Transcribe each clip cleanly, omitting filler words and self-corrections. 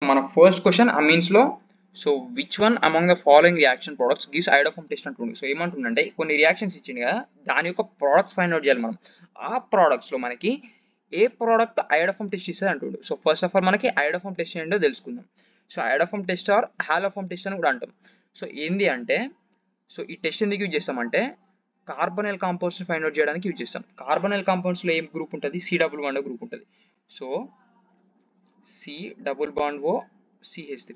మన first question amines లో so which one among the following reaction products gives iodoform test అంటుంది. So ఏమంటుందంటే కొన్ని రియాక్షన్స్ ఇచ్చింది కదా, దాని యొక్క ప్రోడక్ట్స్ ఫైండ్ అవుట్ చేయాలి మనం. ఆ ప్రోడక్ట్స్ లో మనకి ఏ ప్రోడక్ట్ ఐడోఫామ్ టెస్ట్ ఇస్తుంది అంటుండు. సో ఫస్ట్ ఆఫ్ ఆల్ మనకి ఐడోఫామ్ టెస్ట్ ఏంటో తెలుసుకుందాం. సో ఐడోఫామ్ టెస్ట్ ఆర్ హాలోఫామ్ టెస్ట్ అని కూడా అంటాం. సో ఏంది అంటే, సో ఈ టెస్ట్ ఎందుకు యూజ్ చేస్తామంటే కార్బనైల్ కాంపౌండ్స్ ఫైండ్ అవుట్ చేయడానికి యూజ్ చేస్తాం. కార్బనైల్ కాంపౌండ్స్ లో ఏం గ్రూప్ ఉంటుంది, C+1 గ్రూప్ ఉంటుంది. So C+O CH3.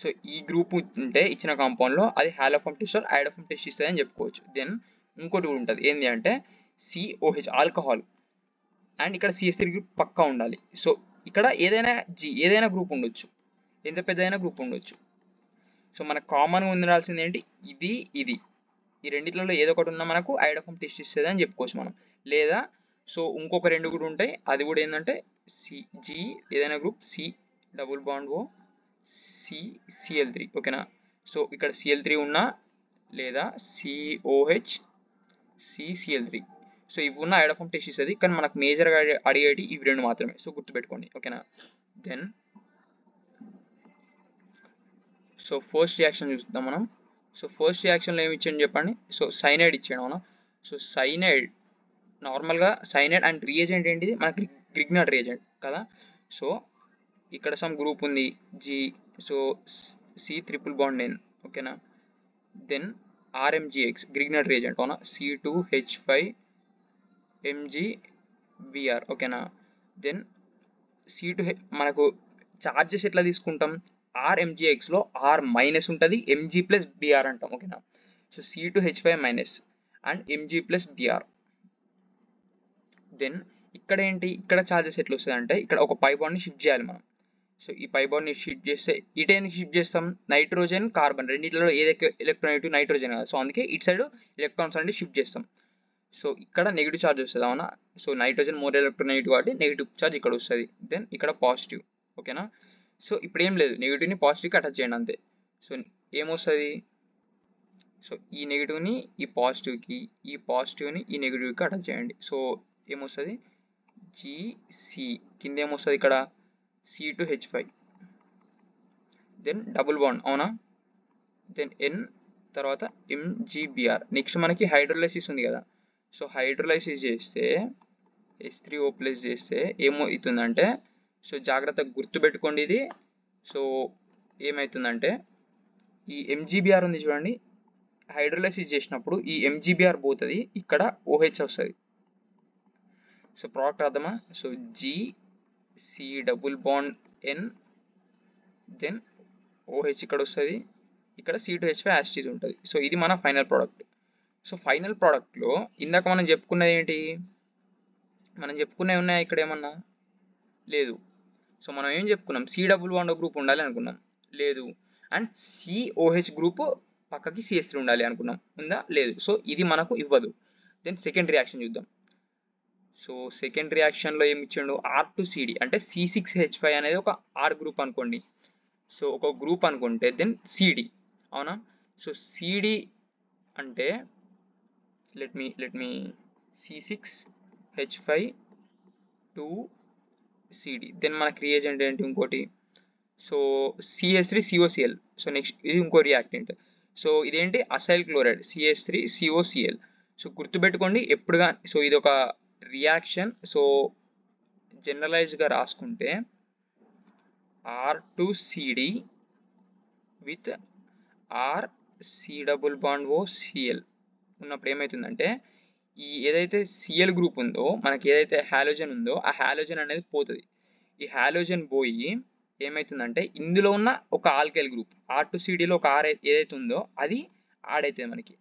సో ఈ గ్రూప్ ఉంటే ఇచ్చిన కాంపౌండ్ లో అది హాలోఫామ్ టెస్ట్ ఆర్ ఐడోఫామ్ టెస్ట్ ఇస్తుంది అని చెప్పుకోవచ్చు. దెన్ ఇంకోటి కూడా ఉంటుంది, ఏంటి అంటే COH ఆల్కహాల్, అండ్ ఇక్కడ CH3 గ్రూప్ పక్కా ఉండాలి. సో ఇక్కడ ఏదైనా గ్రూప్ ఉండొచ్చు, ఎంత పెద్దదైనా గ్రూప్ ఉండొచ్చు. సో మనకు కామన్గా ఉండాల్సింది ఏంటి, ఇది ఈ రెండిట్లలో ఏదో ఒకటి ఉన్నా మనకు ఐడోఫామ్ టెస్ట్ ఇస్తుంది అని చెప్పుకోవచ్చు మనం. లేదా సో ఇంకొక రెండు కూడా ఉంటాయి, అది కూడా ఏంటంటే ఏదైనా గ్రూప్ C+O CCl3. ఓకేనా. సో ఇక్కడ Cl3 ఉన్నా లేదా COH CCl3, సో ఇవి ఉన్న ఐడోఫామ్ టెస్ట్ ఇస్తుంది. కానీ మనకు మేజర్గా అడిగేటి ఇవి రెండు మాత్రమే, సో గుర్తుపెట్టుకోండి. ఓకేనా. దెన్ సో ఫస్ట్ రియాక్షన్ చూద్దాం మనం. సో ఫస్ట్ రియాక్షన్లో ఏమి ఇచ్చాను చెప్పండి. సో సైనైడ్ ఇచ్చాడు మనం. సో సైనైడ్ నార్మల్గా సైనైడ్ అండ్ రియేజెంట్ ఏంటిది మనకి గ్రిగ్నార్డ్ రియేజెంట్ కదా. సో ఇక్కడ సమ్ గ్రూప్ ఉంది G, సో C+N. ఓకేనా. దెన్ RMgX గ్రిగ్నార్డ్ రియేజెంట్ అవునా, C2H5 MgBr. ఓకేనా. దెన్ మనకు చార్జెస్ ఎట్లా తీసుకుంటాం, RMgX లో R మైనస్ ఉంటుంది, Mg+Br అంటాం. ఓకేనా. So C2H5 minus and Mg+Br. Then ఇక్కడ ఏంటి, ఇక్కడ చార్జెస్ ఎట్లా వస్తుంది అంటే ఇక్కడ ఒక పై బాండ్ని షిఫ్ట్ చేయాలి మనం. సో ఈ పై బాండ్ని షిఫ్ట్ చేస్తే ఇటు ఎందుకు షిఫ్ట్ చేస్తాం, నైట్రోజన్ కార్బన్ రెండింటిలో ఏదైతే ఎలక్ట్రాన్ నైట్రోజన్ కదా. సో అందుకే ఇటు సైడ్ ఎలక్ట్రాన్స్ అనేది షిఫ్ట్ చేస్తాం. సో ఇక్కడ నెగిటివ్ ఛార్జ్ వస్తుంది అవునా. సో నైట్రోజన్ మోర్ ఎలక్ట్రోనెగటివ్ కాబట్టి నెగిటివ్ ఛార్జ్ ఇక్కడ వస్తుంది. దెన్ ఇక్కడ పాజిటివ్. ఓకేనా. సో ఇప్పుడు ఏం లేదు, నెగిటివ్ని పాజిటివ్కి అటాచ్ చేయండి అంతే. సో ఏమొస్తుంది, సో ఈ నెగిటివ్ని ఈ పాజిటివ్కి, ఈ పాజిటివ్ని ఈ నెగిటివ్కి అటాచ్ చేయండి. సో ఏమొస్తుంది, GC కింద ఏమొస్తుంది ఇక్కడ C2H5, దెన్ డబుల్ బాండ్ అవునా. దెన్ N తర్వాత MgBr. నెక్స్ట్ మనకి హైడ్రోలైసిస్ ఉంది కదా. సో హైడ్రోలైసిస్ చేస్తే H3O+ చేస్తే ఏమవుతుందంటే, సో జాగ్రత్తగా గుర్తుపెట్టుకోండి ఇది. సో ఏమవుతుందంటే ఈ MgBr ఉంది చూడండి, హైడ్రోలైసిస్ చేసినప్పుడు ఈ MgBr పోతుంది, ఇక్కడ OH వస్తుంది. సో ప్రోడక్ట్ అర్థమా. సో GC+N దెన్ OH ఇక్కడ వస్తుంది, ఇక్కడ C2H5 యాసిడ్ ఉంటుంది. సో ఇది మన ఫైనల్ ప్రోడక్ట్. సో ఫైనల్ ప్రోడక్ట్లో ఇందాక మనం చెప్పుకున్నది ఏంటి, మనం చెప్పుకున్నవి ఉన్నాయి ఇక్కడ ఏమన్నా లేదు. సో మనం ఏం చెప్పుకున్నాం, C+1 గ్రూప్ ఉండాలి అనుకున్నాం, లేదు. అండ్ COH గ్రూప్ పక్కకి CH3 ఉండాలి అనుకున్నాం, ఉందా లేదు. సో ఇది మనకు ఇవ్వదు. దెన్ సెకండ్ రియాక్షన్ చూద్దాం. సో సెకండ్ రియాక్షన్లో ఏమి ఇచ్చాడు, R2CD అంటే C6H5 అనేది ఒక R గ్రూప్ అనుకోండి. సో ఒక గ్రూప్ అనుకుంటే దెన్ CD అవునా. సో CD అంటే let me C6H5 2CD. Then మనకి రియేజెంట్ ఏంటి ఇంకోటి, సో CH3COCl. సో నెక్స్ట్ ఇది ఇంకో రియాక్టెంట్. సో ఇదేంటి అసైల్ క్లోరైడ్ CH3COCl. సో గుర్తుపెట్టుకోండి ఎప్పుడుగా. సో ఇది ఒక రియాక్షన్. సో జనరలైజ్గా రాసుకుంటే R2CD విత్ RC+OCl ఉన్నప్పుడు ఏమవుతుందంటే ఈ ఏదైతే Cl గ్రూప్ ఉందో మనకి ఏదైతే హాలోజన్ ఉందో ఆ హాలోజన్ అనేది పోతుంది. ఈ హాలోజన్ పోయి ఏమవుతుందంటే ఇందులో ఉన్న ఒక ఆల్కైల్ గ్రూప్ R2CDలో ఒక R ఏదైతే ఉందో అది యాడ్ అవుతుంది మనకి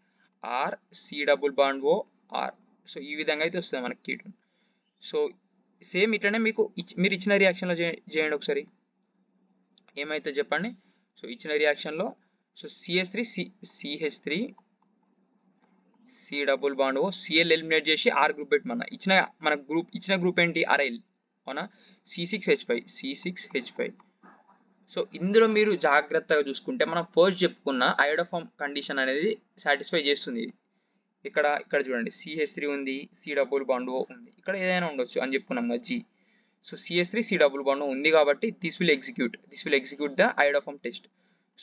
RC+OR. సో ఈ విధంగా అయితే వస్తుంది మనకి కీటోన్. సో సేమ్ ఇట్లనే మీరు ఇచ్చిన రియాక్షన్లో చేయండి ఒకసారి, ఏమైతే చెప్పండి. సో ఇచ్చిన రియాక్షన్లో సో CH3 C+OCl ఎలిమినేట్ చేసి R గ్రూప్ పెట్టమన్నా. ఇచ్చిన గ్రూప్ ఏంటి, అరైల్ అవునా, C6H5. సో ఇందులో మీరు జాగ్రత్తగా చూసుకుంటే మనం ఫస్ట్ చెప్పుకున్న ఐడోఫామ్ కండిషన్ అనేది సాటిస్ఫై చేస్తుంది. ఇక్కడ చూడండి CH3 ఉంది, C+O ఉంది, ఇక్కడ ఏదైనా ఉండొచ్చు అని చెప్పుకున్నాం కదా G. So CH3 C double bond ఉంది కాబట్టి this will execute the iodoform test.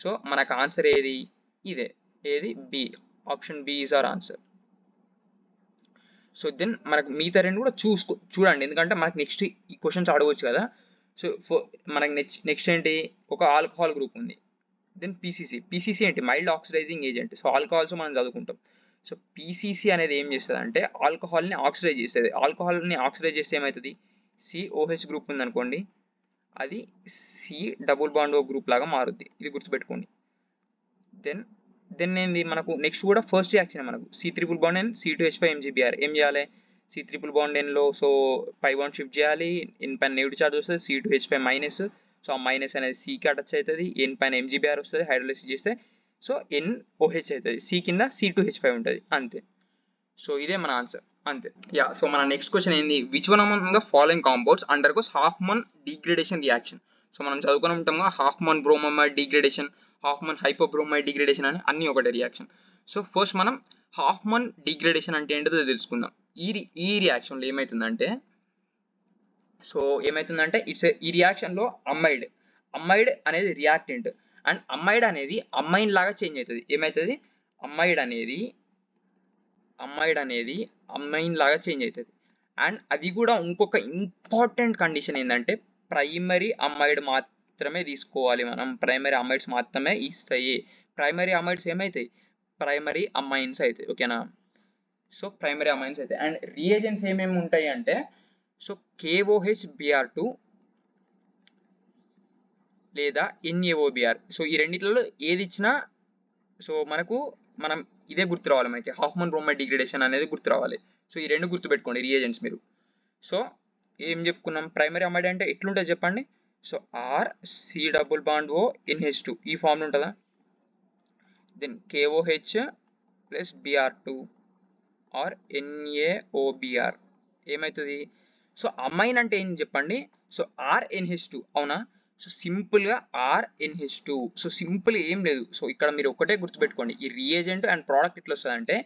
So మనకు ఆన్సర్ ఏది? ఇదే. ఏది? B. Option B is our answer. So then మనకు మిగతా రెండు కూడా చూడండి, ఎందుకంటే మనకు నెక్స్ట్ ఈ క్వశ్చన్స్ అడగవచ్చు కదా. సో మనకు నెక్స్ట్ ఏంటి? ఒక ఆల్కహాల్ గ్రూప్ ఉంది. దెన్ పీసీసీ ఏంటి? Mild oxidising agent. So alcohols మనం చదువుకుంటాం. సో పీసీసీ అనేది ఏం చేస్తుంది అంటే ఆల్కహాల్ని ఆక్సిడైజ్ చేస్తుంది. ఆల్కహాల్ని ఆక్సిడైజ్ చేస్తే ఏమవుతుంది? COH గ్రూప్ ఉందనుకోండి, అది C double bond O group లాగా మారుద్ది. ఇది గుర్తుపెట్టుకోండి. దెన్ ఏంది మనకు నెక్స్ట్ కూడా ఫస్ట్ రియాక్షన్ మనకు C triple bond and C2H5 MgBr. ఏం చేయాలి? C ట్రిపుల్ బాండ్ ఎన్లో సో పై బాండ్ షిఫ్ట్ చేయాలి. ఎన్ పైన నెగిటివ్ చార్జ్ వస్తుంది, C2H5 మైనస్. సో ఆ మైనస్ అనేది Cకి అటాచ్ అవుతుంది, ఎన్ పైన MgBr వస్తుంది, హైడ్రోలైసిస్ చేస్తే సో NOH అవుతుంది, C కింద C2H5 ఉంటుంది, అంతే. సో ఇదే మన ఆన్సర్, అంతే. యా, సో మన నెక్స్ట్ క్వశ్చన్ ఏంది? Which one among the following compounds undergoes Hofmann degradation reaction? So మనం చదువుకుని ఉంటాం కదా, Hofmann bromamide degradation, Hofmann hypobromide degradation అని అన్ని ఒకటే రియాక్షన్. సో ఫస్ట్ మనం హాఫ్మన్ డిగ్రేడేషన్ అంటే ఏంటో తెలుసుకుందాం. ఈ రియాక్షన్లో ఏమవుతుందంటే ఈ రియాక్షన్లో అమైడ్ అనేది రియాక్టెంట్, అండ్ అమైడ్ అనేది అమైన్ లాగా చేంజ్ అవుతుంది. ఏమవుతుంది? అమైడ్ అనేది అమైన్ లాగా చేంజ్ అవుతుంది. అండ్ అది కూడా ఇంకొక ఇంపార్టెంట్ కండిషన్ ఏంటంటే ప్రైమరీ అమైడ్ మాత్రమే తీసుకోవాలి మనం. ప్రైమరీ అమైడ్స్ మాత్రమే ఇస్తాయి. ప్రైమరీ అమైడ్స్ ఏమవుతాయి? ప్రైమరీ అమైన్స్ అవుతాయి, ఓకేనా? సో ప్రైమరీ అమైన్స్ అవుతాయి. అండ్ రియేజెంట్స్ ఏమేమి ఉంటాయి అంటే సో KOHBr2 లేదా NaOBr. సో ఈ రెండిట్లలో ఏది ఇచ్చినా సో మనం ఇదే గుర్తు రావాలి, మనకి హాఫ్మన్ బ్రోమైడ్ డిగ్రేడేషన్ అనేది గుర్తు రావాలి. సో ఈ రెండు గుర్తుపెట్టుకోండి రియేజెంట్స్ మీరు. సో ఏం చెప్పుకున్నాం? ప్రైమరీ అమైడ్ అంటే ఎట్లుంటుంది చెప్పండి? So RC double bond O NH2 ఈ ఫామ్లో ఉంటుందా? Then KOH plus Br2 or NaOBr ఏమవుతుంది? సో అమైన్ అంటే ఏం చెప్పండి? సో RNH2, అవునా? సో సింపుల్గా RNH2. సో సింపుల్ ఏం లేదు. సో ఇక్కడ మీరు ఒకటే గుర్తుపెట్టుకోండి, ఈ రియేజెంట్ అండ్ ప్రోడక్ట్ ఎట్లా వస్తుంది అంటే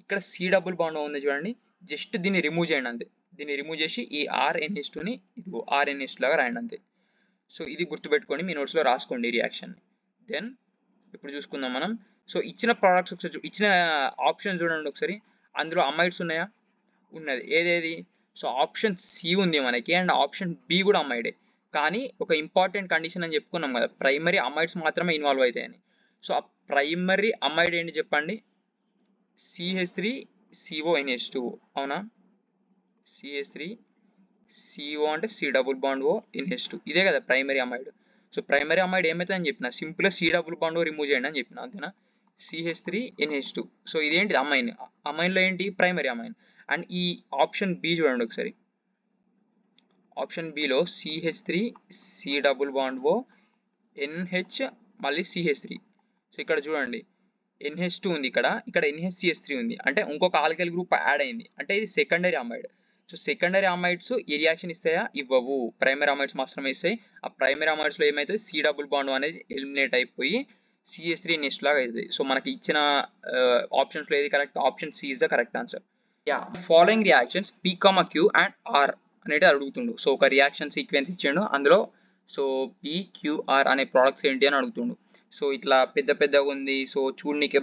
ఇక్కడ C డబుల్ బాండ్ ఉంది చూడండి, జస్ట్ దీన్ని రిమూవ్ చేయండి అంతే. దీన్ని రిమూవ్ చేసి ఈ RNH2ని ఇదిగో RNH లాగా రాయండి అంతే. సో ఇది గుర్తుపెట్టుకోండి, మీ నోట్స్లో రాసుకోండి ఈ రియాక్షన్ని. దెన్ ఇప్పుడు చూసుకుందాం మనం. సో ఇచ్చిన ప్రోడక్ట్స్ ఒకసారి ఇచ్చిన ఆప్షన్ చూడండి ఒకసారి. అందులో అమైడ్స్ ఉన్నాయా? ఉన్నది. ఏదేది? సో ఆప్షన్ C ఉంది మనకి, అండ్ ఆప్షన్ B కూడా అమైడే. కానీ ఒక ఇంపార్టెంట్ కండిషన్ అని చెప్పుకున్నాం కదా, ప్రైమరీ అమైడ్స్ మాత్రమే ఇన్వాల్వ్ అవుతాయని. సో ఆ ప్రైమరీ అమైడ్ ఏంటి చెప్పండి? CH3CONH2, అవునా? CH3CO అంటే C double bond O NH2, ఇదే కదా primary amide. So primary amide ఏమవుతుంది అని చెప్పిన? సింపుల్గా C double bond O remove చేయండి అని చెప్పిన, అంతేనా? CH3NH2. సో ఇదేంటి? అమైన్లో ఏంటి? Primary amine. అండ్ ఈ ఆప్షన్ B చూడండి ఒకసారి. Option below CH3C double bond O NH మళ్ళీ CH3. సో ఇక్కడ చూడండి NH2 ఉంది, ఇక్కడ NHCH3 ఉంది, అంటే ఇంకొక ఆల్కైల్ గ్రూప్ యాడ్ అయింది, అంటే ఇది secondary amide. So secondary amides ఈ రియాక్షన్ ఇస్తాయా? ఇవ్వవు. ప్రైమరీ అమైడ్స్ మాత్రమే ఇస్తాయి. ఆ ప్రైమరీ అమైడ్స్లో ఏమైతే C డబుల్ బాండ్ అనేది ఎలిమినేట్ అయిపోయి CH3NH లాగా అవుతుంది. సో మనకి ఇచ్చిన ఆప్షన్స్లో ఏది correct? Option C is the correct answer. Yeah, following reactions P, Q and R అనేది అడుగుతుండు. సో ఒక రియాక్షన్ సీక్వెన్స్ ఇచ్చిండు, అందులో సో PQR అనే ప్రోడక్ట్స్ ఏంటి అని అడుగుతుండు. సో ఇట్లా పెద్దగా ఉంది, సో చూడనీకే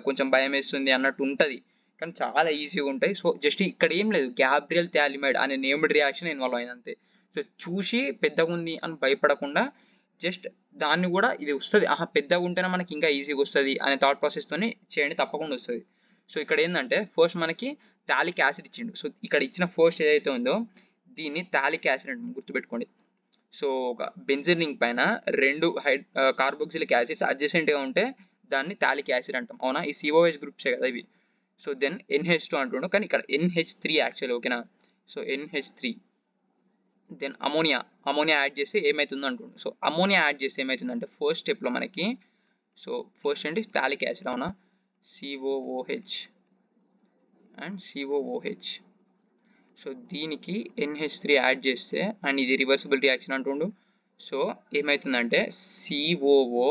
కొంచెం భయం వేస్తుంది అన్నట్టు ఉంటుంది, కానీ చాలా ఈజీగా ఉంటాయి. సో జస్ట్ ఇక్కడ ఏం లేదు, గ్యాబ్రియల్ థాలిమైడ్ అనే నేమ్డ్ రియాక్షన్ ఇన్వాల్వ్ అయింది అంతే. సో చూసి పెద్దగా ఉంది అని భయపడకుండా జస్ట్ దాన్ని కూడా ఇది వస్తుంది, పెద్దగా ఉంటేనే మనకి ఇంకా ఈజీగా వస్తుంది అనే థాట్ ప్రాసెస్తోనే చేయండి, తప్పకుండా వస్తుంది. సో ఇక్కడ ఏంటంటే ఫస్ట్ మనకి థాలిక్ యాసిడ్ ఇచ్చిండు. సో ఇక్కడ ఇచ్చిన ఫస్ట్ ఏదైతే ఉందో దీన్ని థాలిక్ యాసిడ్ అంటే గుర్తుపెట్టుకోండి. సో ఒక బెంజీన్ రింగ్ పైన రెండు కార్బోక్సిలిక్ యాసిడ్స్ అడ్జసెంట్గా ఉంటే దాన్ని థాలిక్ యాసిడ్ అంటాం, అవునా? ఈ COH గ్రూప్సే కదా ఇవి. సో దెన్ NH2 అంటుండు, కానీ ఇక్కడ NH3 యాక్చువల్లీ, ఓకేనా? So NH3. Then ammonia add చేస్తే ఏమవుతుందో అంటుండు. సో అమోనియా యాడ్ చేస్తే ఏమవుతుందంటే ఫస్ట్ స్టెప్లో మనకి సో ఫస్ట్ ఏంటి? థాలిక్ యాసిడ్, అవునా? COOH and COOH. సో దీనికి NH3 యాడ్ చేస్తే, అండ్ ఇది రివర్సిబుల్ రియాక్షన్ అంటుండు. సో ఏమవుతుందంటే COO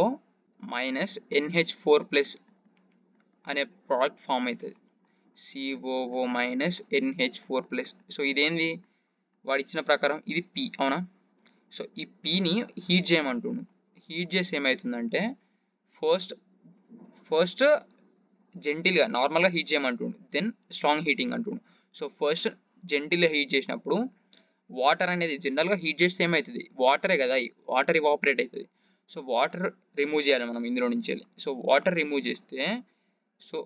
మైనస్ NH4+ అనే ప్రోడక్ట్ ఫామ్ అవుతుంది. COO minus NH4+. సో ఇదేంది? వాడు ఇచ్చిన ప్రకారం ఇది పి అవునా. సో ఈ పిని హీట్ చేయమంటుండు. హీట్ చేసి ఏమవుతుందంటే ఫస్ట్ జెంటిల్గా నార్మల్గా హీట్ చేయమంటుండు, దెన్ స్ట్రాంగ్ హీటింగ్ అంటుండు. సో ఫస్ట్ జెంటిల్గా హీట్ చేసినప్పుడు వాటర్ అనేది జనరల్గా హీట్ చేస్తే ఏమవుతుంది, వాటరే కదా, వాటర్ ఇవాపరేట్ అవుతుంది. సో వాటర్ రిమూవ్ చేయాలి మనం ఇందులో నుంచి వెళ్ళి. సో వాటర్ రిమూవ్ చేస్తే సో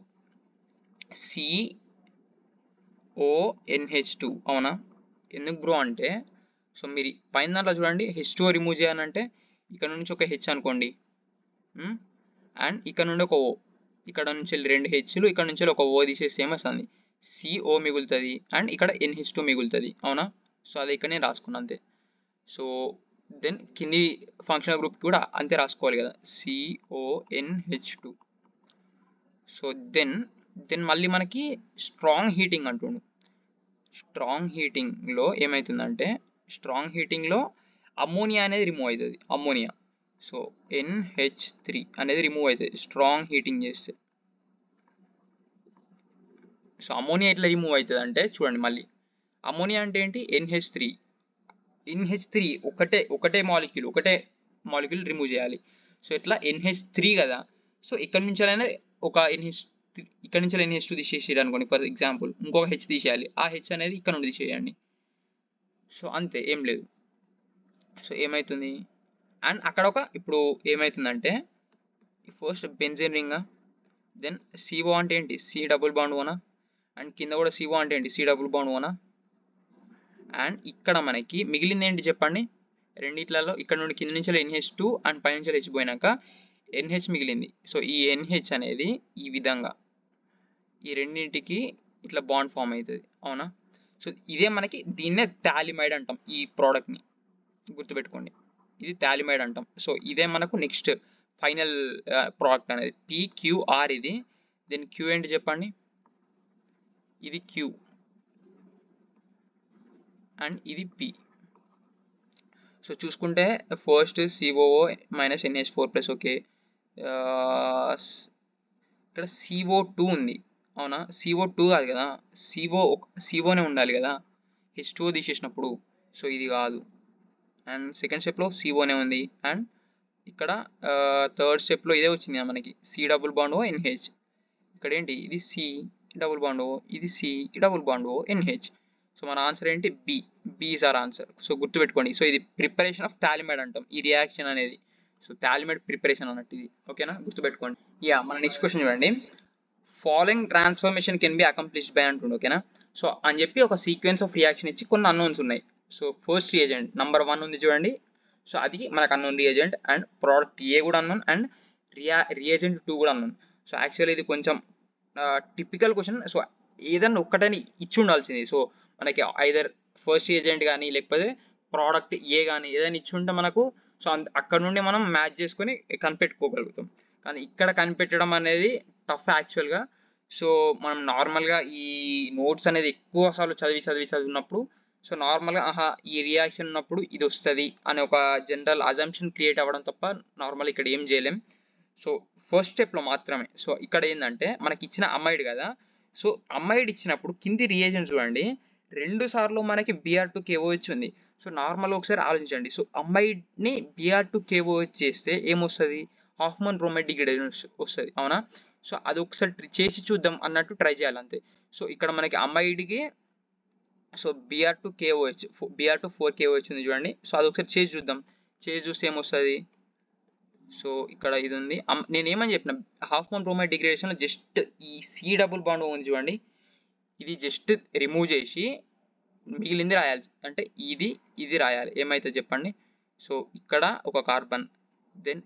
CONH2 అవునా. ఎందుకు బ్రో అంటే సో మీరు పైన దాంట్లో చూడండి H2O రిమూవ్ చేయాలంటే ఇక్కడ నుంచి ఒక హెచ్ అనుకోండి, అండ్ ఇక్కడ నుండి ఒక ఓ, ఇక్కడ నుంచి వెళ్ళి 2 హెచ్లు, ఇక్కడ నుంచి ఒక ఓ తీసేసి ఏమొస్తుంది, CO మిగులుతుంది అండ్ ఇక్కడ NH2 మిగులుతుంది అవునా. సో అది ఇక్కడ నేను రాసుకున్నాను అంతే. సో దెన్ కింది ఫంక్షనల్ గ్రూప్ కూడా అంతే రాసుకోవాలి కదా, CONH2. సో దెన్ మళ్ళీ మనకి స్ట్రాంగ్ హీటింగ్ అంటుండు. స్ట్రాంగ్ హీటింగ్లో ఏమవుతుందంటే స్ట్రాంగ్ హీటింగ్లో అమ్మోనియా అనేది రిమూవ్ అవుతుంది, అమ్మోనియా. సో NH3 అనేది రిమూవ్ అవుతుంది స్ట్రాంగ్ హీటింగ్ చేస్తే. సో అమ్మోనియా ఎట్లా రిమూవ్ అవుతుంది అంటే చూడండి, మళ్ళీ అమ్మోనియా అంటే ఏంటి, NH3 ఒకటే మాలిక్యూల్ రిమూవ్ చేయాలి. సో ఎట్లా NH3 కదా. సో ఇక్కడ నుంచి ఒక ఇక్కడ నుంచి NH2 తీసేసేయాలి అనుకోండి ఫర్ ఎగ్జాంపుల్, ఇంకొక హెచ్ తీసేయాలి, ఆ హెచ్ అనేది ఇక్కడ నుండి తీసేయండి. సో అంతే, ఏం లేదు. సో ఏమవుతుంది, అండ్ అక్కడ ఇప్పుడు ఏమవుతుందంటే first benzene ring, then CO అంటే ఏంటి, C డబుల్ బాండ్ ఓనా, అండ్ కింద కూడా CO అంటే ఏంటి, C డబుల్ బాండ్ ఓనా. అండ్ ఇక్కడ మనకి మిగిలింది ఏంటి చెప్పండి, రెండిట్లలో ఇక్కడ నుండి కింద నుంచి NH2 అండ్ పై నుంచి హెచ్ పోయినాక NH మిగిలింది. సో ఈ NH అనేది ఈ విధంగా ఈ రెండింటికి ఇట్లా బాండ్ ఫామ్ అవుతుంది అవునా. సో ఇదే మనకి దీన్నే థాలిమైడ్ అంటాం, ఈ ప్రోడక్ట్ని గుర్తుపెట్టుకోండి, ఇది థాలిమైడ్ అంటాం. సో ఇదే మనకు నెక్స్ట్ ఫైనల్ ప్రోడక్ట్ అనేది PQR. ఇది దీని Q ఏంటి చెప్పండి, ఇది Q అండ్ ఇది P. సో చూసుకుంటే first COO minus NH4+, okay. ఇక్కడ CO2 ఉంది అవునా, CO2 కాదు కదా, COనే ఉండాలి కదా H2O తీసేసినప్పుడు. సో ఇది కాదు. అండ్ సెకండ్ స్టెప్లో COనే ఉంది, అండ్ ఇక్కడ థర్డ్ స్టెప్లో ఇదే వచ్చింది కదా మనకి, C double bond O NH. ఇక్కడ ఏంటి, ఇది C డబుల్ బాండ్ ఓ, ఇది C double bond O NH. So మన ఆన్సర్ ఏంటి, B is our answer. So గుర్తుపెట్టుకోండి. సో ఇది ప్రిపరేషన్ ఆఫ్ థాలిమైడ్ అంటాం ఈ రియాక్షన్ అనేది. సో థాలిమైడ్ ప్రిపరేషన్ అన్నట్టు ఇది, ఓకేనా, గుర్తుపెట్టుకోండి. మన నెక్స్ట్ క్వశ్చన్ చూడండి, following transformation can be accomplished by అంటుండే, ఓకేనా. సో అని చెప్పి ఒక సీక్వెన్స్ ఆఫ్ రియాక్షన్ ఇచ్చి కొన్ని అన్నోన్స్ ఉన్నాయి. సో ఫస్ట్ రియేజెంట్ నెంబర్ 1 ఉంది చూడండి, సో అది మనకు unknown reagent, and product A కూడా అన్నోన్, అండ్ రియేజెంట్ 2 కూడా అన్నోన్. సో యాక్చువల్లీ ఇది కొంచెం టిపికల్ క్వశ్చన్. సో ఏదన్నా ఒక్కటని ఇచ్చి ఉండాల్సింది. సో మనకి ఐదర్ ఫస్ట్ రియేజెంట్ కానీ లేకపోతే ప్రోడక్ట్ A కానీ ఏదైనా ఇచ్చి ఉంటే మనకు, సో అక్కడ నుండి మనం మ్యాచ్ చేసుకొని కనిపెట్టుకోగలుగుతాం. కానీ ఇక్కడ కనిపెట్టడం అనేది టఫ్ యాక్చువల్గా. సో మనం నార్మల్గా ఈ నోట్స్ అనేది ఎక్కువ సార్లు చదివినప్పుడు సో నార్మల్గా ఈ రియాక్షన్ ఉన్నప్పుడు ఇది వస్తుంది అనే ఒక జనరల్ అజంప్షన్ క్రియేట్ అవ్వడం తప్ప నార్మల్ ఇక్కడ ఏం చేయలేం. సో ఫస్ట్ స్టెప్లో మాత్రమే. సో ఇక్కడ ఏంటంటే మనకి ఇచ్చిన అమైడ్ కదా, సో అమైడ్ ఇచ్చినప్పుడు కింది రియేజెంట్ చూడండి, 2 సార్లు మనకి Br2KOH ఉంది. సో నార్మల్గా ఒకసారి ఆలోచించండి. సో అమైడ్ని Br2KOH చేస్తే ఏమొస్తుంది, హాఫ్మన్ బ్రోమైడ్ డిగ్రేడేషన్ వస్తుంది అవునా. సో అది ఒకసారి చేసి చూద్దాం అన్నట్టు ట్రై చేయాలి అంతే. సో ఇక్కడ మనకి అమైడ్కి సో Br2KOH Br2,4KOH ఉంది చూడండి. సో అది ఒకసారి చేసి చూద్దాం, చేసి చూస్తే ఏమొస్తుంది. సో ఇక్కడ ఇది ఉంది, నేను ఏమని చెప్పిన హాఫ్మన్ బ్రోమైడ్ డిగ్రేడేషన్లో జస్ట్ ఈ C డబుల్ బాండ్ ఉంది చూడండి, ఇది జస్ట్ రిమూవ్ చేసి మిగిలింది రాయాలి, అంటే ఇది రాయాలి. ఏమైతే చెప్పండి. సో ఇక్కడ ఒక కార్బన్, దెన్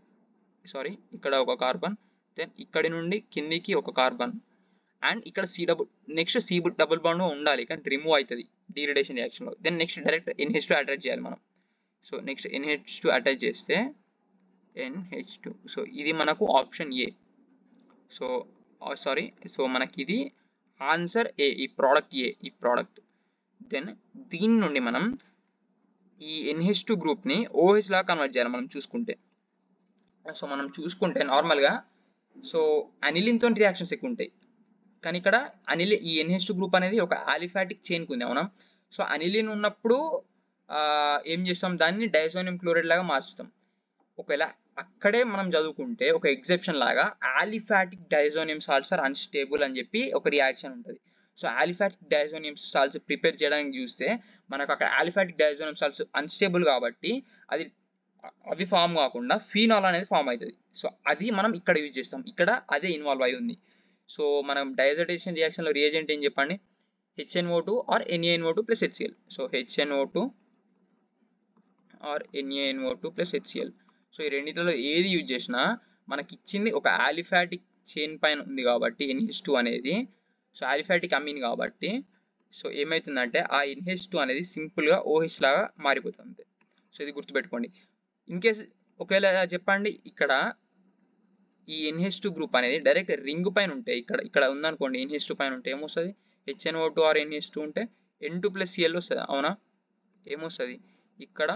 ఇక్కడ ఒక కార్బన్, దెన్ ఇక్కడి నుండి కిందికి ఒక కార్బన్, అండ్ ఇక్కడ నెక్స్ట్ C డబుల్ బాండ్ ఉండాలి కానీ రిమూవ్ అవుతుంది డిగ్రేడేషన్ రియాక్షన్లో. Then next direct NH2 attach చేయాలి మనం. సో నెక్స్ట్ NH2 అటాచ్ చేస్తే NH2. సో ఇది మనకు ఆప్షన్ A. సో మనకి ఇది ఆన్సర్ A, ఈ ప్రోడక్ట్ A, ఈ ప్రోడక్ట్. దెన్ దీని నుండి మనం ఈ NH2 గ్రూప్ని OH లా కన్వర్ట్ చేయాలి మనం చూసుకుంటే. సో మనం చూసుకుంటే నార్మల్గా సో అనిలిన్తో రియాక్షన్స్ ఎక్కువ ఉంటాయి, కానీ ఇక్కడ ఈ NH2 గ్రూప్ అనేది ఒక ఆలిఫాటిక్ చైన్కి ఉంది అవునా. సో అనిలిన్ ఉన్నప్పుడు ఏం చేస్తాం, దాన్ని డైజోనియం క్లోరైడ్ లాగా మార్చుతాం. ఒకవేళ అక్కడే మనం చదువుకుంటే ఒక ఎగ్జెప్షన్ లాగా aliphatic diazonium salts are unstable అని చెప్పి ఒక రియాక్షన్ ఉంటుంది. So aliphatic diazonium salts prepare చేయడానికి చూస్తే మనకు అక్కడ ఆలిఫాటిక్ డైజోనియం సాల్ట్స్ అన్స్టేబుల్ కాబట్టి అవి ఫామ్ కాకుండా ఫీనాల్ అనేది ఫామ్ అవుతుంది. సో అది మనం ఇక్కడ యూజ్ చేస్తాం, ఇక్కడ అదే ఇన్వాల్వ్ అయి ఉంది. సో మనం డైజోటేషన్ రియాక్షన్లో రియేజెంట్ ఏం చెప్పండి, HNO2 or NaNO2 plus HCl. So HNO2 or NaNO2 plus HCl. So ఈ రెండింటిలో ఏది యూజ్ చేసినా మనకి ఇచ్చింది ఒక ఆలిఫాటిక్ చైన్ పైన ఉంది కాబట్టి NH2 అనేది, సో ఆలిఫాటిక్ అమీన్ కాబట్టి సో ఏమవుతుందంటే ఆ NH2 అనేది సింపుల్గా OH లాగా మారిపోతుంది. సో ఇది గుర్తుపెట్టుకోండి. ఇన్ కేస్ ఒకవేళ చెప్పండి ఇక్కడ ఈ NH2 గ్రూప్ అనేది డైరెక్ట్ రింగ్ పైన ఉంటే, ఇక్కడ ఉందనుకోండి NH2 పైన ఉంటే ఏమొస్తుంది, HNO2 ఆర్ NH2 ఉంటే N2 ప్లస్ Cl వస్తుంది. అవునా, ఏమొస్తుంది ఇక్కడ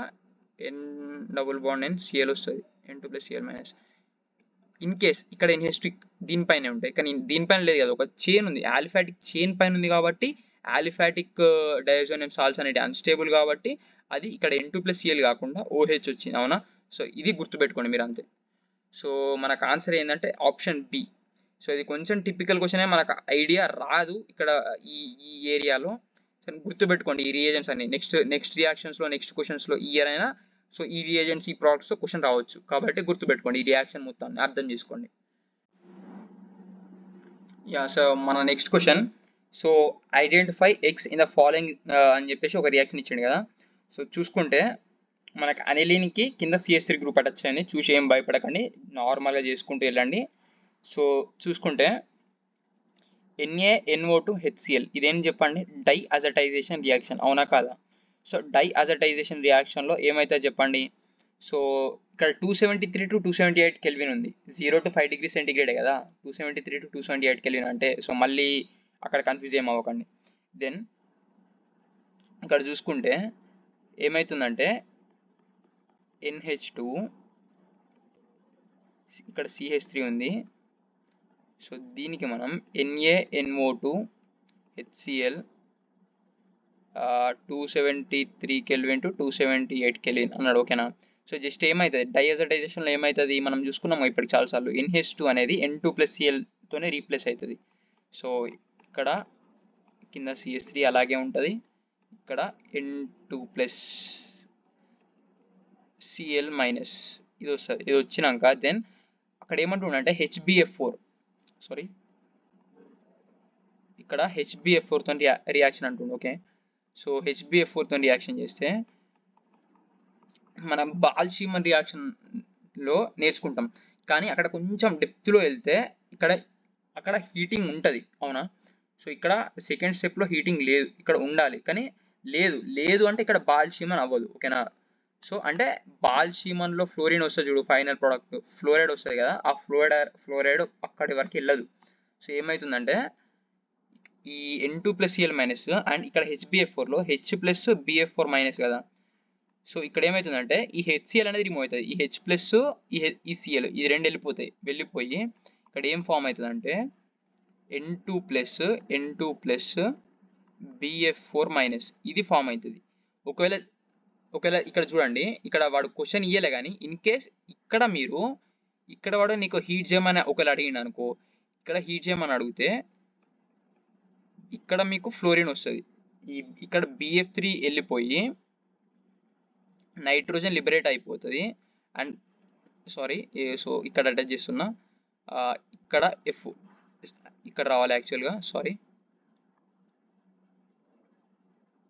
N double bond N Cl వస్తుంది, N2 plus Cl minus. In case ఇక్కడ NH2 దీనిపైనే ఉంటాయి, కానీ దీనిపైన లేదు కదా, ఒక చైన్ ఉంది, ఆలిఫాటిక్ చైన్ పైన ఉంది కాబట్టి ఆలిఫాటిక్ డైజోనియం సాల్ట్స్ అనేది అన్స్టేబుల్ కాబట్టి అది ఇక్కడ N2 ప్లస్ Cl కాకుండా OH వచ్చింది. అవునా, సో ఇది గుర్తుపెట్టుకోండి మీరు అంతే. సో మనకు ఆన్సర్ ఏంటంటే ఆప్షన్ బి. సో ఇది కొంచెం టిపికల్ క్వశ్చనే, మనకు ఐడియా రాదు ఇక్కడ ఈ ఏరియాలో. సో గుర్తుపెట్టుకోండి ఈ రియేజెంట్స్ అన్ని నెక్స్ట్ రియాక్షన్స్లో నెక్స్ట్ క్వశ్చన్స్లో ఇయర్ అయినా సో ఈ రియేజెంట్స్ ఈ ప్రోడక్ట్స్తో క్వశ్చన్ రావచ్చు కాబట్టి గుర్తుపెట్టుకోండి ఈ రియాక్షన్ మొత్తాన్ని అర్థం చేసుకోండి. యా, సో మన next question, so identify X in the following అని చెప్పేసి ఒక రియాక్షన్ ఇచ్చిండు కదా. సో చూసుకుంటే మనకు అనిలిన్కి కింద CH3 గ్రూప్ అటాచ్ అయింది, చూసి ఏం భయపడకండి, నార్మల్గా చేసుకుంటూ వెళ్ళండి. సో చూసుకుంటే NaNO2 HCl ఇదేం చెప్పండి, డై అజటైజేషన్ రియాక్షన్, అవునా కాదా? సో డై అజటైజేషన్ రియాక్షన్లో ఏమైతే చెప్పండి, సో ఇక్కడ 273 to 278 కెల్విన్ ఉంది, 0 to 5 డిగ్రీ సెంటిగ్రేడ్ కదా, 273 to 278 కెల్విన్ అంటే. సో మళ్ళీ అక్కడ కన్ఫ్యూజ్ ఏం అవ్వకండి. దెన్ ఇక్కడ చూసుకుంటే ఏమవుతుందంటే NH2 ఇక్కడ CH3 ఉంది, సో దీనికి మనం NaNO2 HCl 273 kelvin to 278 kelvin అన్నాడు, ఓకేనా. సో జస్ట్ ఏమవుతుంది డైఅజటైజేషన్లో ఏమవుతుంది మనం చూసుకున్నాము ఇప్పటికి చాలాసార్లు, NH2 అనేది N2 ప్లస్ Clతోనే రీప్లేస్ అవుతుంది. సో ఇక్కడ కింద CH3 అలాగే ఉంటుంది, ఇక్కడ N2 ప్లస్ Cl మైనస్ ఇది వస్తుంది. ఇది వచ్చినాక దెన్ అక్కడ ఏమంటుండంటే HbF4, సారీ ఇక్కడ HbF4 తో రియాక్షన్ అంటుండే, ఓకే. సో HbF4 తో రియాక్షన్ చేస్తే మనం బాల్షీమన్ రియాక్షన్లో నేర్చుకుంటాం, కానీ అక్కడ కొంచెం డెప్త్లో వెళ్తే అక్కడ హీటింగ్ ఉంటుంది, అవునా. సో ఇక్కడ సెకండ్ స్టెప్లో హీటింగ్ లేదు, ఇక్కడ ఉండాలి కానీ లేదు అంటే ఇక్కడ బాల్షీమన్ అవ్వదు, ఓకేనా. సో అంటే బాల్షీమన్లో ఫ్లోరిన్ వస్తుంది చూడు, ఫైనల్ ప్రోడక్ట్ ఫ్లోరైడ్ వస్తుంది కదా, ఆ ఫ్లోరైడ్ అక్కడి వరకు వెళ్ళదు. సో ఏమవుతుందంటే ఈ N2 plus Cl minus and ఇక్కడ HbF4లో H ప్లస్ BF4 మైనస్ కదా. సో ఇక్కడ ఏమవుతుందంటే ఈ HCl అనేది రిమూవ్ అవుతుంది, ఈ H ప్లస్ ఈ Cl ఇది రెండు వెళ్ళిపోయి ఇక్కడ ఏం ఫామ్ అవుతుందంటే N2 ప్లస్ BF4 మైనస్ ఇది ఫామ్ అవుతుంది. ఒకవేళ ఇక్కడ చూడండి, ఇక్కడ వాడు క్వశ్చన్ ఇయ్యలే కానీ ఇన్ కేస్ ఇక్కడ వాడు నీకు హీట్ చేయమని ఒకవేళ అడిగిండు అనుకో, ఇక్కడ హీట్ చేయమని అడిగితే ఇక్కడ మీకు ఫ్లోరిన్ వస్తుంది, ఇక్కడ BF3 వెళ్ళిపోయి నైట్రోజన్ లిబరేట్ అయిపోతుంది అండ్ సారీ, సో ఇక్కడ అటాచ్ చేస్తున్నా, ఇక్కడ ఇక్కడ రావాలి యాక్చువల్గా, సారీ.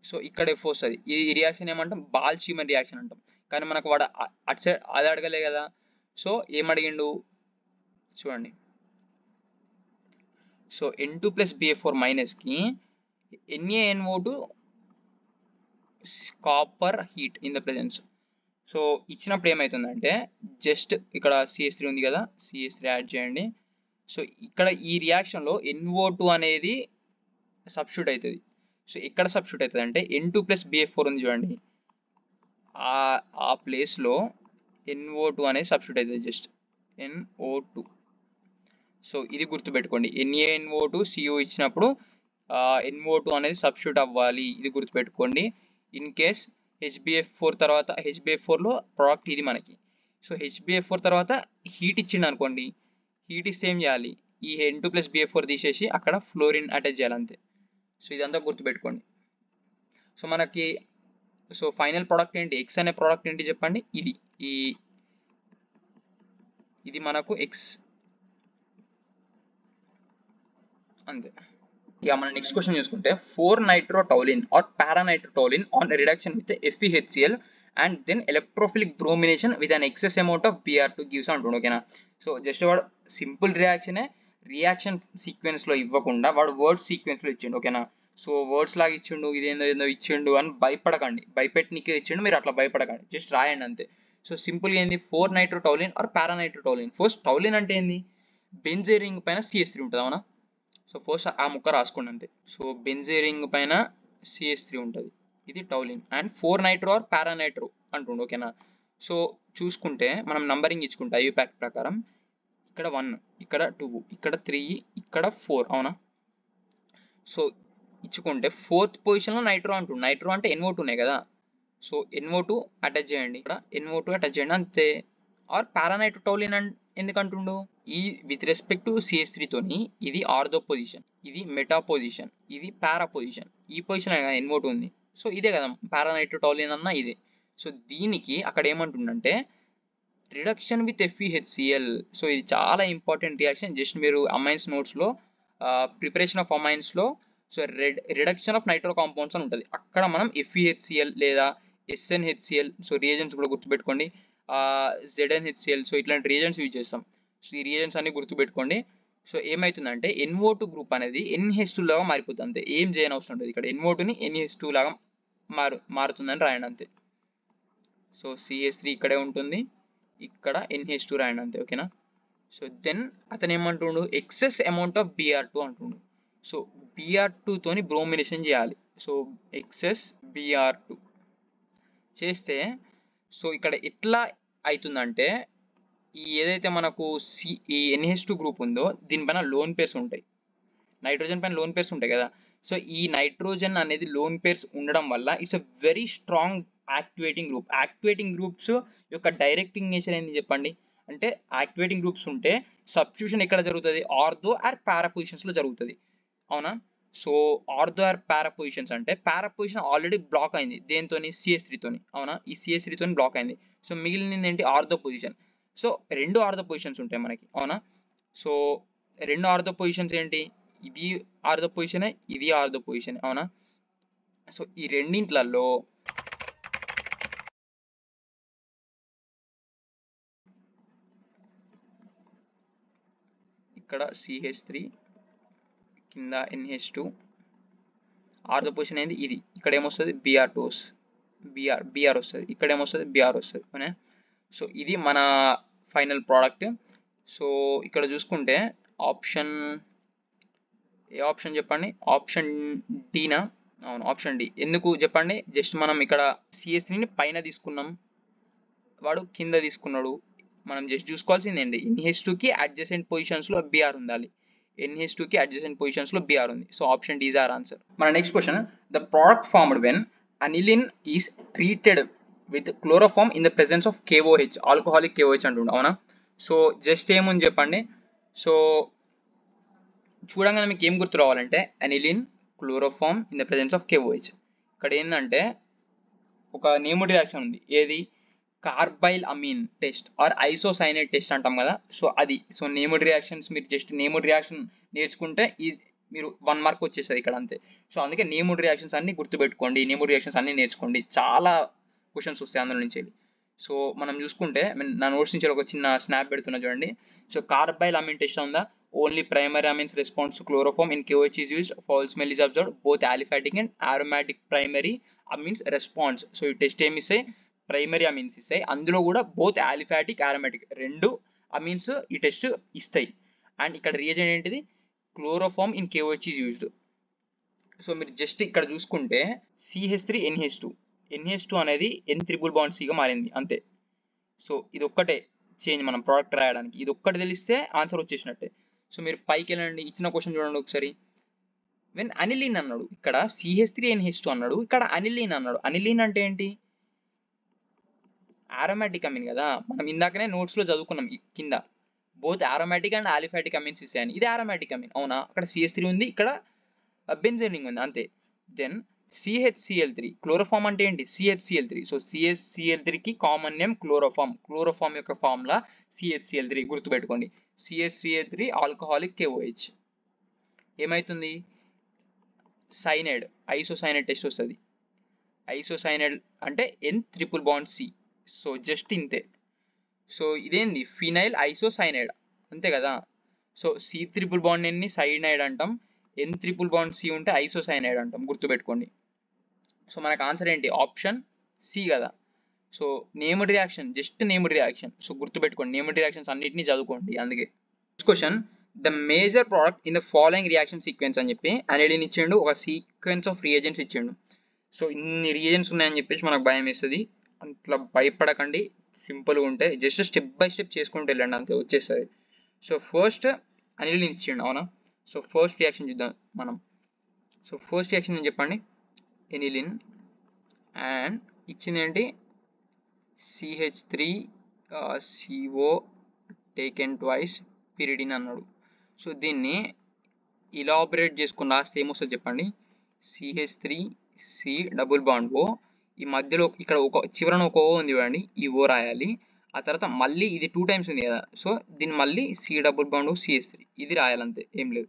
సో ఇక్కడ F వస్తుంది, ఈ రియాక్షన్ ఏమంటాం బాల్షీమన్ రియాక్షన్ అంటాం, కానీ మనకు వాడు అటు సైడ్ అది అడగలే కదా. సో ఏమడిగిండు చూడండి, so N2 plus BF4 మైనస్కి NaNO2 copper heat in the presence. So ఇచ్చినప్పుడు ఏమవుతుందంటే జస్ట్ ఇక్కడ CH3 ఉంది కదా, CH3 యాడ్ చేయండి. సో ఇక్కడ ఈ రియాక్షన్లో NO2 అనేది సబ్స్టిట్యూట్ అవుతుంది. సో ఎక్కడ సబ్స్టిట్యూట్ అవుతుంది అంటే N2 ప్లస్ BF4 ఉంది చూడండి, ఆ ప్లేస్లో NO2 అనేది సబ్స్టిట్యూట్ అవుతుంది, జస్ట్ NO2. సో ఇది గుర్తుపెట్టుకోండి, NaNO2 CO ఇచ్చినప్పుడు NO2 అనేది సబ్స్టిట్యూట్ అవ్వాలి, ఇది గుర్తుపెట్టుకోండి. ఇన్ కేస్ HbF4 తర్వాత HbF4లో ప్రోడక్ట్ ఇది మనకి. సో HbF4 తర్వాత హీట్ ఇచ్చిండు అనుకోండి, హీట్ ఇస్తే ఏం చేయాలి, ఈ N2+BF4 తీసేసి అక్కడ ఫ్లోరిన్ అటాచ్ చేయాలి అంతే. సో ఇదంతా గుర్తుపెట్టుకోండి. సో మనకి ఫైనల్ ప్రోడక్ట్ ఏంటి, ఎక్స్ అనే ప్రోడక్ట్ ఏంటి చెప్పండి, ఇది మనకు ఎక్స్ అంతే. ఇక మన నెక్స్ట్ క్వశ్చన్ చూసుకుంటే 4-nitrotoluene or para-nitrotoluene on reduction with FeHCl and then electrophilic bromination with an excess amount of Br2 gives అంటుండు. ఓకేనా. సో జస్ట్ వాడు సింపుల్ రియాక్షన్ సీక్వెన్స్ లో ఇవ్వకుండా వాడు వర్డ్ సీక్వెన్స్ లో ఇచ్చిండు. ఓకేనా. సో వర్డ్స్ లాగా ఇచ్చిండు, ఇదేందో ఇచ్చిండు అని భయపడకండి, భయపెట్టినకే ఇచ్చిండు, మీరు అట్లా భయపడకండి, జస్ట్ రాయండి అంతే. సో సింపుల్గా ఏంది 4-nitrotoluene or para-nitrotoluene. First toluene అంటే ఏంది, బెంజీన్ రింగ్ పైన CH3 ఉంటుంది. అవునా. సో ఫస్ట్ ఆ ముక్క రాసుకోండి అంతే. సో బెంజీన్ రింగ్ పైన CH3 ఉంటుంది, ఇది టౌలిన్. అండ్ 4-nitro ఆర్ పారానైట్రో అంటుండు. ఓకేనా. సో చూసుకుంటే మనం నంబరింగ్ ఇచ్చుకుంటే ఐయూ ప్యాక్ ప్రకారం ఇక్కడ 1, ఇక్కడ 2, ఇక్కడ 3, ఇక్కడ 4. అవునా. సో ఇచ్చుకుంటే 4th పొజిషన్లో నైట్రో అంటుండు. నైట్రో అంటే NO2నే కదా. సో NO2 అటాచ్ చేయండి, ఇక్కడ NO2 అటాచ్ చేయండి అంతే. ఆర్ పారానైట్రోటౌలిన్ ఎందుకు అంటుండు, ఈ విత్ రెస్పెక్ట్ టు CH3 తోని ఇది ఆర్థో పొజిషన్, ఇది మెటా పొజిషన్, ఇది పారా పొజిషన్, ఈ పొజిషన్ కదా NO2 ఉంది. సో ఇదే కదా పారానైట్రోటౌలిన్ అన్న ఇదే. సో దీనికి అక్కడ ఏమంటుండంటే రిడక్షన్ విత్ FeHCl. సో ఇది చాలా ఇంపార్టెంట్ రియాక్షన్. జస్ట్ మీరు అమైన్స్ నోట్స్లో ప్రిపరేషన్ ఆఫ్ అమైన్స్లో so reduction of nitro compounds అని ఉంటుంది, అక్కడ మనం FeHCl లేదా SnHCl, సో రియేజెంట్స్ కూడా గుర్తుపెట్టుకోండి, ZnHCl, సో ఇట్లాంటి రియేజెంట్స్ యూజ్ చేస్తాం. సో ఈ రియేజెంట్స్ అన్ని గుర్తుపెట్టుకోండి. సో ఏమవుతుందంటే NO2 గ్రూప్ అనేది NH2 లాగా మారిపోతుంది అంతే, ఏం చేయని అవసరం ఉంటుంది. ఇక్కడ NO2ని NH2 లాగా మారుతుందని రాయండి అంతే. సో CH3 ఇక్కడే ఉంటుంది, ఇక్కడ NH2 రాయండి అంతే. ఓకేనా. సో దెన్ అతను ఏమంటుండు, ఎక్సెస్ అమౌంట్ ఆఫ్ Br2 అంటుండు. సో Br2 తోని బ్రోమినేషన్ చేయాలి. సో ఎక్సెస్ Br2 చేస్తే సో ఇక్కడ ఎట్లా అవుతుందంటే ఈ ఏదైతే మనకు ఈ NH2 గ్రూప్ ఉందో దీనిపైన లోన్ పేర్స్ ఉంటాయి, నైట్రోజన్ పైన లోన్ పేర్స్ ఉంటాయి కదా. సో ఈ నైట్రోజన్ అనేది లోన్ పేర్స్ ఉండడం వల్ల it's a very strong activating group. Activating groups యొక్క డైరెక్టింగ్ నేచర్ ఏంటి చెప్పండి, అంటే యాక్టివేటింగ్ గ్రూప్స్ ఉంటే సబ్స్టిట్యూషన్ ఎక్కడ జరుగుతుంది, ఆర్థో ఆర్ పారా పొజిషన్స్లో జరుగుతుంది. అవునా. So ortho or para positions అంటే పారా పొజిషన్ ఆల్రెడీ బ్లాక్ అయింది దేనితోని, CH3 తోని. అవునా. ఈ CH3 తోని బ్లాక్ అయింది. సో మిగిలినది ఏంటి, ortho position. So 2 ortho positions ఉంటాయి మనకి. అవునా. సో 2 ఆర్థో పొజిషన్స్ ఏంటి, ఇది ఆర్థో పొజిషనే, ఇది ఆర్థో పొజిషన్. అవునా. సో ఈ రెండింట్లలో ఇక్కడ CH3 కింద NH2, ఆర్థో పొజిషన్ ఏంది ఇది, ఇక్కడ ఏమొస్తుంది Br2 Br వస్తుంది, ఇక్కడ ఏమొస్తుంది Br వస్తుంది. అవునా. సో ఇది మన ఫైనల్ ప్రోడక్ట్. సో ఇక్కడ చూసుకుంటే ఏ ఆప్షన్ చెప్పండి, ఆప్షన్ డీనా. అవును, ఆప్షన్ డి. ఎందుకు చెప్పండి, జస్ట్ మనం ఇక్కడ CH3ని పైన తీసుకున్నాం, వాడు కింద తీసుకున్నాడు, మనం జస్ట్ చూసుకోవాల్సింది ఏంటి, NH2కి అడ్జసెంట్ పొజిషన్స్లో Br ఉండాలి, NH2కి అడ్జసెంట్ పొజిషన్స్లో Br ఉంది. So option D is our answer. మన next question, the product formed when aniline is treated with chloroform in the presence of KOH, alcoholic KOH అంటుండు. అవునా. సో జస్ట్ ఏముంది చెప్పండి, సో చూడంగానే మీకు ఏం గుర్తు రావాలంటే aniline, chloroform in the presence of KOH. ఇక్కడ ఏంటంటే ఒక నేమ్డ్ రియాక్షన్ ఉంది, ఏది, carbylamine test or isocyanate test అంటాం కదా. సో అది. సో నేమ్డ్ రియాక్షన్స్ మీరు జస్ట్ నేమ్డ్ రియాక్షన్ నేర్చుకుంటే ఈ మీరు 1 మార్క్ వచ్చేస్తుంది ఇక్కడ అంతే. సో అందుకే నేమ్డ్ రియాక్షన్స్ అన్ని గుర్తుపెట్టుకోండి, నేమ్డ్ రియాక్షన్స్ అన్ని నేర్చుకోండి, చాలా క్వశ్చన్స్ వస్తాయి అందులో నుంచి. సో మనం చూసుకుంటే నా నోట్స్ నుంచి ఒక చిన్న స్నాప్ పెడుతున్నా చూడండి. సో కార్బైల్ అమీన్ టెస్ట్ ఉందా, only primary amines response to chloroform in KOH is used, foul smell is observed, both aliphatic and aromatic primary amines response. So ఈ టెస్ట్ ఏమి ఇస్తాయి, ప్రైమరీ అమీన్స్ ఇస్తాయి, అందులో కూడా బోత్ ఆలిఫాటిక్ ఆరోమాటిక్ 2 అమీన్స్ ఈ test ఇస్తాయి. And ఇక్కడ reagent ఏంటిది, chloroform in KOH is used. So మీరు జస్ట్ ఇక్కడ చూసుకుంటే CH3 NH2 అనేది N ట్రిపుల్ బాండ్ Cగా మారింది అంతే. సో ఇది ఒక్కటే చేంజ్ మనం ప్రోడక్ట్ రాయడానికి, ఇది ఒక్కటి తెలిస్తే ఆన్సర్ వచ్చేసినట్టే. సో మీరు పైకి వెళ్ళండి, ఇచ్చిన క్వశ్చన్ చూడండి ఒకసారి. వెన్ అనిలిన్ అన్నాడు, ఇక్కడ CH3NH2 అన్నాడు, ఇక్కడ అనిలిన్ అన్నాడు. అనిలిన్ అంటే ఏంటి? ఆరోమాటిక్ అమీన్ కదా, మనం ఇందాకనే నోట్స్ లో చదువుకున్నాం కింద. Both aromatic and aliphatic amens ఇస్తాయని. ఇది ఆరోమాటిక్ అమీన్ అవునా? అక్కడ CH3 ఉంది, ఇక్కడ బెంజీన్ రింగ్ ఉంది అంతే. దెన్ CHCl3, క్లోరోఫామ్ అంటే ఏంటి? CHCl3. సో CHCl3 కి కామన్ నేమ్ క్లోరోఫామ్. క్లోరోఫామ్ యొక్క ఫార్ములా CHCl3 గుర్తుపెట్టుకోండి. CHCl3 alcoholic KOH. ఏమైతుంది? సైనైడ్, ఐసోసైనైడ్ టెస్ట్ వస్తుంది. ఐసోసైనైడ్ అంటే N triple bond C. So just ఇంతే. సో ఇదేంది? ఫినైల్ ఐసోసైనైడ్ అంతే కదా. So C triple bond N ని సైనైడ్ అంటాం, N ట్రిపుల్ బాండ్ C ఉంటే ఐసోసైనైడ్ అంటాం, గుర్తుపెట్టుకోండి. సో మనకు ఆన్సర్ ఏంటి? ఆప్షన్ C కదా. So named reaction, just named reaction. So గుర్తుపెట్టుకోండి, నేమ్డ్ రియాక్షన్స్ అన్నిటిని చదువుకోండి. అందుకే next question, the major product in the following reaction sequence అని చెప్పి అనిలిన్ ఇచ్చిండు, ఒక సీక్వెన్స్ ఆఫ్ రియేజెంట్స్ ఇచ్చిండు. సో ఇన్ని రియేజెంట్స్ ఉన్నాయని చెప్పేసి మనకు భయం వేస్తుంది. అట్లా భయపడకండి, సింపుల్గా ఉంటే జస్ట్ స్టెప్ బై స్టెప్ చేసుకుంటూ వెళ్ళండి, అంతే వచ్చేస్తుంది. సో ఫస్ట్ అనిలిన్ ఇచ్చిండు అవునా. సో ఫస్ట్ రియాక్షన్ చూద్దాం మనం. సో ఫస్ట్ రియాక్షన్ అని చెప్పండి, ఎనిలిన్ అండ్ ఇచ్చింది ఏంటి? CH3CO టేకెన్ ట్వైస్ పిరిడిన్ అన్నాడు. సో దీన్ని ఇలాబరేట్ చేసుకుని రాస్తే ఏమొస్తుంది చెప్పండి? CH3C డబుల్ బాండ్ O, ఈ మధ్యలో ఇక్కడ ఒక చివరన ఒక O ఉంది చూడండి, ఈ O రాయాలి. ఆ తర్వాత మళ్ళీ ఇది 2 టైమ్స్ ఉంది కదా, సో దీన్ని మళ్ళీ C double bond O CH3 ఇది రాయాలంతే, ఏం లేదు.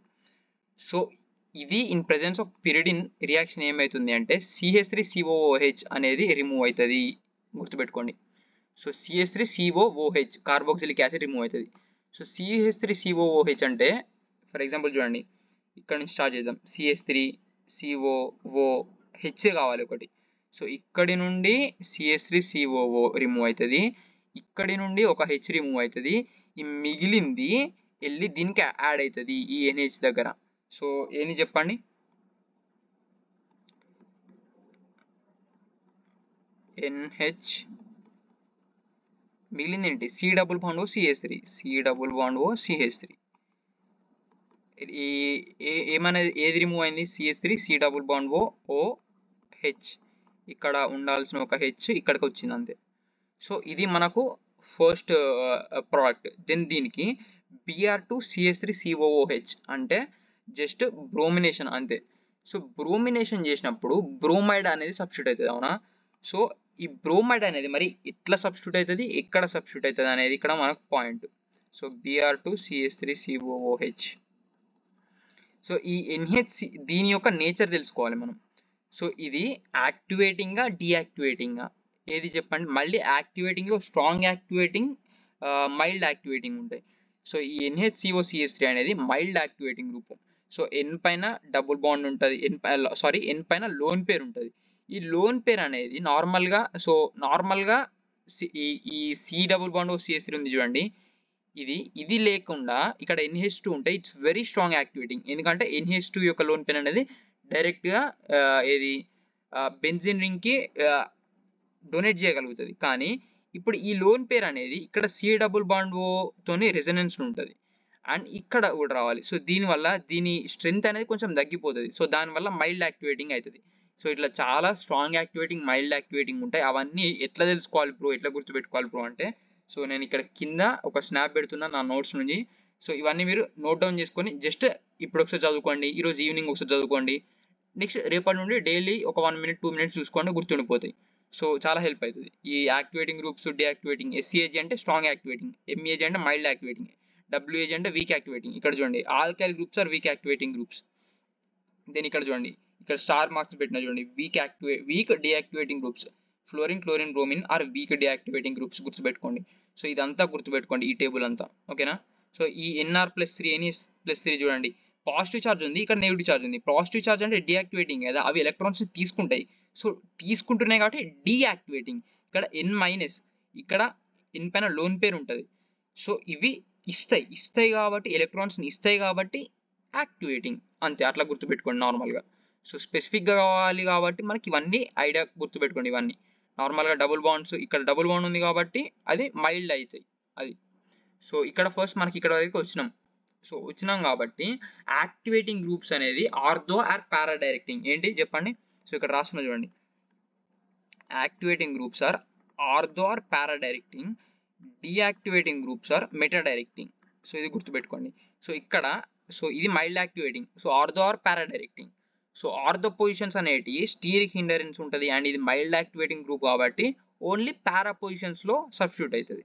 సో ఇది in presence of pyridine reaction ఏమవుతుంది అంటే CH3COOH అనేది రిమూవ్ అవుతుంది, గుర్తుపెట్టుకోండి. So CH3COOH carboxylic acid remove అవుతుంది. సో CH3COOH అంటే ఫర్ ఎగ్జాంపుల్ చూడండి, ఇక్కడ నుంచి స్టార్ట్ చేద్దాం. CH3COOH కావాలి ఒకటి. సో ఇక్కడి నుండి CH3COO రిమూవ్ అవుతుంది, ఇక్కడి నుండి ఒక H రిమూవ్ అవుతుంది, ఈ మిగిలింది వెళ్ళి దీనికి యాడ్ అవుతుంది ఈ NH దగ్గర. సో ఏంది చెప్పండి? NH మిగిలింది ఏంటి? C double bond O CH3, C double bond O CH3. ఏమనేది ఏది రిమూవ్ అయింది? CH3 C double bond O OH. ఇక్కడ ఉండాల్సిన ఒక H ఇక్కడికి వచ్చింది అంతే. సో ఇది మనకు ఫస్ట్ ప్రోడక్ట్. దెన్ దీనికి Br2CH3COOH అంటే జస్ట్ బ్రోమినేషన్ అంతే. సో బ్రోమినేషన్ చేసినప్పుడు బ్రోమైడ్ అనేది సబ్స్టిట్యూట్ అవుతుంది అవునా. సో ఈ బ్రోమైడ్ అనేది మరి ఎట్లా సబ్స్టిట్యూట్ అవుతుంది, ఎక్కడ సబ్స్టిట్యూట్ అవుతుంది అనేది ఇక్కడ మనకు పాయింట్. So Br2CH3COOH. సో ఈ NH దీని యొక్క నేచర్ తెలుసుకోవాలి మనం. సో ఇది యాక్టివేటింగ్గా డీయాక్టివేటింగ్గా ఏది చెప్పండి? మళ్ళీ యాక్టివేటింగ్లో స్ట్రాంగ్ యాక్టివేటింగ్, మైల్డ్ యాక్టివేటింగ్ ఉంటాయి. సో ఈ NHCOCH3 అనేది mild activating group. So N పైన డబుల్ బాండ్ ఉంటుంది, N పైన లోన్ పేర్ ఉంటుంది. ఈ లోన్ పేర్ అనేది నార్మల్గా ఈ C డబుల్ బాండ్ CH3 ఉంది చూడండి, ఇది లేకుండా ఇక్కడ NH2 ఉంటే ఇట్స్ వెరీ స్ట్రాంగ్ యాక్టివేటింగ్. ఎందుకంటే NH2 యొక్క లోన్ పేర్ అనేది డైరెక్ట్గా ఏది బెంజిన్ రింగ్కి డొనేట్ చేయగలుగుతుంది. కానీ ఇప్పుడు ఈ లోన్ పేర్ అనేది ఇక్కడ C డబుల్ బాండ్ O తోని రెజొనెన్స్ ఉంటుంది అండ్ ఇక్కడ కూడా రావాలి. సో దీనివల్ల దీని స్ట్రెంగ్త్ అనేది కొంచెం తగ్గిపోతుంది. సో దానివల్ల మైల్డ్ యాక్టివేటింగ్ అవుతుంది. సో ఇట్లా చాలా స్ట్రాంగ్ యాక్టివేటింగ్, మైల్డ్ యాక్టివేటింగ్ ఉంటాయి. అవన్నీ ఎట్లా తెలుసుకోవాలి బ్రో, ఎట్లా గుర్తుపెట్టుకోవాలి బ్రో అంటే, సో నేను ఇక్కడ కింద ఒక స్నాప్ పెడుతున్నా నా నోట్స్ నుంచి. సో ఇవన్నీ మీరు నోట్ డౌన్ చేసుకొని జస్ట్ ఇప్పుడు ఒకసారి చదువుకోండి, ఈరోజు ఈవినింగ్ ఒకసారి చదువుకోండి, నెక్స్ట్ రేపటి నుండి డైలీ ఒక 1 minute 2 minutes చూసుకోండి, గుర్తుండిపోతాయి. సో చాలా హెల్ప్ అవుతుంది ఈ యాక్టివేటింగ్ గ్రూప్స్. డీయాక్టివేటింగ్ SCH అంటే స్ట్రాంగ్ యాక్టివేటింగ్, MEH అంటే మైల్డ్ యాక్టివేటింగ్, WH అంటే వీక్ యాక్టివేటింగ్. ఇక్కడ చూడండి alkyl groups are weak activating groups. Then ఇక్కడ చూడండి, ఇక్కడ స్టార్ మార్క్స్ పెట్టిన చూడండి, weak deactivating groups. Fluorine, chlorine, bromine are weak deactivating groups, గుర్తుపెట్టుకోండి. సో ఇదంతా గుర్తుపెట్టుకోండి ఈ టేబుల్ అంతా, ఓకేనా. సో ఈ NR+3 NH+3 చూడండి, పాజిటివ్ ఛార్జ్ ఉంది, ఇక్కడ నెగిటివ్ ఛార్జ్ ఉంది. పాజిటివ్ ఛార్జ్ అంటే డీయాక్టివేటింగ్ కదా, అవి ఎలక్ట్రాన్స్ తీసుకుంటాయి. సో తీసుకుంటున్నాయి కాబట్టి డీయాక్టివేటింగ్. ఇక్కడ N-, ఇక్కడ N పైన లోన్ పేర్ ఉంటుంది. సో ఇవి ఇస్తాయి కాబట్టి ఎలక్ట్రాన్స్ని ఇస్తాయి కాబట్టి యాక్టివేటింగ్ అంతే, అట్లా గుర్తుపెట్టుకోండి నార్మల్గా. సో స్పెసిఫిక్గా కావాలి కాబట్టి మనకి ఇవన్నీ ఐడియా గుర్తుపెట్టుకోండి. ఇవన్నీ నార్మల్గా డబుల్ బాండ్స్, ఇక్కడ డబుల్ బాండ్ ఉంది కాబట్టి అది మైల్డ్ అవుతాయి అది. సో ఇక్కడ ఫస్ట్ మనకి ఇక్కడ వరకు వచ్చినాం. సో వచ్చినాం కాబట్టి యాక్టివేటింగ్ గ్రూప్స్ అనేది ఆర్థో ఆర్ పారా డైరెక్టింగ్ ఏంటి చెప్పండి. సో ఇక్కడ రాస్తున్నా చూడండి, activating groups are ortho or para directing, deactivating groups are meta directing. So ఇది గుర్తుపెట్టుకోండి. సో ఇక్కడ సో ఇది mild activating, so ortho or para directing. So ortho positions అనేటి స్టీరిక్ హిండరెన్స్ ఉంటుంది అండ్ ఇది మైల్డ్ యాక్టివేటింగ్ గ్రూప్ కాబట్టి only para పొజిషన్స్లో substitute అవుతుంది.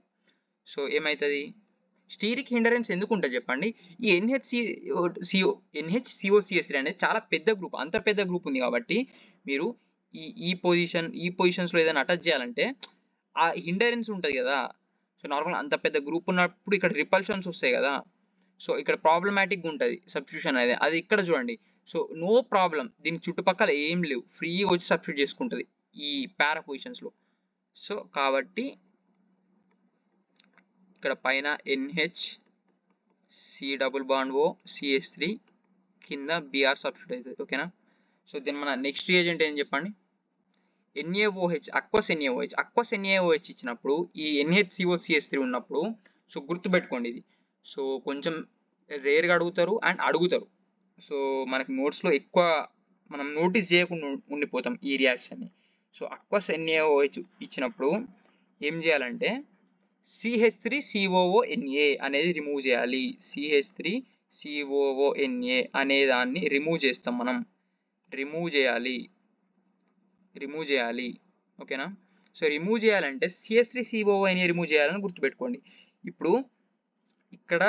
సో ఏమవుతుంది, స్టీరిక్ హిండరెన్స్ ఎందుకు ఉంటుంది చెప్పండి, ఈ NHCOCH3 అనేది చాలా పెద్ద గ్రూప్, అంత పెద్ద గ్రూప్ ఉంది కాబట్టి మీరు ఈ పొజిషన్స్లో ఏదైనా అటాచ్ చేయాలంటే ఆ హిండరెన్స్ ఉంటుంది కదా. సో నార్మల్ అంత పెద్ద గ్రూప్ ఉన్నప్పుడు ఇక్కడ రిపల్షన్స్ వస్తాయి కదా. సో ఇక్కడ ప్రాబ్లమాటిక్గా ఉంటుంది సబ్స్టిట్యూషన్ అనేది, అది ఇక్కడ చూడండి. సో నో ప్రాబ్లం, దీని చుట్టుపక్కల ఏం లేవు, ఫ్రీగా వచ్చి సబ్స్టిట్యూట్ చేసుకుంటుంది ఈ పారా పొజిషన్స్లో. సో కాబట్టి ఇక్కడ పైన NHC+CH3 కింద Br సబ్స్టిట్యూట్ అవుతుంది. ఓకేనా. సో దీని మన నెక్స్ట్ రియేజెంట్ ఏం చెప్పండి, NaOH, అక్వస్ NaOH ఇచ్చినప్పుడు ఈ NHCOCH3 ఉన్నప్పుడు సో గుర్తుపెట్టుకోండి ఇది. సో కొంచెం రేర్గా అడుగుతారు అండ్ అడుగుతారు. సో మనకి నోట్స్లో ఎక్కువ మనం నోటీస్ చేయకుండా ఉండిపోతాం ఈ రియాక్షన్ని. సో అక్వస్ NaOH ఇచ్చినప్పుడు ఏం చేయాలంటే CH3COONA అనేది రిమూవ్ చేయాలి. CH3COONA అనే దాన్ని రిమూవ్ చేస్తాం మనం, రిమూవ్ చేయాలి. ఓకేనా. సో రిమూవ్ చేయాలంటే CH3COONA రిమూవ్ చేయాలని గుర్తుపెట్టుకోండి. ఇప్పుడు ఇక్కడ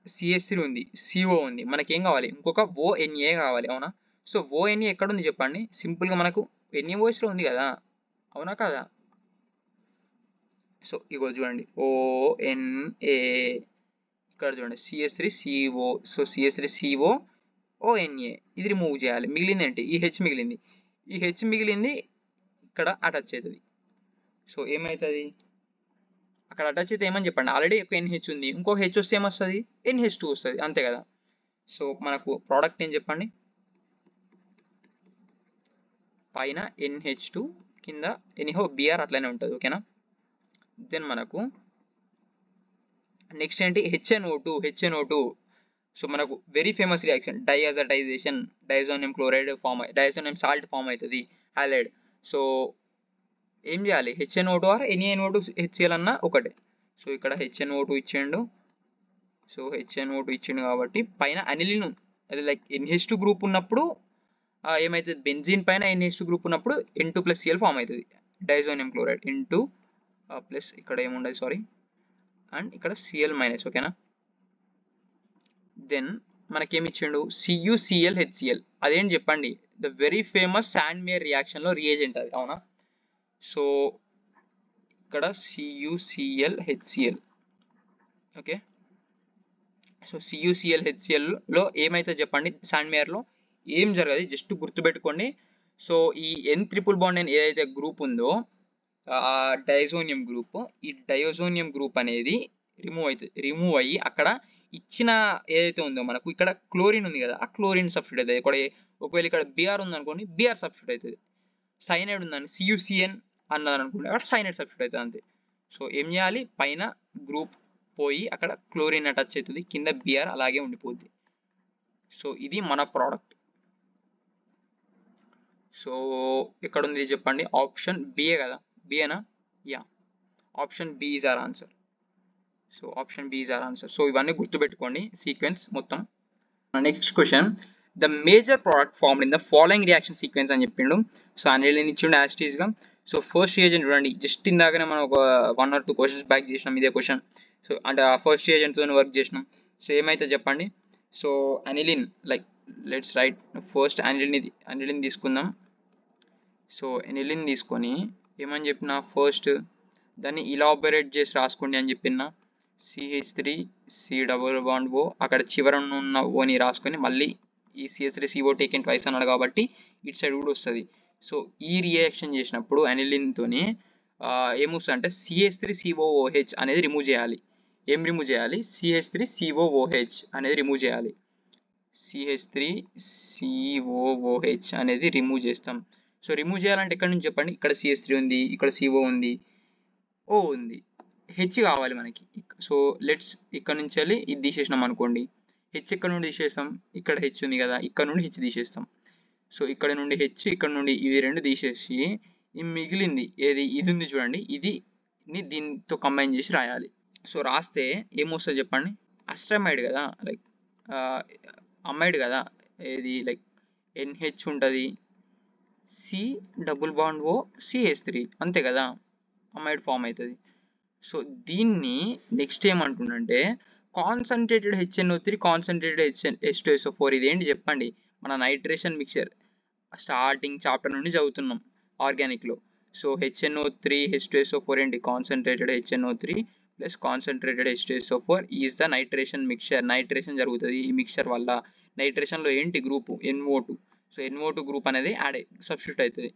CH3 ఉంది, CO ఉంది, మనకేం కావాలి, ఇంకొక ONA కావాలి. అవునా. సో ONA ఎక్కడ ఉంది చెప్పండి, సింపుల్గా మనకు NaOHలో ఉంది కదా, అవునా కదా. సో ఇగో చూడండి ONA, ఇక్కడ చూడండి CH3CO. సో CH3COONA ఇది రిమూవ్ చేయాలి. మిగిలింది ఏంటి, ఈ H మిగిలింది, ఈ H మిగిలింది ఇక్కడ అటాచ్ అవుతుంది. సో ఏమవుతుంది, అక్కడ అటాచ్ అయితే ఏమని చెప్పండి, ఆల్రెడీ ఎక్కువ NH ఉంది, ఇంకో H వస్తే ఏమొస్తుంది, NH2 వస్తుంది, అంతే కదా. సో మనకు ప్రోడక్ట్ ఏం చెప్పండి, పైన NH2 కింద ఎనీహో Br అట్లనే ఉంటుంది. ఓకేనా. దెన్ మనకు నెక్స్ట్ ఏంటి, HNO2. సో మనకు very famous reaction diazotization, diazonium salt form అవుతుంది, హాలైడ్. సో ఏం చేయాలి, HNO2 ఆర్ NaNO2 HCl అన్న ఒకటే. సో ఇక్కడ HNO2 ఇచ్చిండు. సో HNO2 ఇచ్చిండు కాబట్టి పైన అనిలిన్ అది లైక్ NH2 గ్రూప్ ఉన్నప్పుడు ఏమవుతుంది, బెంజీన్ పైన NH2 గ్రూప్ ఉన్నప్పుడు N2+Cl ఫామ్ అవుతుంది, డైజోనియం క్లోరైడ్ N2 ప్లస్ ఇక్కడ ఏముండదు సారీ అండ్ ఇక్కడ Cl-. ఓకేనా. దెన్ మనకేమి ఇచ్చిండు, CuCl HCl. అదేంటి చెప్పండి, ద వెరీ ఫేమస్ శాండ్మేర్ రియాక్షన్లో రియేజెంట్ అది. అవునా. సో ఇక్కడ CuCl HCl. Okay. So CuCl HClలో ఏమైతే చెప్పండి, శాండ్మేర్లో ఏం జరగదు, జస్ట్ గుర్తుపెట్టుకోండి. సో ఈ N�triple-bond ఏదైతే గ్రూప్ ఉందో డైజోనియం గ్రూప్, ఈ డయోజోనియం గ్రూప్ అనేది రిమూవ్ అయ్యి అక్కడ ఇచ్చిన ఏదైతే ఉందో మనకు ఇక్కడ క్లోరిన్ ఉంది కదా, ఆ క్లోరిన్ సబ్స్టిట్యూట్ అవుతుంది. ఇక్కడ ఒకవేళ ఇక్కడ Br ఉందనుకోండి, Br సబ్స్టిట్యూట్ అవుతుంది. సైనైడ్ ఉందని CuCN అన్నది అనుకోండి, అక్కడ సైనైడ్ సబ్స్టిట్యూట్ అవుతుంది, అంతే. సో ఏం చేయాలి, పైన గ్రూప్ పోయి అక్కడ క్లోరిన్ అటాచ్ అవుతుంది, కింద Br అలాగే ఉండిపోద్ది. సో ఇది మన ప్రోడక్ట్. సో ఎక్కడ ఉంది చెప్పండి, ఆప్షన్ బిఏ కదా, బిఏనా, yeah, option B is our answer. So option B is our answer. So ఇవన్నీ గుర్తుపెట్టుకోండి సీక్వెన్స్ మొత్తం. Next question, the major product formed in the following reaction sequence అని చెప్పిండు. సో అనిలిన్ ఇచ్చిండు యాస్టీస్గా. సో ఫస్ట్ రియేజెంట్ చూడండి, జస్ట్ ఇందాకనే మనం ఒక 1 or 2 క్వశ్చన్స్ బ్యాక్ చేసినాం ఇదే క్వశ్చన్. సో అంటే ఆ ఫస్ట్ రియేజెంట్తో వర్క్ చేసినాం. సో ఏమైతే చెప్పండి, so aniline like let's write first aniline తీసుకుందాం. సో అనిలిన్ తీసుకొని ఏమని చెప్పిన, ఫస్ట్ దాన్ని ఇలాబరేట్ చేసి రాసుకోండి అని చెప్పిన, CH3C+O అక్కడ చివరన ఉన్న ఓని రాసుకొని మళ్ళీ ఈ CH3CO టేకెన్ ట్వైస్ అన్నాడు కాబట్టి ఇటు సైడ్ కూడా వస్తుంది. సో ఈ రియాక్షన్ చేసినప్పుడు అనిలిన్తోని ఏమొస్తుంది అంటే CH3COOH అనేది రిమూవ్ చేయాలి. ఏం రిమూవ్ చేయాలి, CH3COOH అనేది రిమూవ్ చేయాలి. CH3COOH అనేది రిమూవ్ చేస్తాం. సో రిమూవ్ చేయాలంటే ఎక్కడి నుంచి చెప్పండి, ఇక్కడ CH3 ఉంది, ఇక్కడ CO ఉంది, O ఉంది, H కావాలి మనకి. సో లెట్స్ ఇక్కడ నుంచి వెళ్ళి ఇది తీసేసినాం అనుకోండి, హెచ్ ఎక్కడ నుండి తీసేస్తాం, ఇక్కడ హెచ్ ఉంది కదా, ఇక్కడ నుండి హెచ్ తీసేస్తాం. సో ఇక్కడ నుండి హెచ్, ఇక్కడ నుండి ఇవి రెండు తీసేసి ఈ మిగిలింది ఏది, ఇది ఉంది చూడండి, ఇది దీంతో కంబైన్ చేసి రాయాలి. సో రాస్తే ఏమొస్తుంది చెప్పండి, అస్టమైడ్ కదా, లైక్ అమైడ్ కదా, ఏది లైక్ ఎన్హెచ్ ఉంటుంది, సి డబుల్ బాండ్ ఓ సిహెచ్3 అంతే కదా, అమైడ్ ఫామ్ అవుతుంది. సో దీన్ని నెక్స్ట్ ఏమంటుండంటే కాన్సన్ట్రేటెడ్ HNO3 కాన్సన్ట్రేటెడ్ H2SO4. ఇది ఏంటి చెప్పండి, మన నైట్రేషన్ మిక్చర్ స్టార్టింగ్ చాప్టర్ నుండి చదువుతున్నాం ఆర్గానిక్లో. సో HNO3 H2SO4 ఏంటి, concentrated HNO3 plus concentrated H2SO4 is the nitration mixture. Nitration జరుగుతుంది ఈ మిక్చర్ వల్ల. నైట్రేషన్లో ఏంటి group NO2. So NO2 group అనేది సబ్స్టిట్యూట్ అవుతుంది.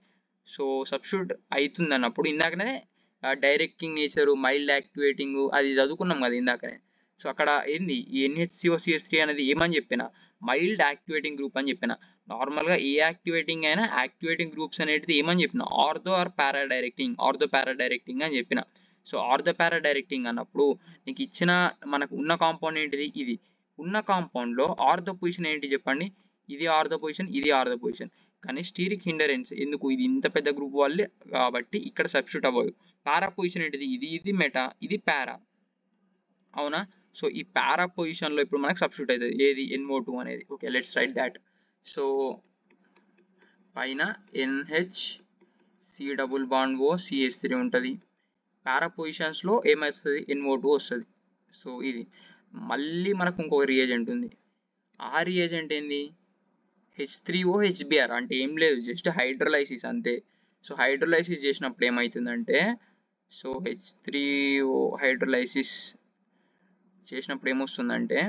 సో సబ్స్టిట్యూట్ అవుతుంది అన్నప్పుడు ఇందాకనే డైరెక్టింగ్ నేచరు, మైల్డ్ యాక్టివేటింగ్ అది చదువుకున్నాం కదా ఇందాకనే. సో అక్కడ ఏంది ఈ NHCOCH3 అనేది ఏమని చెప్పిన, మైల్డ్ యాక్టివేటింగ్ గ్రూప్ అని చెప్పిన. నార్మల్గా ఏ యాక్టివేటింగ్ అయినా యాక్టివేటింగ్ గ్రూప్స్ అనేది ఏమని చెప్పిన, ఆర్థో ఆర్ పారాడైరెక్టింగ్, ఆర్థో పారాడైరెక్టింగ్ అని చెప్పిన. సో ఆర్థో పారాడైరెక్టింగ్ అన్నప్పుడు నీకు ఇచ్చిన మనకు ఉన్న కాంపౌండ్ ఏంటిది, ఇది ఉన్న కాంపౌండ్లో ఆర్థో పొజిషన్ ఏంటి చెప్పండి, ఇది ఆర్థో పొజిషన్, ఇది ఆర్థో పొజిషన్. కానీ స్టీరిక్ హిండరెన్స్ ఎందుకు, ఇది ఇంత పెద్ద గ్రూప్ వాళ్ళే కాబట్టి ఇక్కడ సబ్స్టిట్యూట్ అవ్వదు. పారా పొజిషన్ ఏంటిది, ఇది మెటా, ఇది పారా, అవునా. సో ఈ పారా పొజిషన్లో ఇప్పుడు మనకు సబ్స్టిట్యూట్ అవుతుంది ఏది, NO2 అనేది. Okay, let's write that. So పైన NH C డబుల్ బాండ్ ఓ CH3 ఉంటుంది, పారా పొజిషన్స్లో ఏమవుతుంది, NO2 వస్తుంది. సో ఇది మళ్ళీ మనకు ఇంకొక రియేజెంట్ ఉంది. ఆ రియేజెంట్ ఏంది, H3O HBr, అంటే ఏం లేదు, జస్ట్ హైడ్రోలైసిస్ అంతే. సో హైడ్రోలైసిస్ చేసినప్పుడు ఏమవుతుందంటే, సో H3O హైడ్రోలైసిస్ చేసినప్పుడు ఏమొస్తుందంటే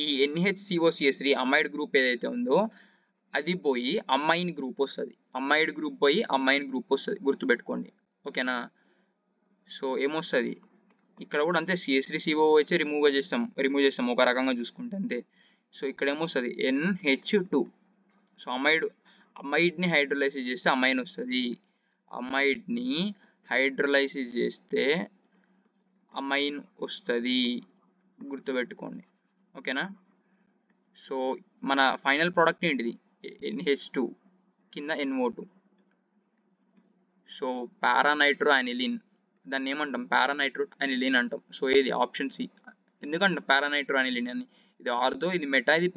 ఈ NHCOCH3 అమైడ్ గ్రూప్ ఏదైతే ఉందో అది పోయి అమైన్ గ్రూప్ వస్తుంది, అమైడ్ గ్రూప్ పోయి అమైన్ గ్రూప్ వస్తుంది, గుర్తుపెట్టుకోండి. ఓకేనా. సో ఏమొస్తుంది ఇక్కడ కూడా అంతే, CH3COOH రిమూవ్ చేస్తాం ఒక రకంగా చూసుకుంటే అంతే. సో ఇక్కడ ఏమొస్తుంది NH2. సో అమైడ్ని హైడ్రోలైసిస్ చేస్తే అమైన్ వస్తుంది, అమైడ్ని హైడ్రోలైసిస్ చేస్తే అమైన్ వస్తుంది, గుర్తుపెట్టుకోండి. ఓకేనా. సో మన ఫైనల్ ప్రోడక్ట్ ఏంటిది, NH2 కింద NO2. సో పారానైట్రో అనిలిన్, దాన్ని ఏమంటాం, పారానైట్రో అనిలిన్ అంటాం. సో ఏది ఆప్షన్ సి. ఎందుకంటే పారానైట్రో అనిలిన్ అని, ఇది ఆర్థో, ఇది మెటా, ఇది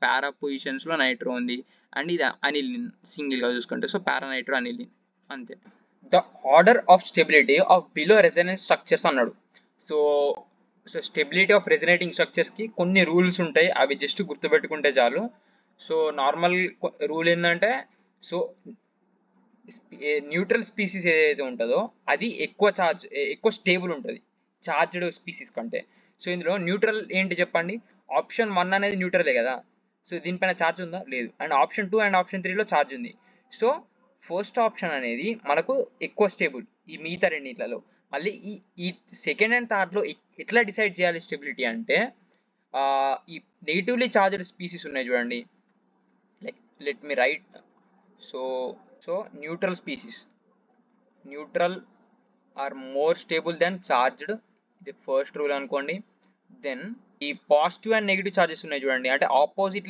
పారా పొజిషన్స్లో నైట్రో ఉంది, అండ్ ఇది అనిలిన్ సింగిల్గా చూసుకుంటే. సో పారానైట్రో అనిలిన్ అంతే. The order of stability of below resonance structures అన్నాడు. సో స్టెబిలిటీ ఆఫ్ రెజొనేటింగ్ స్ట్రక్చర్స్కి కొన్ని రూల్స్ ఉంటాయి, అవి జస్ట్ గుర్తుపెట్టుకుంటే చాలు. సో నార్మల్ రూల్ ఏంటంటే, సో న్యూట్రల్ స్పీసీస్ ఏదైతే ఉంటుందో అది ఎక్కువ స్టేబుల్ ఉంటుంది చార్జ్డ్ స్పీసీస్ కంటే. సో ఇందులో న్యూట్రల్ ఏంటి చెప్పండి, ఆప్షన్ 1 అనేది న్యూట్రలే కదా. సో దీనిపైన ఛార్జ్ ఉందా, లేదు. అండ్ ఆప్షన్ 2 అండ్ ఆప్షన్ 3లో ఛార్జ్ ఉంది. సో ఫస్ట్ ఆప్షన్ అనేది మనకు ఎక్కువ స్టేబుల్ ఈ మిగతా రెండింటిలో. మళ్ళీ ఈ సెకండ్ అండ్ థర్డ్లో ఎట్లా డిసైడ్ చేయాలి స్టెబిలిటీ అంటే, ఈ నెగిటివ్లీ చార్జ్డ్ స్పీసీస్ ఉన్నాయి చూడండి, like let me write. So neutral species, neutral are more stable than charged, ఇది ఫస్ట్ రూల్ అనుకోండి. దెన్ ఈ పాజిటివ్ అండ్ నెగిటివ్ చార్జెస్ ఉన్నాయి చూడండి, అంటే opposite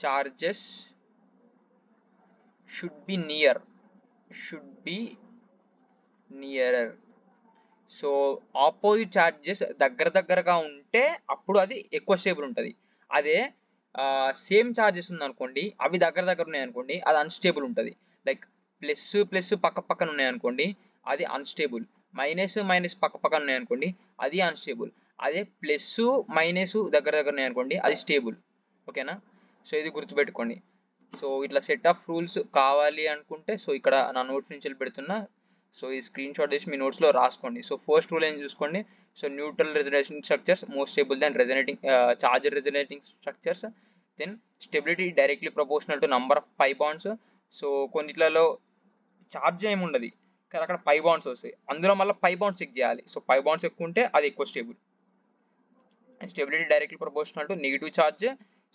charges should be nearer. So opposite charges దగ్గరగా ఉంటే అప్పుడు అది ఎక్కువ స్టేబుల్ ఉంటుంది. అదే సేమ్ చార్జెస్ ఉందనుకోండి, అవి దగ్గర ఉన్నాయి అనుకోండి, అది అన్స్టేబుల్ ఉంటుంది. లైక్ ప్లస్ పక్కన ఉన్నాయి అనుకోండి, అది అన్స్టేబుల్. మైనస్ పక్కన ఉన్నాయి అనుకోండి, అది అన్స్టేబుల్. అదే ప్లస్ మైనస్ దగ్గర ఉన్నాయి అనుకోండి, అది స్టేబుల్. ఓకేనా. సో ఇది గుర్తుపెట్టుకోండి. సో ఇట్లా సెట్ ఆఫ్ రూల్స్ కావాలి అనుకుంటే, సో ఇక్కడ నా నోట్స్ నుంచి పెడుతున్నా, సో ఈ స్క్రీన్ షాట్ చేసి మీ నోట్స్లో రాసుకోండి. సో ఫస్ట్ రూల్ ఏం చూసుకోండి, so neutral resonating structures more stable than charged resonating structures. Then stability directly proportional to number of pi bonds. So కొన్నిట్లలో చార్జ్ ఏమి ఉండదు కానీ అక్కడ పై బాండ్స్ వస్తాయి, అందులో మళ్ళీ పై బాండ్స్ చెక్ చేయాలి. సో పై బాండ్స్ ఎక్కువ ఉంటే అది ఎక్కువ stable. And stability directly proportional to negative charge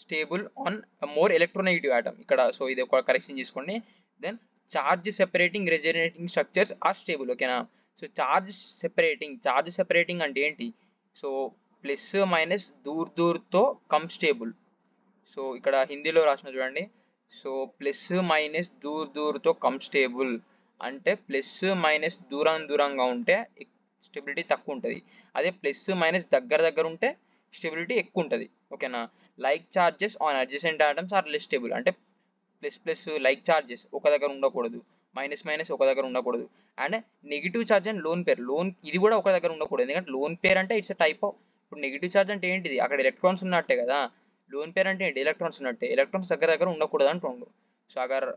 stable on more electronegative atom. ఇక్కడ సో ఇది ఒక కరెక్షన్ చేసుకోండి. Then charge separating resonating structures are stable. ఓకేనా. సో చార్జ్ సెపరేటింగ్ అంటే ఏంటి, సో ప్లస్ మైనస్ దూర్ దూర్తో కమ్ స్టేబుల్. సో ఇక్కడ హిందీలో రాసిన చూడండి. సో ప్లస్ మైనస్ దూర్ దూర్తో కమ్ స్టేబుల్ అంటే ప్లస్ మైనస్ దూరంగా ఉంటే స్టెబిలిటీ తక్కువ ఉంటుంది. అదే ప్లస్ మైనస్ దగ్గర ఉంటే స్టెబిలిటీ ఎక్కువ ఉంటుంది. ఓకేనా. Like charges on adjacent atoms are less stable అంటే ప్లస్ లైక్ చార్జెస్ ఒక దగ్గర ఉండకూడదు, మైనస్ ఒక దగ్గర ఉండకూడదు. And negative charge and lone pair, ఇది కూడా ఒక దగ్గర ఉండకూడదు. ఎందుకంటే లోన్ పేర్ అంటే ఇట్స్ టైప్ ఆఫ్, ఇప్పుడు నెగిటివ్ చార్జ్ అంటే ఏంటిది, అక్కడ ఎలక్ట్రాన్స్ ఉన్నట్టే కదా. లోన్ పేర్ అంటే ఏంటి, ఎలక్ట్రాన్స్ ఉన్నట్టే. ఎలక్ట్రాన్స్ దగ్గర ఉండకూడదు అంటుండు. సో అగర్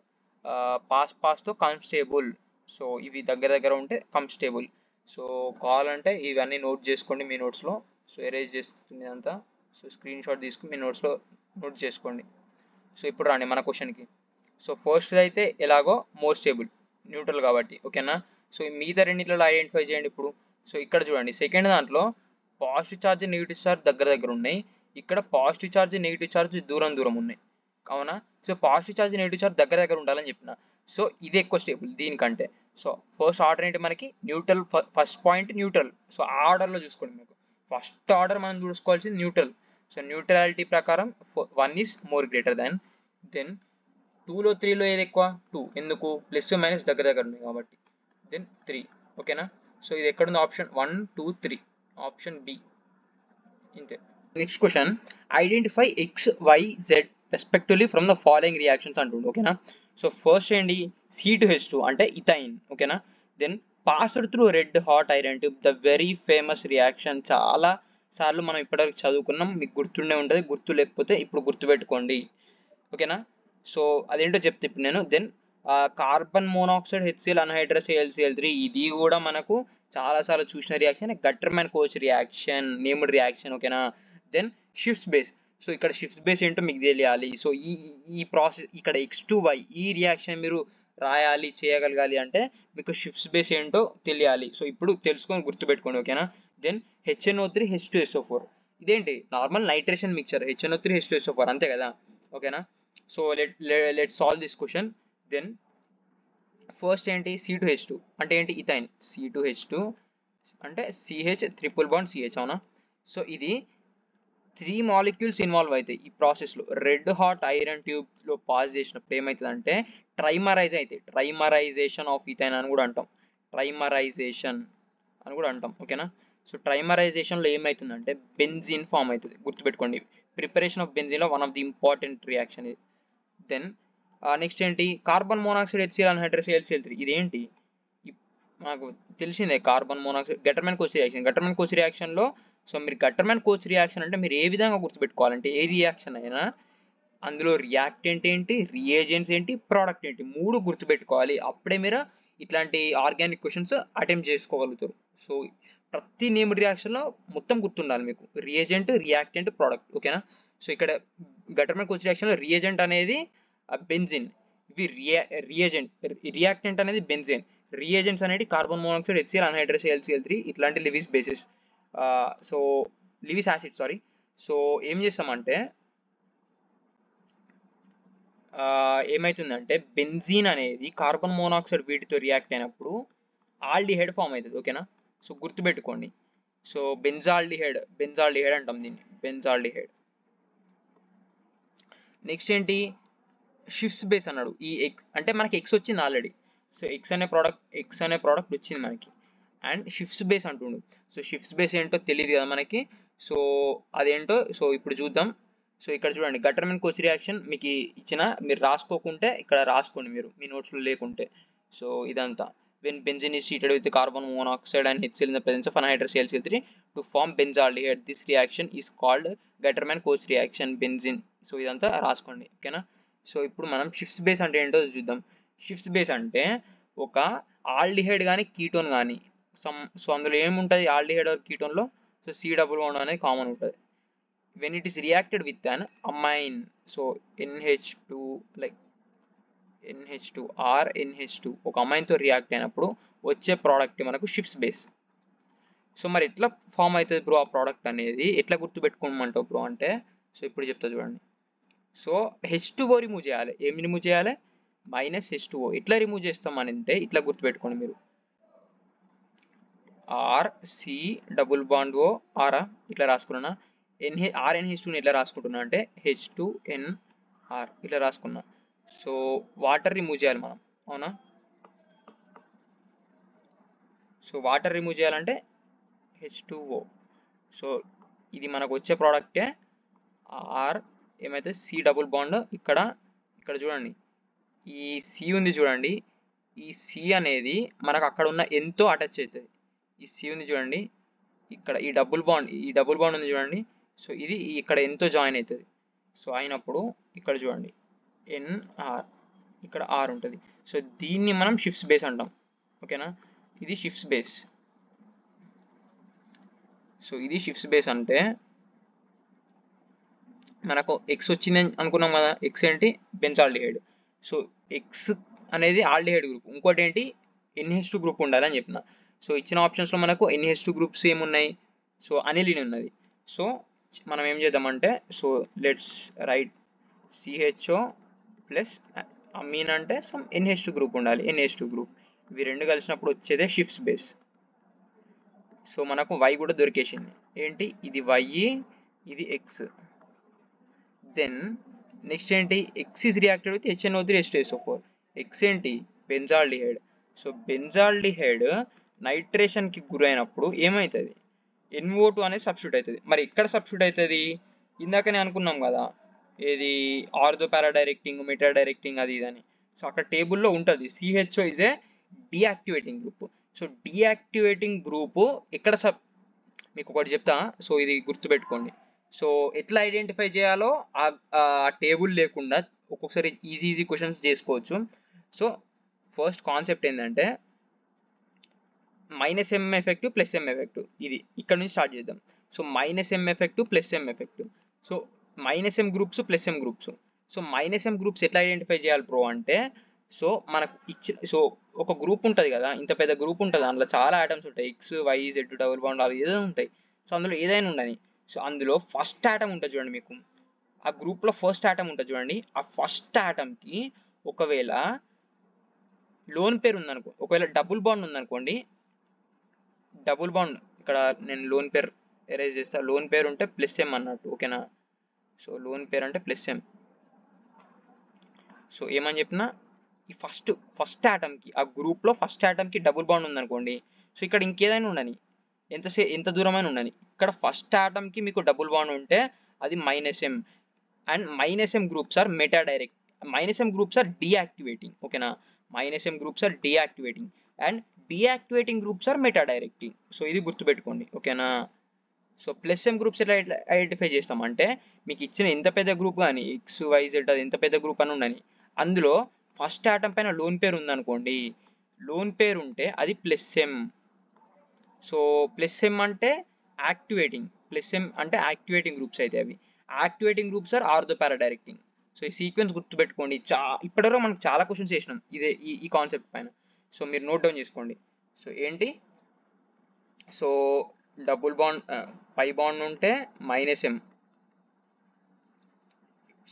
పాస్తో కన్స్టేబుల్, సో ఇవి దగ్గర ఉంటే కన్స్టేబుల్. సో కావాలంటే ఇవన్నీ నోట్ చేసుకోండి మీ నోట్స్లో. సో ఎరేజ్ చేస్తుంది అంతా. సో స్క్రీన్ షాట్ తీసుకుని మీ నోట్స్లో నోట్ చేసుకోండి. సో ఇప్పుడు రండి మన క్వశ్చన్కి. సో ఫస్ట్ అయితే ఎలాగో మోర్ స్టేబుల్, న్యూట్రల్ కాబట్టి. ఓకేనా. సో మిగతా రెండింటిలో ఐడెంటిఫై చేయండి ఇప్పుడు. సో ఇక్కడ చూడండి సెకండ్ దాంట్లో పాజిటివ్ ఛార్జ్ నెగిటివ్ ఛార్జ్ దగ్గర ఉన్నాయి. ఇక్కడ పాజిటివ్ ఛార్జ్ నెగిటివ్ ఛార్జ్ దూరం ఉన్నాయి. అవునా. So positive charge negative charge దగ్గర ఉండాలని చెప్పిన. సో ఇది ఎక్కువ స్టేబుల్ దీనికంటే. సో ఫస్ట్ ఆర్డర్ ఏంటి మనకి neutral, first point neutral. So ఆ ఆర్డర్లో చూసుకోండి. మీకు ఫస్ట్ ఆర్డర్ మనం చూసుకోవాల్సింది న్యూట్రల్. సో న్యూట్రాలిటీ ప్రకారం 1 is more greater than. Then 2లో 3లో ఏది ఎక్కువ, 2. ఎందుకు, ప్లస్ మైనస్ దగ్గర ఉంది కాబట్టి. దెన్ 3. ఓకేనా. సో ఇది ఎక్కడుంది, ఆప్షన్ 1, 2, 3, ఆప్షన్ బి. ఇంతే. Next question, identify X Y Z respectively from the following reactions అంటుండు. ఓకేనా. సో ఫస్ట్ ఏంటి, C2H2 అంటే ఇథైన్. ఓకేనా. Then passed through red hot iron tube, the very famous reaction. చాలా సార్లు మనం ఇప్పటివరకు చదువుకున్నాం, మీకు గుర్తుండే ఉంటుంది. గుర్తు లేకపోతే ఇప్పుడు గుర్తుపెట్టుకోండి. ఓకేనా. సో అదేంటో చెప్తే ఇప్పుడు నేను. Then carbon monoxide HCl anhydrous AlCl3, ఇది కూడా మనకు చాలాసార్లు చూసిన reaction, Gattermann Koch reaction, named reaction. ఓకేనా. Then Schiff's base. సో ఇక్కడ షిఫ్ట్స్ బేస్ ఏంటో మీకు తెలియాలి. సో ఈ ప్రాసెస్ ఇక్కడ X2Y ఈ రియాక్షన్ మీరు రాయాలి, చేయగలగాలి అంటే మీకు షిఫ్ట్స్ బేస్ ఏంటో తెలియాలి. సో ఇప్పుడు తెలుసుకొని గుర్తుపెట్టుకోండి. ఓకేనా. దెన్ HNO3 H2SO4, ఇదేంటి normal nitration mixture, HNO3 H2SO4 అంతే కదా. ఓకేనా. So let solve this question. Then first ఏంటి, C2H2 అంటే ఏంటి, ఇథైన్. C2H2 అంటే CH ట్రిపుల్ బాండ్ CH. అవునా. సో ఇది 3 మాలిక్యూల్స్ ఇన్వాల్వ్ అవుతాయి ఈ ప్రాసెస్లో. రెడ్ హాట్ ఐరన్ ట్యూబ్లో పాస్ చేసినప్పుడు ఏమవుతుందంటే ట్రైమరైజ్ అవుతాయి. ట్రైమరైజేషన్ ఆఫ్ ఇథైన్ అని కూడా అంటాం. ట్రైమరైజేషన్ అని కూడా అంటాం. ఓకేనా. సో ట్రైమరైజేషన్లో ఏమవుతుందంటే బెంజీన్ ఫామ్ అవుతుంది. గుర్తుపెట్టుకోండి, ప్రిపరేషన్ ఆఫ్ బెంజీన్లో one of the important reaction ఇది. దెన్ నెక్స్ట్ ఏంటి, carbon monoxide HCl anhydrous AlCl3, ఇదేంటి మనకు తెలిసిందే. Carbon monoxide Gattermann Koch reaction. Gattermann Koch రియాక్షన్లో, సో మీరు గట్టర్మ్యాన్ కోచ్ రియాక్షన్ అంటే మీరు ఏ విధంగా గుర్తుపెట్టుకోవాలంటే, ఏ రియాక్షన్ అయినా అందులో రియాక్టెంట్ ఏంటి, రియేజెంట్స్ ఏంటి, ప్రోడక్ట్ ఏంటి, 3 గుర్తుపెట్టుకోవాలి. అప్పుడే మీరు ఇట్లాంటి ఆర్గానిక్ క్వశ్చన్స్ అటెంప్ట్ చేసుకోగలుగుతారు. సో ప్రతి నేమ్డ్ రియాక్షన్లో మొత్తం గుర్తుండాలి మీకు, రియేజెంట్, రియాక్టెంట్, ప్రోడక్ట్. ఓకేనా. సో ఇక్కడ గట్టర్మ్యాన్ కోచ్ రియాక్షన్లో రియేజెంట్ అనేది బెంజిన్, ఇవి రియేజెంట్, రియాక్టెంట్ అనేది బెంజిన్, రియేజెంట్స్ అనేది carbon monoxide HCl anhydrous AlCl3 ఇట్లాంటి Levi's basis, so Levi's acid sorry. So ఏం చేస్తామంటే ఏమవుతుందంటే బెంజీన్ అనేది కార్బన్ మోనాక్సైడ్ వీటితో రియాక్ట్ అయినప్పుడు ఆల్డిహైడ్ ఫామ్ అవుతుంది. ఓకేనా. సో గుర్తుపెట్టుకోండి. సో బెంజాల్డిహైడ్ అంటాం దీన్ని, బెంజాల్డిహైడ్. నెక్స్ట్ ఏంటి, షిఫ్ట్స్ బేస్ అన్నాడు. ఈ ఎక్స్ అంటే మనకి ఎక్స్ వచ్చింది ఆల్రెడీ. సో ఎక్స్ అనే ప్రోడక్ట్ వచ్చింది మనకి. అండ్ షిఫ్ట్స్ బేస్ అంటుండు. సో షిఫ్ట్స్ బేస్ ఏంటో తెలియదు కదా మనకి. సో అదేంటో సో ఇప్పుడు చూద్దాం. సో ఇక్కడ చూడండి, గట్టర్మ్యాన్ కోచ్ రియాక్షన్ మీకు ఇచ్చిన, మీరు రాసుకోకుంటే ఇక్కడ రాసుకోండి మీరు మీ నోట్స్లో లేకుంటే. సో ఇదంతా, when benzene is treated with carbon monoxide and HCl in the presence of anhydrous AlCl3 to form benzaldehyde, this reaction is called Gutterman-Koch reaction, benzene. So ఇదంతా రాసుకోండి. ఓకేనా. సో ఇప్పుడు మనం షిఫ్ట్స్ బేస్ అంటే ఏంటో చూద్దాం. షిఫ్ట్స్ బేస్ అంటే ఒక ఆల్డిహైడ్ కానీ కీటోన్ కానీ సో అందులో ఏముంటుంది ఆల్డిహైడ్ ఆర్ కీటోన్లో, సో C≡1 అనేది కామన్ ఉంటుంది. when it is reacted with an amine, so NH2 like NH2 or NH2 ఒక అమైన్తో రియాక్ట్ అయినప్పుడు వచ్చే ప్రోడక్ట్ మనకు షిఫ్ట్స్ బేస్. సో మరి ఎట్లా ఫామ్ అవుతుంది బ్రో ఆ ప్రోడక్ట్ అనేది, ఎట్లా గుర్తుపెట్టుకోమంటావు బ్రో అంటే, సో ఇప్పుడు చెప్తా చూడండి. సో H2O రిమూవ్ చేయాలి. ఏమి రిమూవ్ చేయాలి, -H2O. ఎట్లా రిమూవ్ చేస్తాం అని అంటే ఇట్లా గుర్తుపెట్టుకోండి మీరు. R C double bond O ఆరా ఇట్లా రాసుకున్నా. RnH2ని ఎట్లా రాసుకుంటున్నా అంటే H2NR ఇట్లా రాసుకున్నా. సో వాటర్ రిమూవ్ చేయాలి మనం, అవునా? సో వాటర్ రిమూవ్ చేయాలంటే H2O. సో ఇది మనకు వచ్చే ప్రోడక్టే ఆర్ ఏమైతే సి డబుల్ బాండ్. ఇక్కడ చూడండి, ఈ సి ఉంది చూడండి, ఈ సి అనేది మనకు అక్కడ ఉన్న ఎంతో అటాచ్ అవుతుంది. ఈ సి ఉంది చూడండి, ఇక్కడ ఈ డబుల్ బాండ్ ఉంది చూడండి. సో ఇది ఇక్కడ ఎంతో జాయిన్ అవుతుంది. సో అయినప్పుడు ఇక్కడ చూడండి ఎన్ఆర్, ఇక్కడ ఆర్ ఉంటుంది. సో దీన్ని మనం షిఫ్ట్స్ బేస్ అంటాం, ఓకేనా? ఇది షిఫ్ట్స్ బేస్. సో ఇది షిఫ్ట్స్ బేస్ అంటే మనకు ఎక్స్ వచ్చింది అనుకున్నాం కదా. ఎక్స్ ఏంటి? బెంజాల్డిహైడ్. సో ఎక్స్ అనేది ఆల్డిహైడ్ గ్రూప్. ఇంకోటి ఏంటి? NH2 గ్రూప్ ఉండాలని చెప్పిన. సో ఇచ్చిన ఆప్షన్స్లో మనకు NH2 గ్రూప్స్ ఏమున్నాయి? సో అనిలిన్ ఉన్నది. సో మనం ఏం చేద్దామంటే, so let's write CHO plus amine అంటే సమ్ NH2 గ్రూప్ ఉండాలి. NH2 గ్రూప్ ఇవి రెండు కలిసినప్పుడు వచ్చేదే షిఫ్ట్స్ బేస్. సో మనకు Y కూడా దొరికేసింది. ఏంటి? ఇది Y, ఇది X. దెన్ నెక్స్ట్ ఏంటి? X is reacted with HNO3 H2SO4. X ఏంటి? బెంజాల్డిహైడ్. సో బెంజాల్డిహైడ్ నైట్రేషన్కి గురైనప్పుడు ఏమవుతుంది? NO2 అనేది సబ్స్టిట్యూట్ అవుతుంది. మరి ఎక్కడ సబ్స్టిట్యూట్ అవుతుంది? ఇందాకనే అనుకున్నాం కదా, ఏది ఆర్థో పారాడైరెక్టింగ్, మెటా డైరెక్టింగ్ అది ఇదని. సో అక్కడ టేబుల్లో ఉంటుంది CHO is a deactivating group. So deactivating group ఎక్కడ మీకు ఒకటి చెప్తా, సో ఇది గుర్తుపెట్టుకోండి. సో ఎట్లా ఐడెంటిఫై చేయాలో ఆ టేబుల్ లేకుండా ఒక్కొక్కసారి ఈజీ క్వశ్చన్స్ చేసుకోవచ్చు. సో ఫస్ట్ కాన్సెప్ట్ ఏంటంటే -M effective plus M effective. ఇది ఇక్కడ నుంచి స్టార్ట్ చేద్దాం. So -M effective plus M effective. So -M groups plus M groups. So -M groups ఎట్లా ఐడెంటిఫై చేయాలి బ్రో అంటే, సో మనకు సో ఒక గ్రూప్ ఉంటుంది కదా, ఇంత పెద్ద గ్రూప్ ఉంటుంది, అందులో చాలా ఆటమ్స్ ఉంటాయి. X, Y, Z double bond అవి ఏదో ఉంటాయి. సో అందులో ఏదైనా ఉండని. సో అందులో ఫస్ట్ ఆటమ్ ఉంటుంది చూడండి, మీకు ఆ గ్రూప్లో ఫస్ట్ ఆటమ్ ఉంటుంది చూడండి. ఆ ఫస్ట్ ఆటమ్కి ఒకవేళ లోన్ పేరు ఉందనుకో, ఒకవేళ డబుల్ బాండ్ ఉందనుకోండి, డబుల్ బాండ్ ఇక్కడ నేను లోన్ పేరు ఎరేజ్ చేస్తా. లోన్ పేరు ఉంటే +M అన్నట్టు, ఓకేనా? సో లోన్ పేరు అంటే +M. సో ఏమని చెప్పినా, ఈ ఫస్ట్ ఆటమ్కి, ఆ గ్రూప్లో ఫస్ట్ ఆటమ్కి డబుల్ బాండ్ ఉందనుకోండి, సో ఇక్కడ ఇంకేదైనా ఉండని, ఎంత దూరమైనా ఉండని, ఇక్కడ ఫస్ట్ ఆటమ్కి మీకు డబుల్ బాండ్ ఉంటే అది -M. And -M groups are meta direct. -M groups are deactivating, ఓకేనా? -M groups are deactivating and deactivating groups are meta directing. So ఇది గుర్తుపెట్టుకోండి, ఓకేనా? సో +M గ్రూప్స్ ఎట్లా ఐడెంటిఫై చేస్తామంటే, మీకు ఇచ్చిన ఎంత పెద్ద గ్రూప్ కానీ X, Y, Z అది ఎంత పెద్ద గ్రూప్ అని ఉండని, అందులో ఫస్ట్ ఆటమ్ పైన లోన్ పేరు ఉందనుకోండి, లోన్ పేరు ఉంటే అది +M. సో +M అంటే యాక్టివేటింగ్, +M అంటే యాక్టివేటింగ్ గ్రూప్స్ అయితే అవి. Activating groups are ortho para directing. So ఈ సీక్వెన్స్ గుర్తుపెట్టుకోండి. ఇప్పటివరకు మనకు చాలా క్వశ్చన్స్ చేసినాం ఇదే ఈ కాన్సెప్ట్ పైన. సో మీరు నోట్ డౌన్ చేసుకోండి. సో ఏంటి? So double bond pi bond ఉంటే -M.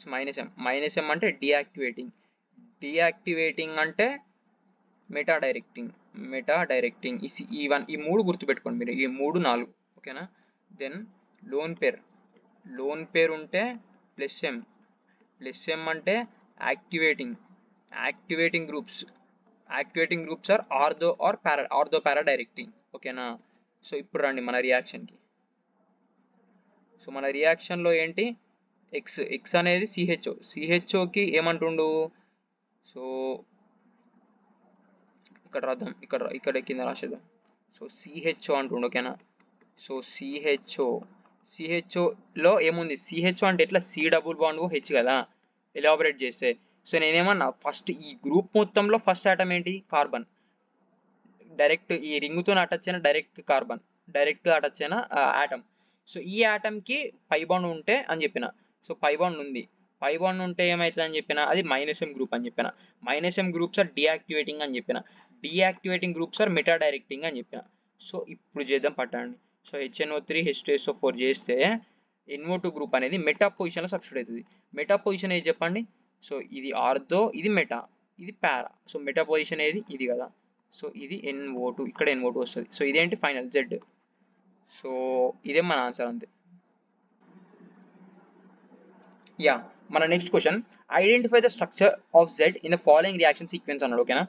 -M అంటే డీయాక్టివేటింగ్ అంటే మెటా డైరెక్టింగ్. ఈ మూడు గుర్తుపెట్టుకోండి మీరు, ఈ 3, 4, ఓకేనా? దెన్ లోన్ పేరు ఉంటే +M అంటే యాక్టివేటింగ్ గ్రూప్స్ ఆర్ ఆర్థో పారాడైరెక్టింగ్, ఓకేనా? సో ఇప్పుడు రండి మన రియాక్షన్కి. సో మన రియాక్షన్లో ఏంటి? X అనేది CHOకి ఏమంటుండు? సో ఇక్కడ రాద్దాం, ఇక్కడ కింద రాసేద్దాం. సో CHO అంటుండు, ఓకేనా? సో CHOలో ఏముంది? CHO అంటే ఎట్లా? C డబుల్ బాండ్ H కదా, ఎలాబరేట్ చేస్తే. సో నేనేమన్నా, ఫస్ట్ ఈ గ్రూప్ మొత్తంలో ఫస్ట్ ఆటమ్ ఏంటి? కార్బన్. డైరెక్ట్ ఈ రింగ్తో అటాచ్ అయిన డైరెక్ట్ అటాచ్ అయిన ఆటమ్. సో ఈ ఆటమ్కి పై బాండ్ ఉంటే అని చెప్పిన. సో పై బాండ్ ఉంటే ఏమవుతుంది అని చెప్పిన? అది -M గ్రూప్ అని చెప్పిన. -M గ్రూప్స్ ఆర్ డీయాక్టివేటింగ్ అని చెప్పిన. డీయాక్టివేటింగ్ గ్రూప్స్ ఆర్ మెటా డైరెక్టింగ్ అని చెప్పిన. సో ఇప్పుడు చేద్దాం పట్టండి. సో HNO3 H2SO4 చేస్తే NO2 గ్రూప్ అనేది మెటా పొజిషన్లో సబ్స్టిట్యూట్ అవుతుంది. మెటా పొజిషన్ ఏది చెప్పండి? సో ఇది ఆర్థో, ఇది మెటా, ఇది పారా. సో మెటా పొజిషన్ ఏది? ఇది కదా. సో ఇది NO2, ఇక్కడ NO2 వస్తుంది. సో ఇదేంటి ఫైనల్ Z. సో ఇదే మన ఆన్సర్ అంతే. యా, మన next question, identify the structure of Z in the following reaction sequence అన్నాడు. ఓకేనా.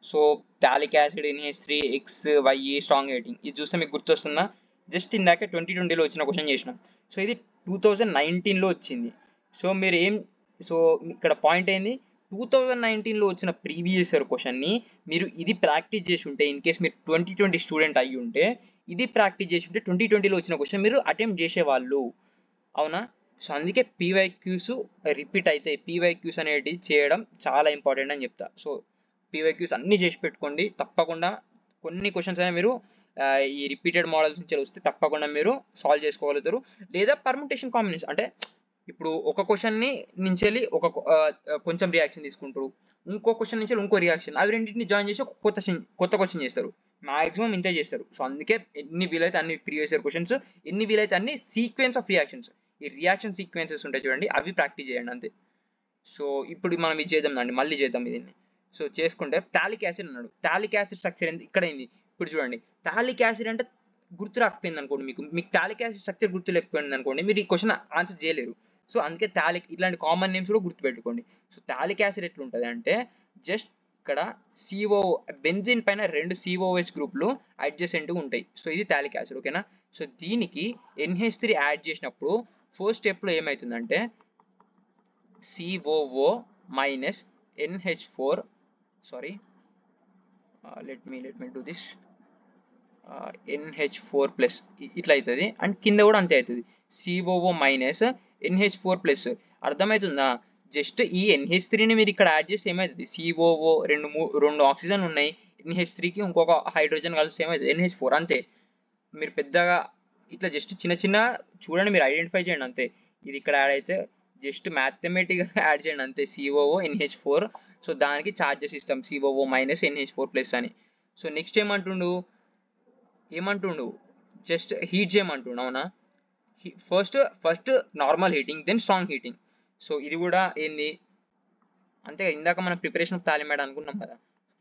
So TOLIC acid, NH3, XY strong heating, ఇది చూస్తే మీకు గుర్తొస్తుందా? జస్ట్ ఇందాక 2020లో వచ్చిన క్వశ్చన్ చేసినాం. సో ఇది 2019లో వచ్చింది. సో మీరు సో ఇక్కడ పాయింట్ ఏంది, 2019లో వచ్చిన ప్రీవియస్ ఇయర్ క్వశ్చన్ని మీరు ఇది ప్రాక్టీస్ చేసి ఉంటే, ఇన్ కేస్ మీరు 2020 స్టూడెంట్ అయ్యి ఉంటే ఇది ప్రాక్టీస్ చేసి ఉంటే 2020లో వచ్చిన క్వశ్చన్ మీరు అటెంప్ట్ చేసేవాళ్ళు. అవునా? సో అందుకే పీవైక్యూస్ రిపీట్ అయితే, పీవైక్యూస్ అనేటివి చేయడం చాలా ఇంపార్టెంట్ అని చెప్తా. సో పీవైక్యూస్ అన్నీ చేసి పెట్టుకోండి తప్పకుండా. కొన్ని క్వశ్చన్స్ అయినా మీరు ఈ రిపీటెడ్ మోడల్స్ నుంచి వస్తే తప్పకుండా మీరు సాల్వ్ చేసుకోగలుగుతారు. లేదా పర్ముటేషన్ కాంబినేషన్, అంటే ఇప్పుడు ఒక క్వశ్చన్ని నుంచి వెళ్ళి కొంచెం రియాక్షన్ తీసుకుంటారు, ఇంకో క్వశ్చన్ నుంచి ఇంకో రియాక్షన్, అవి రెండింటిని జాయిన్ చేసి కొత్త క్వశ్చన్ చేస్తారు. మాక్సిమం ఇంతే చేస్తారు. సో అందుకే ఎన్ని వీలైతే అన్ని ప్రీవియస్ ఇయర్ క్వశ్చన్స్, ఎన్ని వీలైతే అన్ని సీక్వెన్స్ ఆఫ్ రియాక్షన్స్, ఈ రియాక్షన్ సీక్వెన్సెస్ ఉంటాయి చూడండి, అవి ప్రాక్టీస్ చేయండి అంతే. సో ఇప్పుడు మనం ఇది చేద్దాం అండి, మళ్ళీ చేద్దాం దీన్ని. సో చేసుకుంటే టాలిక్ యాసిడ్ అన్నాడు. టాలిక్ యాసిడ్ స్ట్రక్చర్ ఇక్కడ అయింది. ఇప్పుడు చూడండి, టాలిక్ యాసిడ్ అంటే గుర్తు రాకపోయింది అనుకోండి, మీకు టాలిక్ యాసిడ్ స్ట్రక్చర్ గుర్తు లేకపోయింది అనుకోండి, మీరు ఈ క్వశ్చన్ ఆన్సర్ చేయలేరు. సో అందుకే ఇట్లాంటి కామన్ నేమ్స్ కూడా గుర్తుపెట్టుకోండి. సో టాలిక్ యాసిడ్ ఎట్లుంటుంది అంటే, జస్ట్ ఇక్కడ CO బెంజిన్ పైన 2 COH గ్రూపులు అడ్జసెంట్గా ఉంటాయి. సో ఇది టాలిక్ యాసిడ్. ఓకేనా. సో దీనికి NH3 యాడ్ చేసినప్పుడు ఫస్ట్ స్టెప్లో ఏమవుతుందంటే COO minus NH4, sorry, let me do this, NH4 plus ఇట్లా అవుతుంది. అండ్ కింద కూడా అంతే అవుతుంది, COO minus NH4 plus. అర్థమవుతుందా? జస్ట్ ఈ NH3ని మీరు ఇక్కడ యాడ్ చేస్తే ఏమవుతుంది, COO రెండు ఆక్సిజన్ ఉన్నాయి, NH3కి ఇంకొక హైడ్రోజన్ కలిసి ఏమవుతుంది NH4, అంతే. మీరు పెద్దగా ఇట్లా జస్ట్ చిన్న చూడండి, మీరు ఐడెంటిఫై చేయండి అంతే. ఇది ఇక్కడ యాడ్ అయితే జస్ట్ మ్యాథమెటిక్గా యాడ్ చేయండి అంతే, COO NH4. సో దానికి చార్జెస్ ఇస్తాం, COO minus NH4 plus అని. సో నెక్స్ట్ ఏమంటుండు జస్ట్ హీట్ చేయమంటుండు. అవునా? First normal heating, then strong heating. So ఇది కూడా ఏంది అంతే, ఇందాక మనం ప్రిపరేషన్ ఆఫ్ థాలిమైడ్ అనుకున్నాం కదా.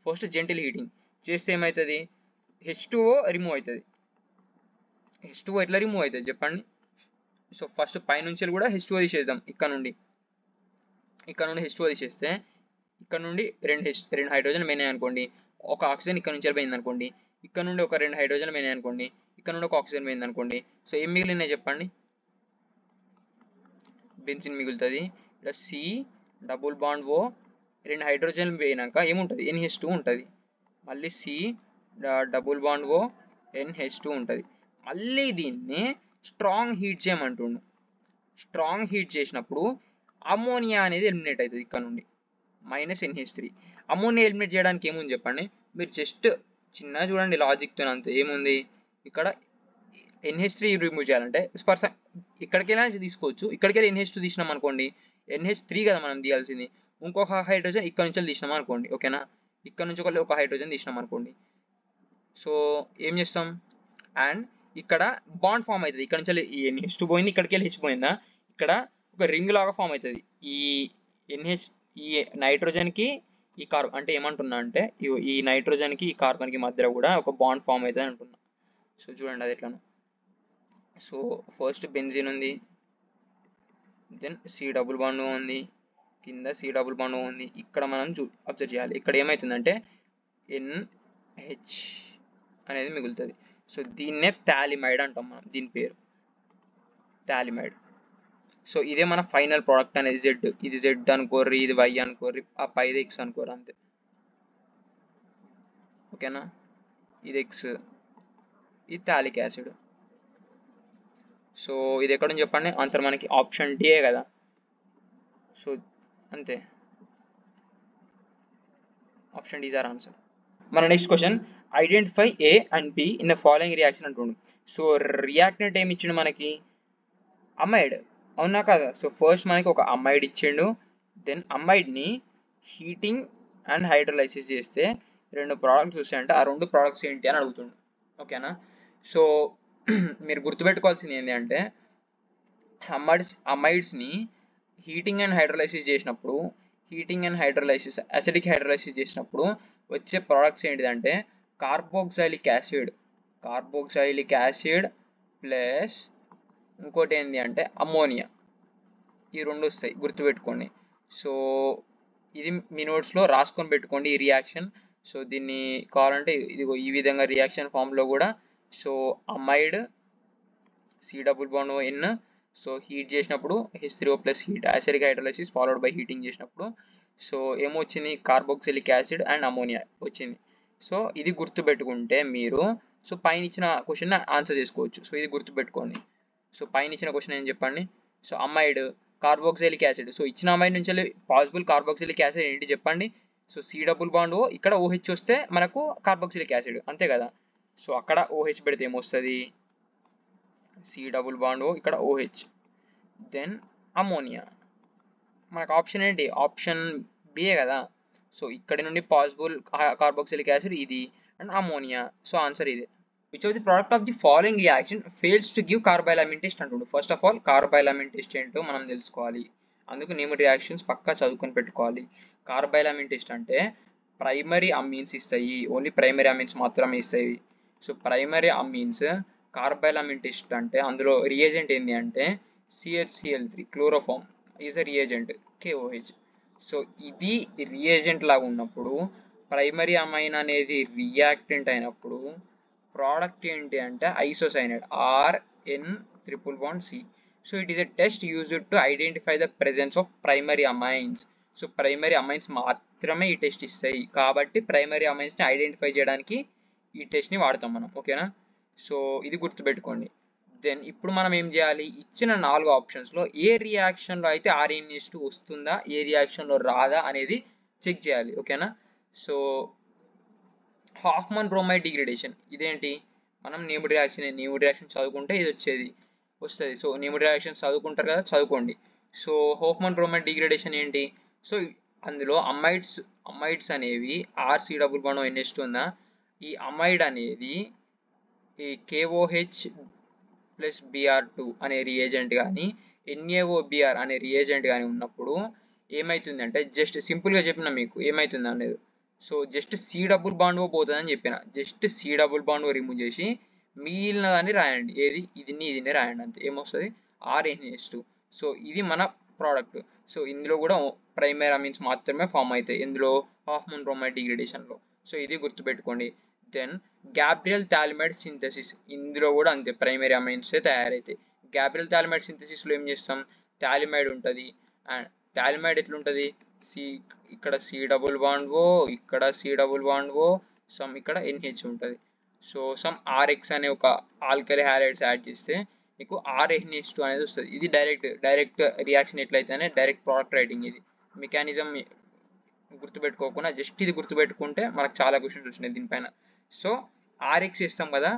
ఫస్ట్ జెంటిల్ హీటింగ్ చేస్తే ఏమవుతుంది, H2O రిమూవ్ అవుతుంది. H2O ఎట్లా రిమూవ్ అవుతుంది చెప్పండి. సో ఫస్ట్ పైనుంచి కూడా H2O తీసేద్దాం. ఇక్కడ నుండి H2O తీసేస్తే ఇక్కడ నుండి రెండు హైడ్రోజన్ పోయినాయి అనుకోండి, ఒక ఆక్సిజన్ ఇక్కడ నుంచి పోయింది అనుకోండి, ఇక్కడ నుండి ఒక 2 హైడ్రోజన్ పోయినాయి అనుకోండి, ఇక్కడ నుండి ఒక ఆక్సిజన్ పోయింది అనుకోండి. సో ఏం మిగిలినాయి చెప్పండి, బెంజిన్ మిగులుతుంది. ఇక్కడ C+O 2 హైడ్రోజన్ పోయినాక ఏముంటుంది, NH2 ఉంటుంది. మళ్ళీ C+O NH2 ఉంటుంది. మళ్ళీ దీన్ని స్ట్రాంగ్ హీట్ చేయమంటుండు. స్ట్రాంగ్ హీట్ చేసినప్పుడు అమోనియా అనేది ఎలిమినేట్ అవుతుంది ఇక్కడ నుండి, -NH3. అమోనియా ఎలిమినేట్ చేయడానికి ఏముంది చెప్పండి, మీరు జస్ట్ చిన్నగా చూడండి లాజిక్తో అంతే. ఏముంది ఇక్కడ, NH3 రిమూవ్ చేయాలంటే ఇక్కడికి వెళ్ళి తీసుకోవచ్చు, ఇక్కడికి వెళ్ళి NH2 తీసినాం అనుకోండి, NH3 కదా మనం తీయాల్సింది, ఇంకొక హైడ్రోజన్ ఇక్కడ నుంచి తీసినాం అనుకోండి. ఓకేనా. ఇక్కడ నుంచి ఒక హైడ్రోజన్ తీసినాం అనుకోండి. సో ఏం చేస్తాం, అండ్ ఇక్కడ బాండ్ ఫామ్ అవుతుంది. ఇక్కడ నుంచి ఈ NH2 పోయింది, ఇక్కడికి వెళ్ళి H పోయిందా, ఇక్కడ ఒక రింగ్ లాగా ఫామ్ అవుతుంది. ఈ నైట్రోజన్కి ఈ కార్బన్, అంటే ఏమంటున్నా అంటే ఈ నైట్రోజన్కి ఈ కార్బన్కి మధ్య కూడా ఒక బాండ్ ఫామ్ అవుతుంది అంటున్నా. సో చూడండి అది ఎట్లా. సో ఫస్ట్ బెంజిన్ ఉంది, దెన్ C+O ఉంది, కింద C+O ఉంది. ఇక్కడ మనం అబ్జర్వ్ చేయాలి, ఇక్కడ ఏమవుతుందంటే NH అనేది మిగులుతుంది. సో దీన్నే థాలిమైడ్ అంటాం మనం, దీని పేరు థాలిమైడ్. సో ఇదే మన ఫైనల్ ప్రోడక్ట్ అనేది Z. ఇది Z అనుకోర్రి, ఇది Y అనుకోర్రి, ఆ పైది X అనుకోర్రి అంతే. ఓకేనా. ఇది X, ఇది టాలిక్ యాసిడ్. సో ఇది ఎక్కడ చెప్పండి, ఆన్సర్ మనకి ఆప్షన్ D కదా. సో అంతే, option D is our answer. మన next question, identify A and B in the following reaction అంటుండు. సో రియాక్టెంట్ ఏమి ఇచ్చిండు మనకి, అమైడ్. అవునా కదా. సో ఫస్ట్ మనకి ఒక అమైడ్ ఇచ్చిండు, దెన్ అమైడ్ని హీటింగ్ అండ్ హైడ్రోలైసిస్ చేస్తే 2 ప్రోడక్ట్స్ వస్తాయంటే ఆ 2 ప్రోడక్ట్స్ ఏంటి అని అడుగుతుండు. ఓకేనా. సో మీరు గుర్తుపెట్టుకోవాల్సింది ఏంటి అంటే, అమైడ్స్ని హీటింగ్ అండ్ హైడ్రోలైసిస్ చేసినప్పుడు, అసిడిక్ హైడ్రోలైసిస్ చేసినప్పుడు వచ్చే ప్రోడక్ట్స్ ఏంటిదంటే కార్బోక్సైలిక్ యాసిడ్ ప్లస్ ఇంకోటి ఏంటి అంటే అమ్మోనియా, ఈ రెండు వస్తాయి గుర్తుపెట్టుకోండి. సో ఇది మీ నోట్స్లో రాసుకొని పెట్టుకోండి ఈ రియాక్షన్. సో దీన్ని కావాలంటే ఇదిగో ఈ విధంగా రియాక్షన్ ఫామ్లో కూడా. So amide C+N, so heat చేసినప్పుడు H3O plus heat acidic hydrolysis followed by heating చేసినప్పుడు సో ఏమొచ్చింది, కార్బోక్సిలిక్ యాసిడ్ అండ్ అమోనియా వచ్చింది. సో ఇది గుర్తుపెట్టుకుంటే మీరు సో పైన ఇచ్చిన క్వశ్చన్ ఆన్సర్ చేసుకోవచ్చు. సో ఇది గుర్తుపెట్టుకోండి. సో పైన ఇచ్చిన క్వశ్చన్ ఏం చెప్పండి. So amide carboxylic acid, so ఇచ్చిన అమైడ్ నుంచి పాసిబుల్ కార్బోక్సిలిక్ యాసిడ్ ఏంటి చెప్పండి. సో C+O, ఇక్కడ OH వస్తే మనకు కార్బోక్సిలిక్ యాసిడ్ అంతే కదా. సో అక్కడ OH పెడితే ఏమొస్తుంది, C+O, ఇక్కడ OH, దెన్ అమోనియా. మనకు ఆప్షన్ ఏంటి, ఆప్షన్ బిఏ కదా. సో ఇక్కడ నుండి పాసిబుల్ కార్బోక్సిలిక్ యాసిడ్ ఇది అండ్ అమోనియా. సో ఆన్సర్ ఇదే. Which of the product of the following reaction fails to give carbylamine test అంటుండు. First of all carbylamine test ఏంటో మనం తెలుసుకోవాలి. అందుకు నేమ్ రియాక్షన్స్ పక్కా చదువుకొని పెట్టుకోవాలి. కార్బైలామిన్ టెస్ట్ అంటే ప్రైమరీ అమీన్స్ ఇస్తాయి, ఓన్లీ ప్రైమరీ అమీన్స్ మాత్రమే ఇస్తాయి. So primary amines carbylamine test అంటే అందులో రియేజెంట్ ఏంటి అంటే CHCl3 chloroform is a reagent, KOH. So ఇది రియేజెంట్ లాగా ఉన్నప్పుడు ప్రైమరీ అమైన్ అనేది రియాక్టెంట్ అయినప్పుడు ప్రోడక్ట్ ఏంటి అంటే isocyanide RN∧C. So it is a test used to identify the presence of primary amines. So primary amines మాత్రమే ఈ టెస్ట్ ఇస్తాయి కాబట్టి ప్రైమరీ అమైన్స్ని ఐడెంటిఫై చేయడానికి ఈ టెస్ట్ని వాడతాం మనం, ఓకేనా. సో ఇది గుర్తుపెట్టుకోండి. దెన్ ఇప్పుడు మనం ఏం చేయాలి, ఇచ్చిన 4 ఆప్షన్స్లో ఏ రియాక్షన్లో అయితే RNH2 వస్తుందా, ఏ రియాక్షన్లో రాదా అనేది చెక్ చేయాలి, ఓకేనా. సో హాఫ్మన్ బ్రోమైడ్ డిగ్రేడేషన్ ఇదేంటి, మనం నేమ్డ్ రియాక్షన్ చదువుకుంటే ఇది వస్తుంది. సో నేమ్డ్ రియాక్షన్ చదువుకుంటారు కదా, చదువుకోండి. సో హాఫ్మన్ బ్రోమైడ్ డిగ్రేడేషన్ ఏంటి, సో అందులో అమైడ్స్ అనేవి RC+NH2 ఉందా, ఈ అమైడ్ అనేది ఈ KOH ప్లస్ Br2 అనే రియేజెంట్ కానీ NaOBr అనే రియేజెంట్ కానీ ఉన్నప్పుడు ఏమవుతుందంటే, జస్ట్ సింపుల్గా చెప్పిన మీకు ఏమవుతుంది అనేది. సో జస్ట్ C+O పోతుందని చెప్పిన, జస్ట్ C+O రిమూవ్ చేసి మిగిలిన దాన్ని రాయండి. ఏది ఇదిని రాయండి అంతే. ఏమొస్తుంది, RNH2. సో ఇది మన ప్రోడక్ట్. సో ఇందులో కూడా ప్రైమరీ అమీన్స్ మాత్రమే ఫామ్ అవుతాయి, ఇందులో హాఫ్మన్ బ్రోమైడ్ డిగ్రేడేషన్లో. సో ఇది గుర్తుపెట్టుకోండి. దెన్ గ్యాబ్రియల్ థాలిమైడ్ సింథసిస్, ఇందులో కూడా అంతే ప్రైమరీ అమైన్స్ తయారవుతాయి. గ్యాబ్రియల్ థాలిమైడ్ సింథసిస్లో ఏం చేస్తాం, థాలిమైడ్ ఉంటుంది. అండ్ థాలిమైడ్ ఎట్లుంటుంది, ఇక్కడ C+O, ఇక్కడ C+O, సమ్ ఇక్కడ NH ఉంటుంది. సో సమ్ RX అనే ఒక ఆల్కలీ హ్యాలైడ్స్ యాడ్ చేస్తే మీకు RNH2 అనేది వస్తుంది. ఇది డైరెక్ట్ రియాక్షన్ ఎట్లయితేనే డైరెక్ట్ ప్రోడక్ట్ రైటింగ్. ఇది మెకానిజం గుర్తుపెట్టుకోకుండా జస్ట్ ఇది గుర్తుపెట్టుకుంటే మనకు చాలా క్వశ్చన్స్ వచ్చినాయి దీనిపైన. సో RX వేస్తాం కదా,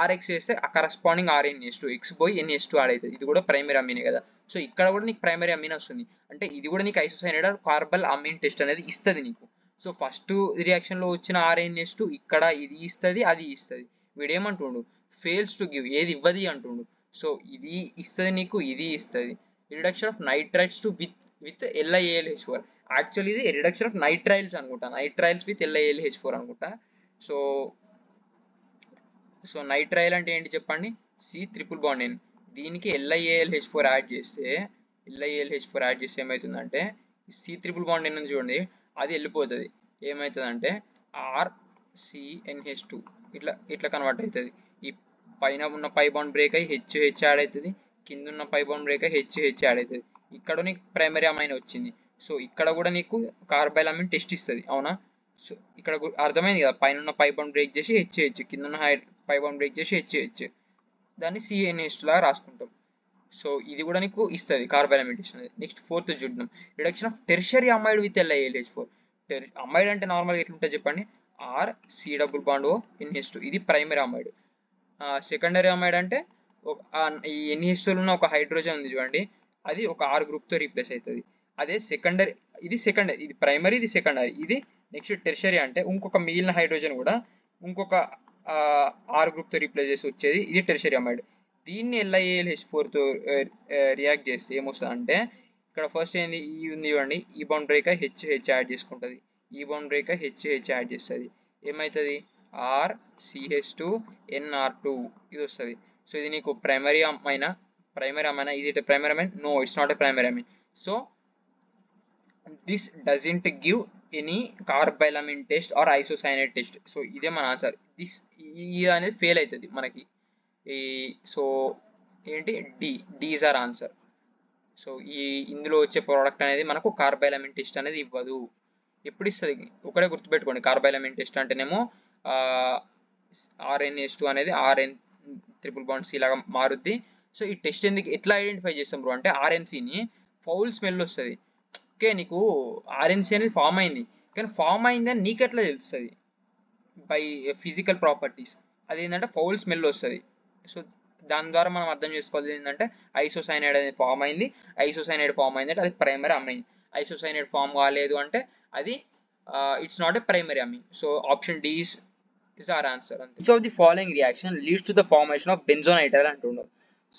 RX వేస్తే ఆ కరస్పాండింగ్ RNH2 X పోయి NH2 యాడ్ అవుతుంది. ఇది కూడా ప్రైమరీ అమీనే కదా. సో ఇక్కడ కూడా నీకు ప్రైమరీ అమీన్ వస్తుంది అంటే ఇది కూడా నీకు ఐసోసైనైడ్ కార్బల్ అమీన్ టెస్ట్ అనేది ఇస్తుంది నీకు. సో ఫస్ట్ రియాక్షన్లో వచ్చిన RNH2 ఇక్కడ ఇది ఇస్తుంది, అది ఇస్తుంది. వీడేమంటుండు, ఫెయిల్స్ టు గివ్, ఏది ఇవ్వది అంటుండు. సో ఇది ఇస్తుంది నీకు, ఇది ఇస్తుంది. Reduction of nitrites to with LiAlH4. Actually ఇది రిడక్షన్ ఆఫ్ నైట్రైల్స్ అనుకుంటా, నైట్రైల్స్ విత్ LiAlH4 అనుకుంటా. సో నైట్రైల్ అంటే ఏంటి చెప్పండి, C+N. దీనికి LiAlH4 యాడ్ చేస్తే ఏమవుతుందంటే C+N ఉంది చూడండి, అది వెళ్ళిపోతుంది. ఏమవుతుందంటే RCNH2 ఇట్లా కన్వర్ట్ అవుతుంది. ఈ పైన ఉన్న పై బాండ్ బ్రేక్ అయ్యి HH యాడ్ అవుతుంది, కింద ఉన్న పై బాండ్ బ్రేక్ అయ్యి HH యాడ్ అవుతుంది. ఇక్కడ నీకు ప్రైమరీ అమైన్ వచ్చింది. సో ఇక్కడ కూడా నీకు కార్బైలామిన్ టెస్ట్ ఇస్తుంది, అవునా. సో ఇక్కడ అర్థమైంది కదా, పైన ఉన్న పై బాండ్ బ్రేక్ చేసి HH, కింద ఉన్న పై బాండ్ బ్రేక్ చేసి HH, దాన్ని CNH లాగా రాసుకుంటాం. సో ఇది కూడా నీకు ఇస్తుంది కార్బైలామిన్ టెస్ట్ అనేది. నెక్స్ట్ 4th చూద్దాం, reduction of tertiary amide with LiAlH4. Amide అంటే నార్మల్గా ఎట్లుంటుంది చెప్పండి, RC+NH2, ఇది ప్రైమరీ అమైడ్. సెకండరీ అమైడ్ అంటే ఈ NH2లో ఉన్న ఒక హైడ్రోజన్ ఉంది చూడండి, అది ఒక R గ్రూప్తో రీప్లేస్ అవుతుంది. అదే సెకండరీ, ఇది ప్రైమరీ, ఇది సెకండరీ. ఇది నెక్స్ట్ టెర్షరీ అంటే ఇంకొక మిగిలిన హైడ్రోజన్ కూడా ఇంకొక R గ్రూప్తో రీప్లేస్ చేసి వచ్చేది, ఇది టెర్షరీ అమైడ్. దీన్ని LiAlH4తో రియాక్ట్ చేస్తే ఏమొస్తుంది అంటే, ఇక్కడ ఫస్ట్ ఏంది, ఈ ఉంది చూడండి, ఈ బాండ్ బ్రేక్ HH యాడ్ చేసుకుంటుంది, ఈ బాండ్ బ్రేక్ HH యాడ్ చేస్తుంది. ఏమవుతుంది, RCH2NR2 ఇది వస్తుంది. సో ఇది నీకు primary అమైనా is it a primary amine? No, it's not a primary amine. So this doesn't give any carbylamine test or isocyanate test. So ఇదే మన ఆన్సర్. ఇది అనేది ఫెయిల్ అవుతుంది మనకి. సో ఏంటి D is our answer. So ఇందులో వచ్చే product అనేది మనకు కార్బైలామిన్ టెస్ట్ అనేది ఇవ్వదు. ఎప్పుడు ఇస్తుంది ఒకటే గుర్తుపెట్టుకోండి. కార్బైలామిన్ టెస్ట్ అంటేనేమో RNH2 అనేది RN ట్రిపుల్ బాండ్ సి లాగా మారుద్ది. సో ఈ టెస్ట్ ఎట్లా ఐడెంటిఫై చేస్తాం బ్రో అంటే RNCని ఫౌల్ స్మెల్ వస్తుంది. ఓకే, నీకు RNC అనేది ఫామ్ అయింది, కానీ ఫామ్ అయిందని నీకు ఎట్లా తెలుస్తుంది? By physical properties. అది ఏంటంటే ఫౌల్ స్మెల్ వస్తుంది. సో దాని ద్వారా మనం అర్థం చేసుకోవాలి ఏంటంటే ఐసోసైనైడ్ అనేది ఫామ్ అయింది. ఐసోసైనైడ్ ఫామ్ అయిందంటే అది ప్రైమరీ అమైన్. ఐసోసైనైడ్ ఫామ్ కాలేదు అంటే అది it's not a primary amine. So option D is our answer. Which of the following reaction leads to the formation of benzonitrile అంటున్నారు.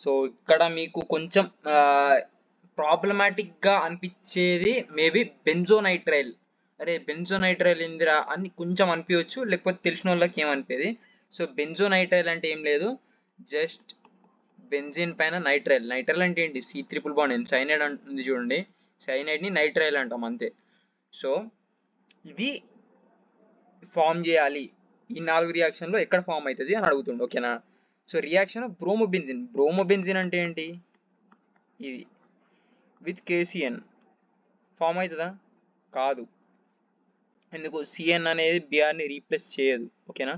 సో ఇక్కడ మీకు కొంచెం ప్రాబ్లమాటిక్ గా అనిపించేది మేబీ బెంజోనైట్రైల్. అరే బెంజోనైట్రైల్ ఇందిరా అని కొంచెం అనిపించవచ్చు, లేకపోతే తెలిసిన వాళ్ళకి ఏమనిపేది. సో బెంజోనైట్రైల్ అంటే ఏం లేదు, జస్ట్ బెంజిన్ పైన నైట్రైల్. నైట్రైల్ అంటే ఏంటి? C3 సైనైడ్ ఉంది చూడండి, సైనైడ్ ని నైట్రైల్ అంటాం అంతే. సో ఇది ఫామ్ చేయాలి. ఈ 4 రియాక్షన్ లో ఎక్కడ ఫామ్ అవుతుంది అని అడుగుతుండే. ఓకేనా? So reaction of bromobenzene. Bromobenzene అంటే ఏంటి? ఇది విత్ KCN ఫామ్ అవుతుందా? కాదు. ఎందుకు? CN అనేది బిఆర్ని రీప్లేస్ చేయదు. ఓకేనా?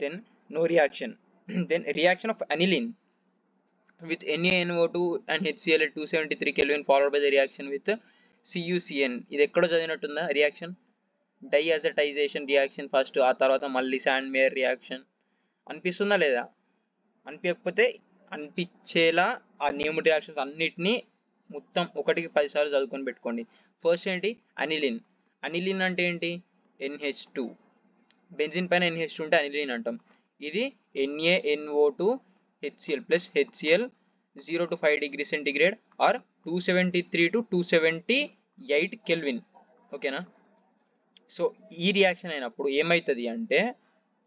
Then no reaction. Then reaction of aniline with NaNO2 and HCl at 273 Kelvin followed by the reaction with CuCN. ఇది ఎక్కడో చదివినట్టుందా రియాక్షన్? డైఅజటైజేషన్ రియాక్షన్ ఫస్ట్, ఆ తర్వాత మళ్ళీ శాండ్ మేయర్ రియాక్షన్. అనిపిస్తుందా లేదా? అనిపించకపోతే అనిపించేలా ఆ నేమ్డ్ రియాక్షన్స్ అన్నిటినీ మొత్తం 1కి 10 సార్లు చదువుకొని పెట్టుకోండి. ఫస్ట్ ఏంటి? అనిలిన్. అనిలిన్ అంటే ఏంటి? NH2. బెంజిన్ పైన NH2 ఉంటే అనిలిన్ అంటాం. ఇది NaNO2 HCl plus HCl 0 to 5 degree centigrade or 273 to 278 Kelvin. ఓకేనా? సో ఈ రియాక్షన్ అయినప్పుడు ఏమవుతుంది అంటే,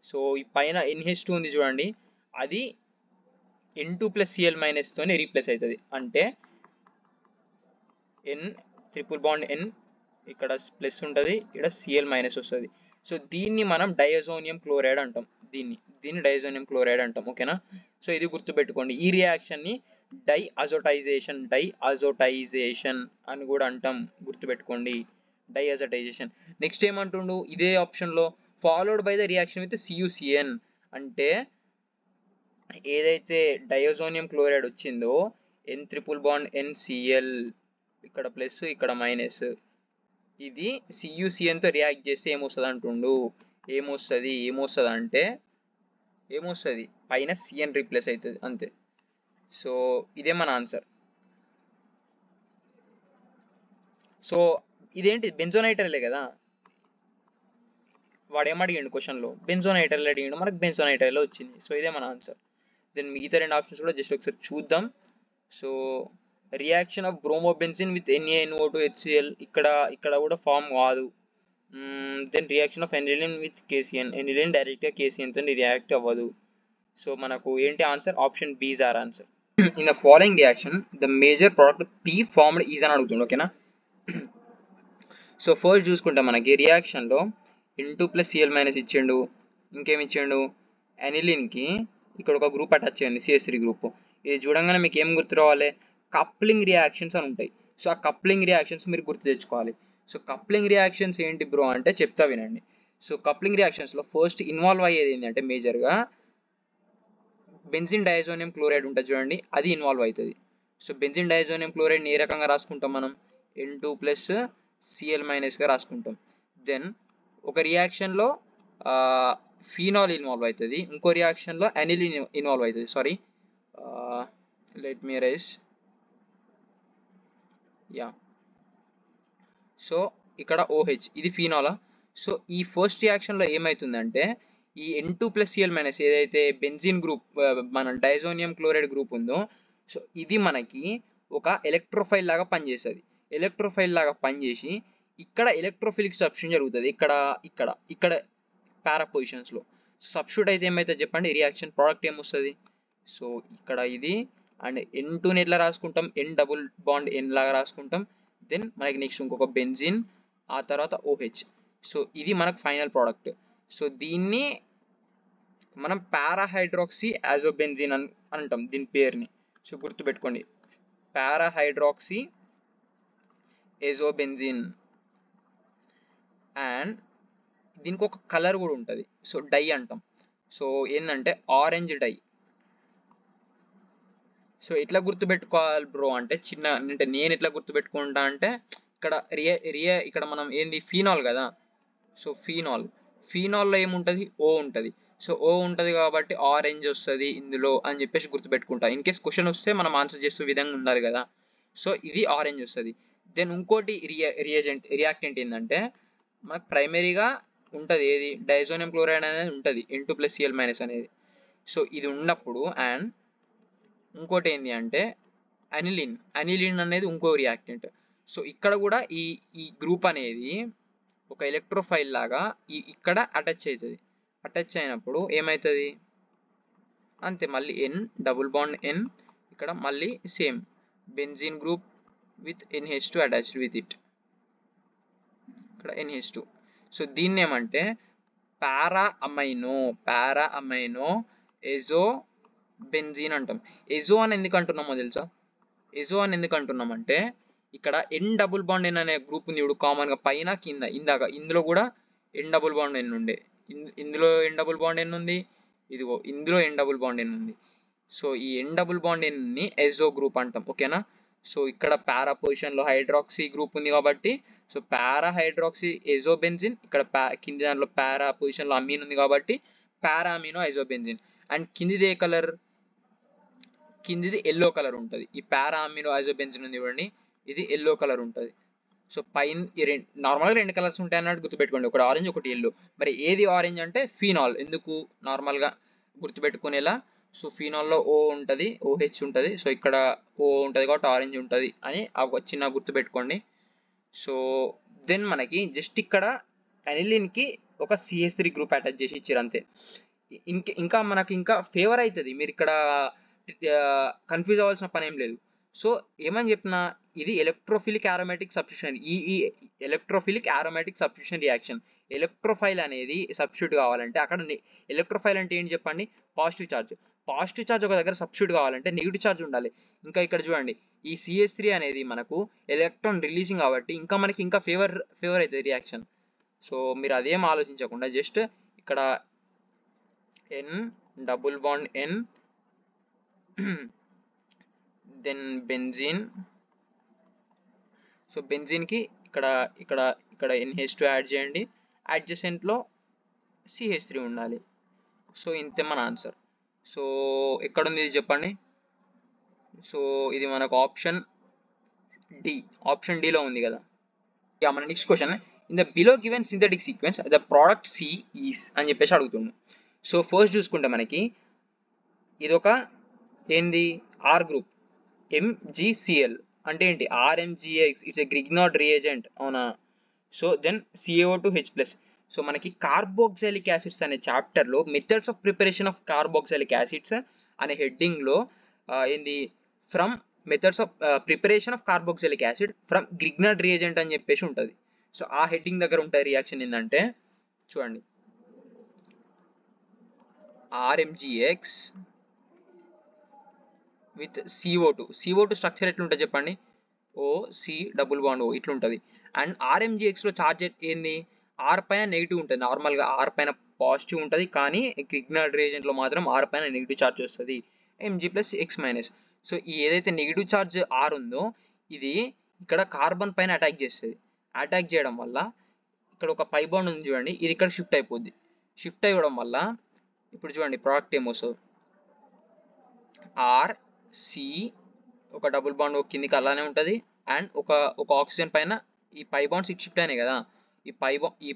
సో ఈ పైన NH2 ఉంది చూడండి, అది N2 plus Cl minus తోనే రీప్లేస్ అవుతుంది. అంటే N ట్రిపుల్ బాండ్ N ఇక్కడ ప్లస్ ఉంటుంది, ఇక్కడ Cl మైనస్ వస్తుంది. సో దీన్ని మనం డయాజోనియం క్లోరైడ్ అంటాం. దీన్ని డయాజోనియం క్లోరైడ్ అంటాం. ఓకేనా? సో ఇది గుర్తుపెట్టుకోండి. ఈ రియాక్షన్ ని డైఅజోటైజేషన్ అని కూడా అంటాం. గుర్తుపెట్టుకోండి, డైఅజోటైజేషన్. నెక్స్ట్ ఏమంటుండు ఇదే ఆప్షన్ లో, followed by the reaction with CuCN. అంటే ఏదైతే డయాజోనియం క్లోరైడ్ వచ్చిందో N ట్రిపుల్ బాండ్ NCl, ఇక్కడ ప్లస్ ఇక్కడ మైనస్, ఇది CuCN తో రియాక్ట్ చేస్తే ఏమొస్తుంది అంటుండు. ఏమొస్తుంది అంటే ఏమొస్తుంది? పైన CN రీప్లేస్ అవుతుంది అంతే. సో ఇదే మన ఆన్సర్. సో ఇదేంటి? బెంజోనైట్రైలే కదా. వాడు ఏమడిగిండు క్వశ్చన్లో? బెంజోనైట్రైల్ అడిగిండు, మనకు బెంజోనైట్రైల్ వచ్చింది. సో ఇదే మన ఆన్సర్. దెన్ మిగతా 2 ఆప్షన్స్ కూడా జస్ట్ ఒకసారి చూద్దాం. So reaction of bromobenzene with NaNO2 HCl ఇక్కడ కూడా ఫామ్ కాదు. Then reaction of aniline with KCN. Aniline డైరెక్ట్గా KCN తో రియాక్ట్ అవ్వదు. సో మనకు ఏంటి answer? Option B is our answer. In the following reaction the major product P formed is అని అడుగుతుంది. ఓకేనా? సో ఫస్ట్ చూసుకుంటే మనకి రియాక్షన్లో N2 plus Cl minus ఇచ్చిండు, ఇంకేమి ఇచ్చిండు? అనిలిన్కి ఇక్కడ ఒక గ్రూప్ అటాచ్ అయ్యింది, CH3 గ్రూప్. ఇది చూడంగానే మీకు ఏం గుర్తు రావాలి? కప్లింగ్ రియాక్షన్స్ అని ఉంటాయి. సో ఆ కప్లింగ్ రియాక్షన్స్ మీరు గుర్తు తెచ్చుకోవాలి. సో కప్లింగ్ రియాక్షన్స్ ఏంటి బ్రో అంటే చెప్తా వినండి. సో కప్లింగ్ రియాక్షన్స్లో ఫస్ట్ ఇన్వాల్వ్ అయ్యేది ఏంటంటే మేజర్గా బెంజిన్ డయాజోనియం క్లోరైడ్ ఉంటుంది చూడండి, అది ఇన్వాల్వ్ అవుతుంది. సో బెంజిన్ డయాజోనియం క్లోరైడ్ని ఏ రకంగా రాసుకుంటాం మనం? N2 plus Cl మైనస్గా రాసుకుంటాం. దెన్ ఒక రియాక్షన్లో ఫీనాల్ ఇన్వాల్వ్ అవుతుంది, ఇంకో రియాక్షన్లో అనిలిన్ ఇన్వాల్వ్ అవుతుంది. Sorry, let me rice. So ఇక్కడ OH, ఇది ఫీనాలా. సో ఈ ఫస్ట్ రియాక్షన్లో ఏమవుతుందంటే ఈ N2 plus Cl మైనస్ ఏదైతే బెంజిన్ గ్రూప్ మన డయాజోనియం క్లోరైడ్ గ్రూప్ ఉందో, సో ఇది మనకి ఒక ఎలక్ట్రోఫైల్ లాగా పనిచేస్తుంది. ఎలక్ట్రోఫైల్ లాగా పనిచేసి ఇక్కడ ఎలక్ట్రోఫిలిక్ సబ్స్టిట్యూషన్ జరుగుతుంది ఇక్కడ పారా పొజిషన్స్లో. సబ్స్టిట్యూట్ అయితే ఏమైతుంది చెప్పండి, రియాక్షన్ ప్రోడక్ట్ ఏమొస్తుంది. సో ఇక్కడ ఇది అండ్ N2ని ఎట్లా రాసుకుంటాం, N డబుల్ బాండ్ N లాగా రాసుకుంటాం. దెన్ మనకి నెక్స్ట్ ఇంకొక బెంజిన్, ఆ తర్వాత OH. సో ఇది మనకు ఫైనల్ ప్రోడక్ట్. సో దీన్ని మనం పారాహైడ్రాక్సీ యాజోబెంజిన్ అని అంటాం దీని పేరుని. సో గుర్తుపెట్టుకోండి, పారాహైడ్రాక్సీ ఎజోబెంజిన్. అండ్ దీనికి ఒక కలర్ కూడా ఉంటుంది, సో డై అంటాం. సో ఏంటంటే ఆరెంజ్ డై. సో ఎట్లా గుర్తుపెట్టుకోవాలి బ్రో అంటే అంటే నేను ఎట్లా గుర్తుపెట్టుకుంటా అంటే ఇక్కడ ఇక్కడ మనం ఏంది ఫీనాల్ కదా. సో ఫీనాల్లో ఏముంటుంది, ఓ ఉంటుంది. సో ఓ ఉంటుంది కాబట్టి ఆరెంజ్ వస్తుంది ఇందులో అని చెప్పేసి గుర్తుపెట్టుకుంటా. ఇన్ కేస్ క్వశ్చన్ వస్తే మనం ఆన్సర్ చేసే విధంగా ఉండాలి కదా. సో ఇది ఆరెంజ్ వస్తుంది. దెన్ ఇంకోటి రియాక్టెంట్ ఏంటంటే మనకు ప్రైమరీగా ఉంటుంది ఏది, డైజోనియం క్లోరైడ్ అనేది ఉంటుంది, N2+Cl- అనేది. సో ఇది ఉన్నప్పుడు అండ్ ఇంకోటి ఏంటి అంటే అనిలిన్ అనేది ఇంకో రియాక్టెంట్. సో ఇక్కడ కూడా ఈ గ్రూప్ అనేది ఒక ఎలక్ట్రోఫైల్ లాగా ఇక్కడ అటాచ్ అవుతుంది. అటాచ్ అయినప్పుడు ఏమవుతుంది అంతే, మళ్ళీ N డబుల్ బాండ్ N, ఇక్కడ మళ్ళీ same benzene group with NH2 attached with it, ఇక్కడ NH2. సో దీన్ని ఏమంటే పారా అమైనో ఎజో బెంజీన్ అంటాం. ఎజో అని ఎందుకు అంటున్నామో తెలుసా, ఎజో అని ఎందుకు అంటున్నామంటే ఇక్కడ N డబుల్ బాండ్ N అనే గ్రూప్ ఉంది ఇప్పుడు కామన్గా పైన కింద. ఇందులో కూడా N డబుల్ బాండ్ N ఉండే, ఇందులో N డబుల్ బాండ్ N ఉంది, ఇదిగో ఇందులో N డబుల్ బాండ్ N ఉంది. సో ఈ N డబుల్ బాండ్ N ని ఎజో గ్రూప్ అంటాం, ఓకేనా. సో ఇక్కడ పారా పొజిషన్లో హైడ్రాక్సీ గ్రూప్ ఉంది కాబట్టి సో పారా హైడ్రాక్సీ ఎజోబెంజిన్, ఇక్కడ కింది దాంట్లో పారా పొజిషన్లో అమీన్ ఉంది కాబట్టి పారా అమీనో ఐజోబెంజిన్. అండ్ కిందిది ఏ కలర్, కిందిది ఎల్లో కలర్ ఉంటుంది. ఈ పారా అమీనో ఐజోబెంజిన్ ఉంది చూడండి, ఇది ఎల్లో కలర్ ఉంటుంది. సో పైన నార్మల్గా 2 కలర్స్ ఉంటాయి అన్నట్టు గుర్తుపెట్టుకోండి, ఒకటి ఆరెంజ్ ఒకటి ఎల్లో. మరి ఏది ఆరెంజ్ అంటే ఫీనాల్, ఎందుకు నార్మల్గా గుర్తుపెట్టుకునేలా. సో ఫీనాల్లో ఓ ఉంటుంది, OH ఉంటుంది. సో ఇక్కడ ఓ ఉంటుంది కాబట్టి ఆరెంజ్ ఉంటుంది అని ఒక చిన్న గుర్తుపెట్టుకోండి. సో దెన్ మనకి జస్ట్ ఇక్కడ అనిలిన్కి ఒక CH3 గ్రూప్ అటాచ్ చేసి ఇచ్చారు అంతే. ఇంకా మనకి ఇంకా ఫేవర్ అవుతుంది, మీరు ఇక్కడ కన్ఫ్యూజ్ అవ్వాల్సిన పని ఏం లేదు. సో ఏమని చెప్పినా ఇది ఎలక్ట్రోఫిలిక్ ఆరోమాటిక్ సబ్స్టిట్యూషన్, ఈ electrophilic aromatic substitution reaction. Electrophile అనేది సబ్స్టిట్యూట్ కావాలంటే అక్కడ ఎలక్ట్రోఫైల్ అంటే ఏంటి చెప్పండి, పాజిటివ్ ఛార్జ్ ఒక దగ్గర సబ్స్టిట్యూట్ కావాలంటే నెగిటివ్ ఛార్జ్ ఉండాలి. ఇంకా ఇక్కడ చూడండి ఈ CH3 అనేది మనకు ఎలక్ట్రాన్ రిలీజింగ్ కాబట్టి ఇంకా మనకి ఇంకా ఫేవర్ అవుతుంది రియాక్షన్. సో మీరు అదేం ఆలోచించకుండా జస్ట్ ఇక్కడ N double bond N then benzene. So బెంజీన్కి ఇక్కడ NH2 యాడ్ చేయండి, అడ్జసెంట్లో CH3 ఉండాలి. సో ఇంతే మన ఆన్సర్. సో ఎక్కడుంది ఇది చెప్పండి. సో ఇది మనకు ఆప్షన్ డిలో ఉంది కదా. మన next question, in the below given synthetic sequence the product C is అని చెప్పేసి అడుగుతున్నాం. సో ఫస్ట్ చూసుకుంటే మనకి ఇది ఒక ఏంది R గ్రూప్ MgCl అంటే ఏంటి, RMgX, it's a Grignard reagent, అవునా. So then CaO2H+. సో మనకి కార్బోక్సిలిక్ యాసిడ్స్ అనే చాప్టర్లో methods of preparation of carboxylic acids అనే హెడ్డింగ్లో ఏంది from methods of preparation of carboxylic acid from Grignard reagent అని చెప్పేసి ఉంటుంది. సో ఆ హెడ్డింగ్ దగ్గర ఉంటుంది రియాక్షన్ ఏంటంటే చూడండి, RMgX విత్ CO2 స్ట్రక్చర్ ఎట్లుంటుంది చెప్పండి, OC డబుల్ బాండ్ O ఇట్లుంటుంది. అండ్ RMgXలో ఛార్జ్ ఏంది, R పైన నెగిటివ్ ఉంటుంది, నార్మల్గా R పైన పాజిటివ్ ఉంటుంది కానీ గ్రిగ్నార్డ్ రియేజెంట్లో మాత్రం R పైన నెగిటివ్ ఛార్జ్ వస్తుంది, Mg+X-. సో ఈ ఏదైతే నెగిటివ్ ఛార్జ్ R ఉందో ఇది ఇక్కడ కార్బన్ పైన అటాక్ చేస్తుంది. అటాక్ చేయడం వల్ల ఇక్కడ ఒక పై బాండ్ ఉంది చూడండి, ఇది ఇక్కడ షిఫ్ట్ అయిపోద్ది. షిఫ్ట్ అవ్వడం వల్ల ఇప్పుడు చూడండి ప్రోడక్ట్ ఏమొస్తుంది, RC ఒక డబుల్ బాండ్ ఒక కిందికి అలానే ఉంటుంది. అండ్ ఒక ఆక్సిజన్ పైన ఈ పై బాండ్స్ ఇటు షిఫ్ట్ అయినాయి కదా, ఈ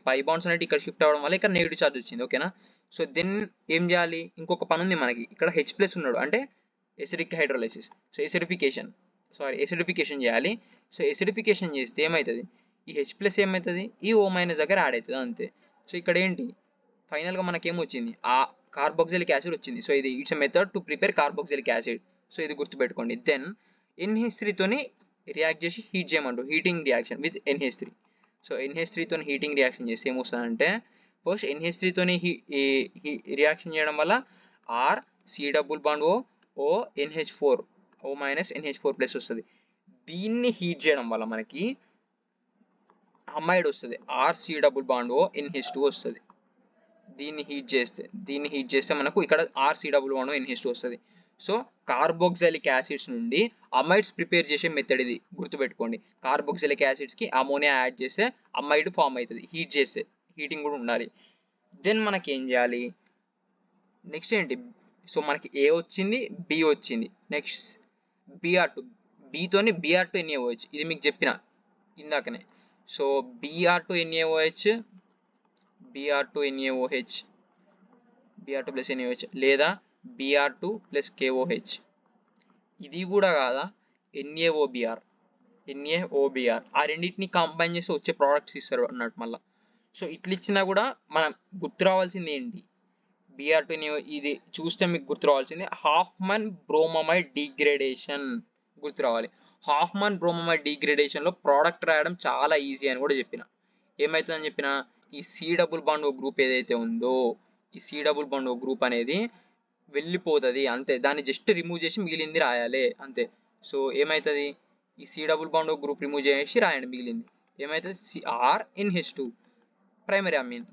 పై బాండ్స్ అనేవి ఇక్కడ షిఫ్ట్ అవ్వడం వల్ల ఇక్కడ నెగిటివ్ ఛార్జ్ వచ్చింది, ఓకేనా. సో దెన్ ఏం చేయాలి, ఇంకొక పని ఉంది మనకి, ఇక్కడ H+ ఉన్నాడు అంటే ఎసిడిక్ హైడ్రోలైసిస్. సో ఎసిడిఫికేషన్ చేయాలి. సో ఎసిడిఫికేషన్ చేస్తే ఏమవుతుంది, ఈ H+ ఏమవుతుంది, ఈ O- దగ్గర యాడ్ అవుతుంది అంతే. సో ఇక్కడ ఏంటి ఫైనల్గా మనకేమొచ్చింది, ఆ కార్బాక్సిలిక్ యాసిడ్ వచ్చింది. సో ఇది it's a method to prepare carboxylic acid. So ఇది గుర్తుపెట్టుకోండి. దెన్ NH3తోని రియాక్ట్ చేసి హీట్ చేయమంటారు, heating reaction with NH3. So NH3తోని హీటింగ్ రియాక్షన్ చేస్తే ఏమొస్తుందంటే, ఫస్ట్ NH3తోని రియాక్షన్ చేయడం వల్ల C double bond O NH4 O minus NH4 plus వస్తుంది. దీన్ని హీట్ చేయడం వల్ల మనకి అమైడ్ వస్తుంది, C double bond O NH2 వస్తుంది. దీన్ని హీట్ చేస్తే మనకు ఇక్కడ C double bond O NH2 వస్తుంది. సో కార్బోక్సిలిక్ యాసిడ్స్ నుండి అమైడ్స్ ప్రిపేర్ చేసే మెథడ్ ఇది, గుర్తుపెట్టుకోండి. కార్బోక్సిలిక్ యాసిడ్స్కి అమోనియా యాడ్ చేస్తే అమైడ్ ఫామ్ అవుతుంది, హీట్ చేస్తే. హీటింగ్ కూడా ఉండాలి. దెన్ మనకి ఏం చేయాలి, నెక్స్ట్ ఏంటి, సో మనకి A వచ్చింది, B వచ్చింది, నెక్స్ట్ Br2, Bతోని Br2NaOH, ఇది మీకు చెప్పిన ఇందాకనే. So Br2NaOH Br2 plus NaOH లేదా Br2 ప్లస్ KOH. ఇది కూడా కాదా, NaOBr. ఆ రెండింటిని కంబైన్ చేసి వచ్చే ప్రోడక్ట్స్ ఇస్తారు అన్నట్టు మళ్ళీ. సో ఇట్లా ఇచ్చినా కూడా మనం గుర్తు రావాల్సింది ఏంటి, Br2NaO, ఇది చూస్తే మీకు గుర్తు రావాల్సింది హాఫ్మన్ బ్రోమమైడ్ డిగ్రేడేషన్ గుర్తు రావాలి. హాఫ్మన్ బ్రోమమైడ్ డిగ్రేడేషన్లో ప్రోడక్ట్ రాయడం చాలా ఈజీ అని కూడా చెప్పిన. ఏమవుతుందని చెప్పిన, ఈ C double bond O group ఏదైతే ఉందో, ఈ C double bond O group అనేది వెళ్ళిపోతుంది అంతే, దాన్ని జస్ట్ రిమూవ్ చేసి మిగిలింది రాయాలి అంతే. సో ఏమవుతుంది, ఈ C double bond O group remove చేసి రాయండి, మిగిలింది ఏమవుతుంది, CrNH2 ప్రైమరీ అమీన్.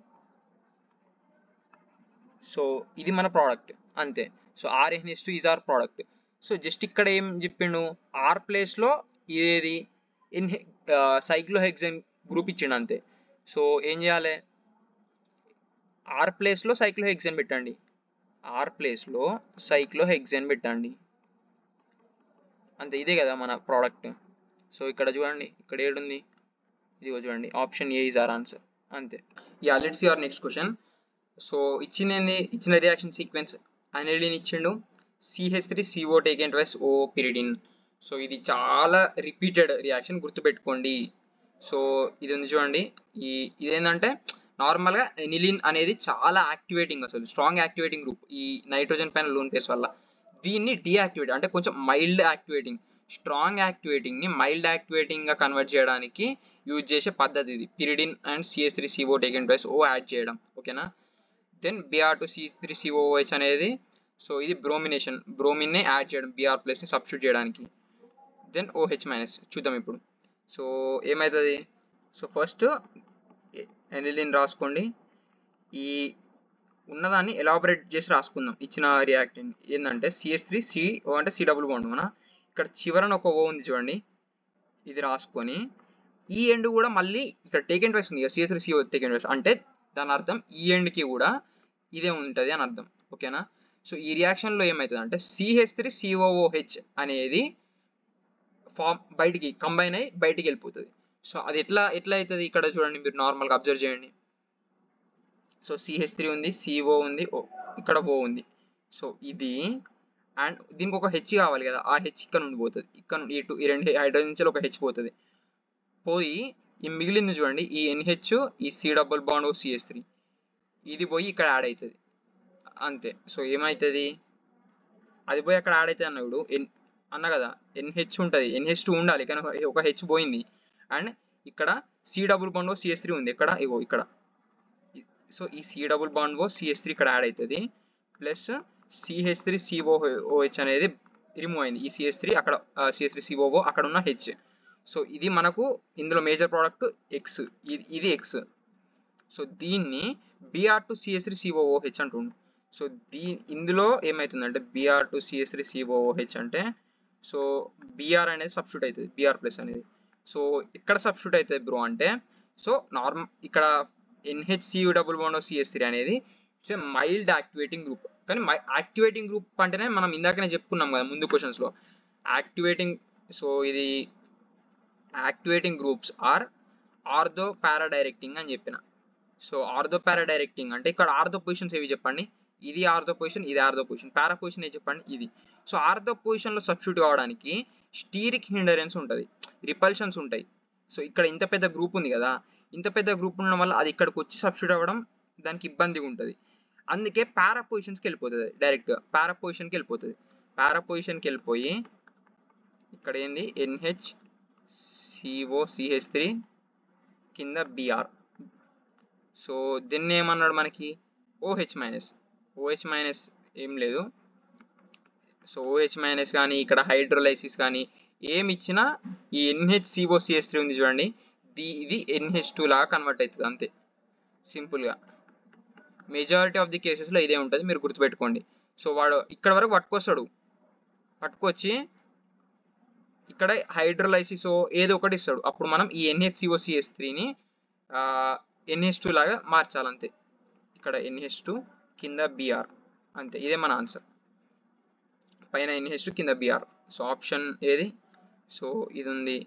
సో ఇది మన ప్రోడక్ట్ అంతే. So RNH2 is our product. So just ఇక్కడ ఏం చెప్పిండు, R ప్లేస్లో ఇదేది సైక్లోహెక్సేన్ గ్రూప్ ఇచ్చిండు అంతే. సో ఏం చేయాలి, R ప్లేస్లో సైక్లోహెక్సేన్ పెట్టండి, పెట్టండి అంతే. ఇదే కదా మన ప్రోడక్ట్. సో ఇక్కడ చూడండి, ఇక్కడ ఏడుంది, ఇదిగో చూడండి, option A is our answer అంతే. Yeah, let's see our next question. So ఇచ్చిన రియాక్షన్ సీక్వెన్స్, అనిలిన్ ఇచ్చిండు, CH3CO taken twice O pyridine. So ఇది చాలా రిపీటెడ్ రియాక్షన్, గుర్తుపెట్టుకోండి. సో ఇది ఉంది చూడండి, ఇదేంటంటే నార్మల్గా ఎనిలిన్ అనేది చాలా యాక్టివేటింగ్, అసలు స్ట్రాంగ్ యాక్టివేటింగ్ గ్రూప్ ఈ నైట్రోజన్ పైన లోన్ పేస్ వల్ల. దీన్ని డీయాక్టివేట్ అంటే కొంచెం మైల్డ్ యాక్టివేటింగ్, స్ట్రాంగ్ యాక్టివేటింగ్ని మైల్డ్ యాక్టివేటింగ్గా కన్వర్ట్ చేయడానికి యూజ్ చేసే పద్ధతి ఇది, pyridine and CH3CO taken twice O add చేయడం, ఓకేనా. దెన్ Br2CH3COOH అనేది, సో ఇది బ్రోమిన్ని యాడ్ చేయడం, Br ప్లస్ని సబ్స్టిట్యూట్ చేయడానికి. దెన్ OH మైనస్ చూద్దాం ఇప్పుడు. సో ఏమవుతుంది, సో ఫస్ట్ ఎనిలిన్ రాసుకోండి, ఈ ఉన్నదాన్ని ఎలాబరేట్ చేసి రాసుకుందాం. ఇచ్చిన రియాక్టెంట్ ఏంటంటే CH3CO అంటే C డబుల్ బాండ్, మన ఇక్కడ చివరన ఒక O ఉంది చూడండి, ఇది రాసుకొని ఈ ఎండ్ కూడా మళ్ళీ ఇక్కడ టేకెన్ ట్వైస్ ఉంది, CH3CO టేకెన్ ట్వైస్ అంటే దాని అర్థం ఈ ఎండ్కి కూడా ఇదే ఉంటుంది అని అర్థం, ఓకేనా. సో ఈ రియాక్షన్లో ఏమవుతుంది అంటే CH3COOH అనేది బయటికి కంబైన్ అయ్యి బయటికి వెళ్ళిపోతుంది. సో అది ఎట్లా అవుతుంది, ఇక్కడ చూడండి, మీరు నార్మల్గా అబ్జర్వ్ చేయండి. సో CH3 ఉంది, CO ఉంది, ఇక్కడ O ఉంది. సో ఇది అండ్ దీనికి ఒక H కావాలి కదా, ఆ H ఇక్కడ నుండి పోతుంది, ఇక్కడ నుండి ఈ రెండు హైడ్రోజన్ నుంచి ఒక H పోతుంది, పోయి ఈ మిగిలింది చూడండి, ఈ NH, ఈ C double bond O CH3, ఇది పోయి ఇక్కడ యాడ్ అవుతుంది అంతే. సో ఏమవుతుంది, అది పోయి అక్కడ యాడ్ అవుతుంది అన్నప్పుడు అన్న కదా, NH ఉంటుంది, NH2 ఉండాలి కానీ ఒక H పోయింది. అండ్ ఇక్కడ C double bond O CH3 ఉంది, ఇక్కడ ఇక్కడ. సో ఈ C double bond O CH3 ఇక్కడ యాడ్ అవుతుంది, ప్లస్ CH3COOH అనేది రిమూవ్ అయింది, ఈ CH3 అక్కడ CH3COO అక్కడ ఉన్న H. సో ఇది మనకు ఇందులో మేజర్ ప్రోడక్ట్ X, ఇది X. సో దీన్ని Br2CH3COOH అంటుండు. సో ఇందులో ఏమవుతుందంటే Br2CH3COOH అంటే, సో Br అనేది సబ్స్టిట్యూట్ అవుతుంది, Br ప్లస్ అనేది. సో ఎక్కడ సబ్స్టిట్యూట్ అవుతుంది బ్రో అంటే, సో ఇక్కడ NHCU డబుల్ బాండ్ CH3 అనేది it's a mild activating group. కానీ యాక్టివేటింగ్ గ్రూప్ అంటేనే మనం ఇందాకనే చెప్పుకున్నాం కదా ముందు క్వశ్చన్స్లో, యాక్టివేటింగ్. సో ఇది యాక్టివేటింగ్ గ్రూప్స్ ఆర్ ఆర్థో పారాడైరెక్టింగ్ అని చెప్పిన. సో ఆర్థో పారాడైరెక్టింగ్ అంటే ఇక్కడ ఆర్థో పొజిషన్స్ ఏవి చెప్పండి, ఇది ఆర్థో పొజిషన్, ఇది ఆర్థో పొజిషన్, పారా పొజిషన్ ఏది చెప్పండి, ఇది. సో ఆర్థో పొజిషన్లో సబ్స్టిట్యూట్ కావడానికి స్టీరిక్ హిండరెన్స్ ఉంటుంది, రిపల్షన్స్ ఉంటాయి. సో ఇక్కడ ఇంత పెద్ద గ్రూప్ ఉంది కదా, ఇంత పెద్ద గ్రూప్ ఉండడం వల్ల అది ఇక్కడికి వచ్చి సబ్స్టిట్యూట్ అవ్వడం దానికి ఇబ్బందిగా ఉంటుంది. అందుకే పారా పొజిషన్స్కి వెళ్ళిపోతుంది, డైరెక్ట్గా పారా పొజిషన్కి వెళ్ళిపోతుంది. పారా పొజిషన్కి వెళ్ళిపోయి ఇక్కడ ఏంది NHCOCH3 కింద Br. సో దీన్ని ఏమన్నాడు మనకి OH మైనస్ ఏం లేదు. సో OH మైనస్ కానీ ఇక్కడ హైడ్రోలైసిస్ కానీ ఏమి ఇచ్చినా ఈ NHCOCH3 ఉంది చూడండి, ఇది NH2 లాగా కన్వర్ట్ అవుతుంది అంతే, సింపుల్గా. మెజారిటీ ఆఫ్ ది కేసెస్లో ఇదే ఉంటుంది, మీరు గుర్తుపెట్టుకోండి. సో వాడు ఇక్కడ వరకు పట్టుకొచ్చి ఇక్కడ హైడ్రోలైసిస్ ఏదో ఒకటి ఇస్తాడు, అప్పుడు మనం ఈ NHCOCH3ని NH2 లాగా మార్చాలంతే. ఇక్కడ NH2 కింద Br అంతే, ఇదే మన ఆన్సర్. పైన NH2 కింద Br. సో ఆప్షన్ ఏది? సో ఇది ఉంది,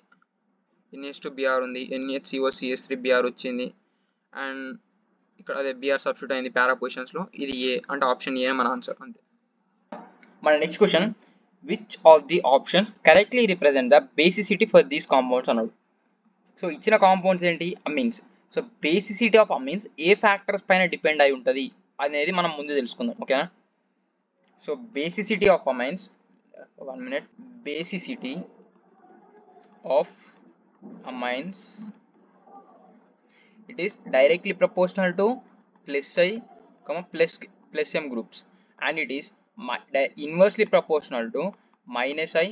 NH2 Br ఉంది, NHCOCH3 Br వచ్చింది, అండ్ ఇక్కడ అదే Br సబ్స్టిట్యూట్ అయింది పారా పొజిషన్స్లో. ఇది ఏ అంటే ఆప్షన్ ఏ మన ఆన్సర్ అంతే. మన next question, which of the options correctly represent the basicity for these compounds అన్నాడు. సో ఇచ్చిన కాంపౌండ్స్ ఏంటి? Amens. So basicity of amens A factors పైన డిపెండ్ అయి ఉంటుంది అనేది మనం ముందు తెలుసుకుందాం, ఓకేనా. So basicity of amines, 1 minute, basicity of amines, it is directly proportional to plus I, plus M groups, and it is inversely proportional to minus I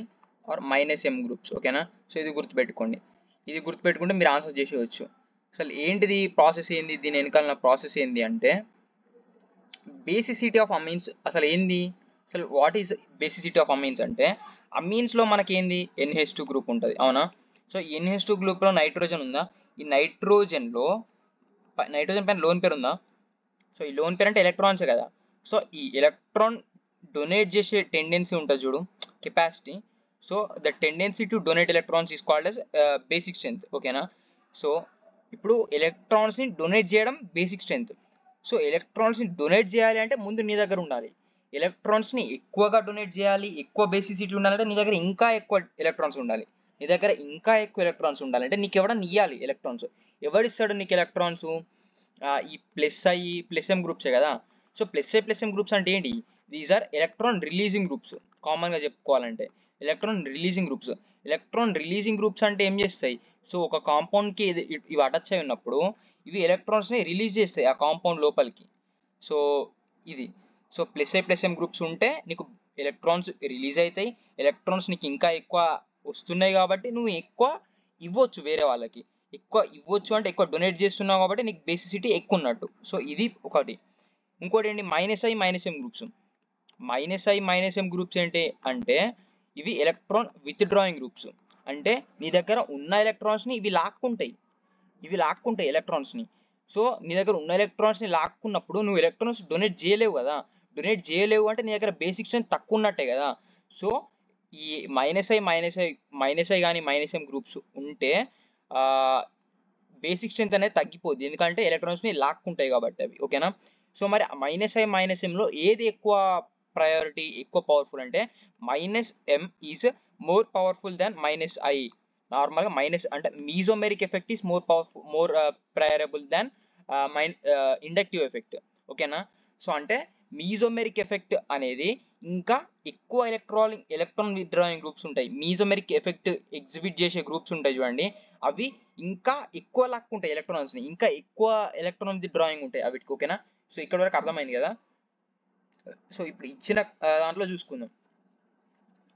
or minus M groups, ఓకేనా. So ఇది గుర్తుపెట్టుకోండి, ఇది గుర్తుపెట్టుకుంటే మీరు answer చేసేయచ్చు. అసలు ఏంటిది process ఏంది, దీని వెనకాల ప్రాసెస్ ఏంది అంటే బేసిసిటీ ఆఫ్ అమీన్స్. అసలు ఏంది, అసలు what is basicity of amens అంటే, అమీన్స్లో మనకి ఏంది NH2 గ్రూప్ ఉంటుంది, అవునా. సో NH2 గ్రూప్లో నైట్రోజన్ ఉందా, ఈ నైట్రోజన్ పైన లోన్ పేరు ఉందా. సో ఈ లోన్ పేరు అంటే ఎలక్ట్రాన్సే కదా. సో ఈ ఎలక్ట్రాన్ డొనేట్ చేసే టెండెన్సీ ఉంటుంది చూడు, capacity. So the tendency to donate electrons is called as basic strength, ఓకేనా. సో ఇప్పుడు ఎలక్ట్రాన్స్ని డొనేట్ చేయడం బేసిక్ స్ట్రెంత్. సో ఎలక్ట్రాన్స్ని డొనేట్ చేయాలి అంటే ముందు నీ దగ్గర ఉండాలి, ఎలక్ట్రాన్స్ని ఎక్కువగా డొనేట్ చేయాలి, ఎక్కువ బేసిసిటీ ఉండాలంటే నీ దగ్గర ఇంకా ఎక్కువ ఎలక్ట్రాన్స్ ఉండాలి, నీ దగ్గర ఇంకా ఎక్కువ ఎలక్ట్రాన్స్ ఉండాలంటే నీకు ఎవడన్నా ఇవ్వాలి ఎలక్ట్రాన్స్. ఎవడిస్తాడు నీకు ఎలక్ట్రాన్స్? ఈ ప్లస్ M గ్రూప్సే కదా. సో ప్లస్ M గ్రూప్స్ అంటే ఏంటి? These are electron releasing groups. కామన్గా చెప్పుకోవాలంటే ఎలక్ట్రాన్ రిలీజింగ్ గ్రూప్స్ అంటే ఏం చేస్తాయి? సో ఒక కాంపౌండ్కి ఇవి అటాచ్ అయి ఉన్నప్పుడు ఇవి ఎలక్ట్రాన్స్ని రిలీజ్ చేస్తాయి ఆ కాంపౌండ్ లోపలికి. సో ఇది, సో ప్లస్ M గ్రూప్స్ ఉంటే నీకు ఎలక్ట్రాన్స్ రిలీజ్ అవుతాయి, ఎలక్ట్రాన్స్ నీకు ఇంకా ఎక్కువ వస్తున్నాయి కాబట్టి నువ్వు ఎక్కువ ఇవ్వచ్చు వేరే వాళ్ళకి. ఎక్కువ ఇవ్వచ్చు అంటే ఎక్కువ డొనేట్ చేస్తున్నావు కాబట్టి నీకు బేసిసిటీ ఎక్కువ ఉన్నట్టు. సో ఇది ఒకటి. ఇంకోటి ఏంటి? -I, -M గ్రూప్స్ ఏంటి అంటే ఇవి ఎలక్ట్రాన్ విత్ డ్రాయింగ్ గ్రూప్స్. అంటే నీ దగ్గర ఉన్న ఎలక్ట్రాన్స్ని ఇవి లాక్కుంటాయి ఎలక్ట్రాన్స్ని. సో నీ దగ్గర ఉన్న ఎలక్ట్రాన్స్ని లాక్కున్నప్పుడు నువ్వు ఎలక్ట్రాన్స్ డొనేట్ చేయలేవు కదా. డొనేట్ చేయలేవు అంటే నీ దగ్గర బేసిక్ స్ట్రెంత్ తక్కువ ఉన్నట్టే కదా. సో ఈ -I కానీ -M గ్రూప్స్ ఉంటే బేసిక్ స్ట్రెంత్ అనేది తగ్గిపోద్ది, ఎందుకంటే ఎలక్ట్రాన్స్ని లాక్కుంటాయి కాబట్టి అవి, ఓకేనా. సో మరి -I, -Mలో ఏది ఎక్కువ ప్రయారిటీ, ఎక్కువ పవర్ఫుల్ అంటే -M is more powerful than -I. నార్మల్గా అంటే mesomeric effect is more preferable than inductive effect, ఓకేనా. సో అంటే మీజోమెరిక్ ఎఫెక్ట్ అనేది ఇంకా ఎక్కువ ఎలక్ట్రాన్ విత్డ్రాయింగ్ గ్రూప్స్ ఉంటాయి. మీజోమెరిక్ ఎఫెక్ట్ ఎగ్జిబిట్ చేసే గ్రూప్స్ ఉంటాయి చూడండి, అవి ఇంకా ఎక్కువ లాక్కుంటాయి ఎలక్ట్రాన్స్ని, ఇంకా ఎక్కువ ఎలక్ట్రాన్ విత్డ్రాయింగ్ ఉంటాయి అవిటికి, ఓకేనా. సో ఇక్కడ వరకు అర్థమైంది కదా. సో ఇప్పుడు ఇచ్చిన దాంట్లో చూసుకుందాం.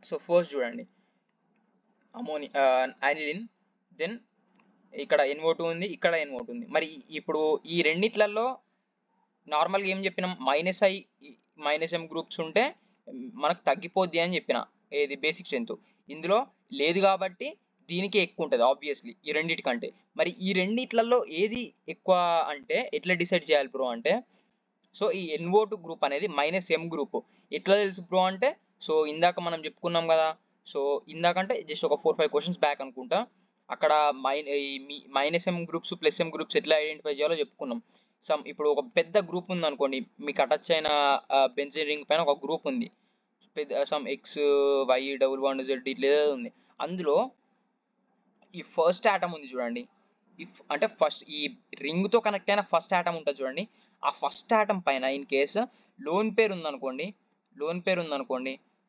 సో ఫస్ట్ చూడండి, అనిలిన్, దెన్ ఇక్కడ NO2 ఉంది, ఇక్కడ NO2 ఉంది. మరి ఇప్పుడు ఈ రెండిట్లలో నార్మల్గా ఏం చెప్పినాం? -I, -M గ్రూప్స్ ఉంటే మనకు తగ్గిపోద్ది అని చెప్పిన, ఏది బేసిక్ స్ట్రెంత్. ఇందులో లేదు కాబట్టి దీనికి ఎక్కువ ఉంటుంది ఆబ్వియస్లీ ఈ రెండిటికంటే. మరి ఈ రెండిట్లలో ఏది ఎక్కువ అంటే ఎట్లా డిసైడ్ చేయాలి బ్రో అంటే, సో ఈ NO2 గ్రూప్ అనేది -M గ్రూప్ ఎట్లా తెలుసు బ్రో అంటే, సో ఇందాక మనం చెప్పుకున్నాం కదా. సో ఇందాకంటే జస్ట్ ఒక 4-5 క్వశ్చన్స్ బ్యాక్ అనుకుంటా, అక్కడ -M గ్రూప్స్ +M గ్రూప్స్ ఎట్లా ఐడెంటిఫై చేయాలో చెప్పుకున్నాం. ఇప్పుడు ఒక పెద్ద గ్రూప్ ఉంది అనుకోండి, మీకు అటాచ్ అయిన బెంజీన్ రింగ్ పైన ఒక గ్రూప్ ఉంది, XY11Z ఇట్లా ఉంది. అందులో ఈ ఫస్ట్ ఆటమ్ ఉంది చూడండి, అంటే ఫస్ట్ ఈ రింగ్తో కనెక్ట్ అయిన ఫస్ట్ ఆటమ్ ఉంటుంది చూడండి, ఆ ఫస్ట్ ఆటం పైన ఇన్ కేసు లోన్ పేరు ఉందనుకోండి,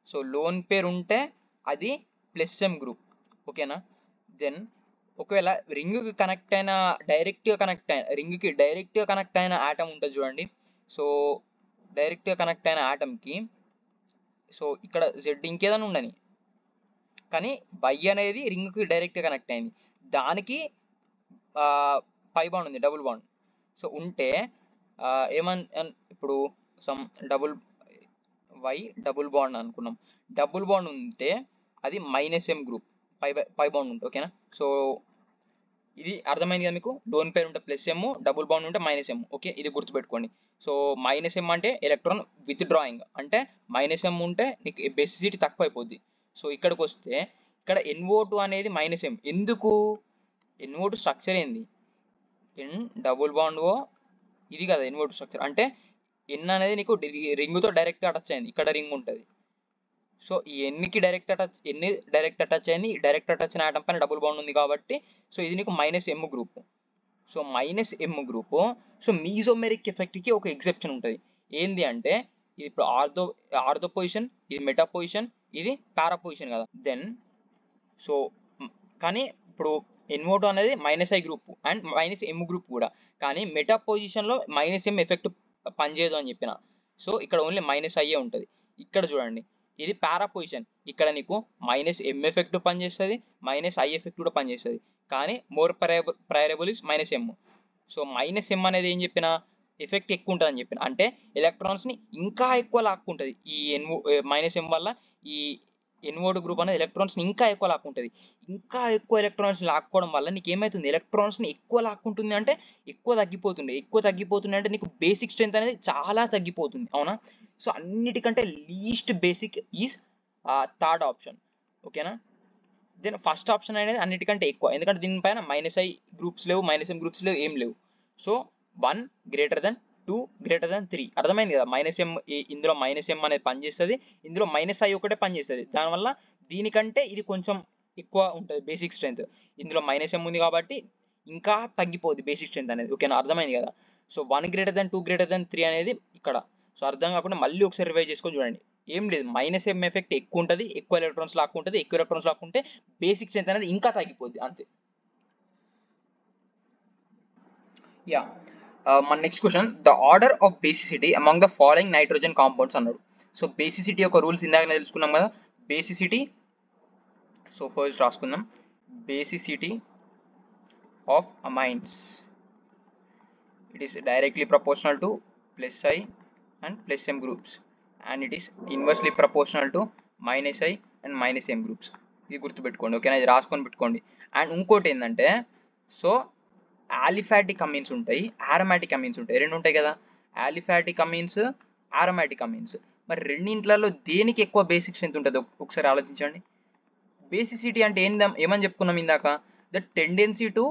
సో లోన్ పేరు ఉంటే అది +m గ్రూప్, ఓకేనా. దెన్ ఒకవేళ రింగ్కి కనెక్ట్ అయిన రింగ్కి డైరెక్ట్గా కనెక్ట్ అయిన ఆటం ఉంటుంది చూడండి. సో డైరెక్ట్గా కనెక్ట్ అయిన ఆటంకి సో ఇక్కడ Z ఇంకేదైనా ఉండని, కానీ Y అనేది రింగ్కి డైరెక్ట్గా కనెక్ట్ అయింది, దానికి పై బాండ్ ఉంది, డబుల్ బాండ్. సో ఉంటే ఇప్పుడు సమ్ డబుల్ బాండ్ అనుకున్నాం, డబుల్ బాండ్ ఉంటే అది -m గ్రూప్, పై బాండ్ ఉంటుంది, ఓకేనా. సో ఇది అర్థమైంది కదా మీకు. లోన్ పేరు ఉంటే +m, డబుల్ బాండ్ ఉంటే -m, ఓకే. ఇది గుర్తుపెట్టుకోండి. సో -m అంటే ఎలక్ట్రాన్ విత్ డ్రాయింగ్, అంటే -m ఉంటే నీకు బేసిసిటీ తక్కువ అయిపోద్ది. సో ఇక్కడికి వస్తే ఇక్కడ NO2 అనేది -m, ఎందుకు? NO2 స్ట్రక్చర్ ఏంది? N డబుల్ బాండ్ O, ఇది కదా NO2 స్ట్రక్చర్. అంటే N అనేది నీకు రింగ్తో డైరెక్ట్గా అటాచ్ అయింది, ఇక్కడ రింగ్ ఉంటుంది. సో ఈ ఎన్కి డైరెక్ట్ అటాచ్ అయింది, డైరెక్ట్ అటాచ్ అయిన ఆటం పైన డబుల్ బాండ్ ఉంది కాబట్టి సో ఇది నీకు -m group. So -m group. So mesomeric ఎఫెక్ట్కి ఒక ఎగ్జెప్షన్ ఉంటుంది. ఏంది అంటే ఇది ఇప్పుడు ఆర్థో పొజిషన్, ఇది మెటా పొజిషన్, ఇది పారా పొజిషన్ కదా. దెన్ సో కానీ ఇప్పుడు NO2 అనేది -I group and -m group కూడా, కానీ మెటా పొజిషన్లో -m ఎఫెక్ట్ పనిచేయదు అని చెప్పిన. సో ఇక్కడ ఓన్లీ -I ఉంటుంది. ఇక్కడ చూడండి, ఇది పారా పొజిషన్, ఇక్కడ నీకు -m ఎఫెక్ట్ పనిచేస్తుంది, -I ఎఫెక్ట్ కూడా పనిచేస్తుంది, కానీ more preferable is -m. So -m అనేది ఏం చెప్పిన, ఎఫెక్ట్ ఎక్కువ ఉంటుంది అని చెప్పిన, అంటే ఎలక్ట్రాన్స్ని ఇంకా ఎక్కువ లాక్కుంటుంది. ఈ -m వల్ల ఈ NO2 గ్రూప్ అనేది ఎలక్ట్రాన్స్ని ఇంకా ఎక్కువ లాక్కుంటుంది. ఇంకా ఎక్కువ ఎలక్ట్రాన్స్ లాక్కోవడం వల్ల నీకు ఏమవుతుంది, ఎలక్ట్రాన్స్ని ఎక్కువ లాక్కుంటుంది అంటే ఎక్కువ తగ్గిపోతుంది అంటే నీకు బేసిక్ స్ట్రెంత్ అనేది చాలా తగ్గిపోతుంది, అవునా. సో అన్నిటికంటే least basic is third option, ఓకేనా. దెన్ ఫస్ట్ ఆప్షన్ అనేది అన్నిటికంటే ఎక్కువ, ఎందుకంటే దీనిపైన -I గ్రూప్స్ లేవు, -m గ్రూప్స్ లేవు, ఏం లేవు. సో 1 > 2 > 3, అర్థమైంది కదా. -m ఇందులో -m అనేది పనిచేస్తుంది, ఇందులో -I ఒకటే పనిచేస్తుంది, దానివల్ల దీనికంటే ఇది కొంచెం ఎక్కువ ఉంటుంది బేసిక్ స్ట్రెంత్. ఇందులో -m ఉంది కాబట్టి ఇంకా తగ్గిపోద్ది బేసిక్ స్ట్రెంత్ అనేది, ఓకేనా. అర్థమైంది కదా. సో 1 > 2 > 3 అనేది ఇక్కడ. సో అర్థం కాకుండా మళ్ళీ ఒకసారి రివైజ్ చేసుకొని చూడండి. ఏం లేదు, -m ఎఫెక్ట్ ఎక్కువ ఉంటుంది, ఎక్కువ ఎలక్ట్రాన్స్ లాక్కుంటుంది, ఎక్కువ ఎలక్ట్రాన్స్ లాక్కుంటే బేసిక్ స్ట్రెంత్ అనేది ఇంకా తగ్గిపోద్ది, అంతే. యా, మన next question, the order of basicity among the following nitrogen compounds అన్నాడు. సో బేసిసిటీ యొక్క రూల్స్ ఇందాక తెలుసుకున్నాం కదా. బేసిసిటీ, సో ఫస్ట్ రాసుకుందాం, basicity of amines, it is directly proportional to +I and +m groups, and it is inversely proportional to -I and -m groups. ఇది గుర్తుపెట్టుకోండి, ఓకేనా. ఇది రాసుకొని పెట్టుకోండి. అండ్ ఇంకోటి ఏంటంటే, సో ఆలిఫాటిక్ అమీన్స్ ఉంటాయి, ఆరోమాటిక్ అమీన్స్ ఉంటాయి, రెండు ఉంటాయి కదా. ఆలిఫాటిక్ అమీన్స్, ఆరోమాటిక్ అమీన్స్, మరి రెండింట్లలో దేనికి ఎక్కువ బేసిక్ స్ట్రెంత్ ఉంటుంది ఒకసారి ఆలోచించండి. బేసిసిటీ అంటే ఏమని చెప్పుకున్నాం ఇందాక, the tendency to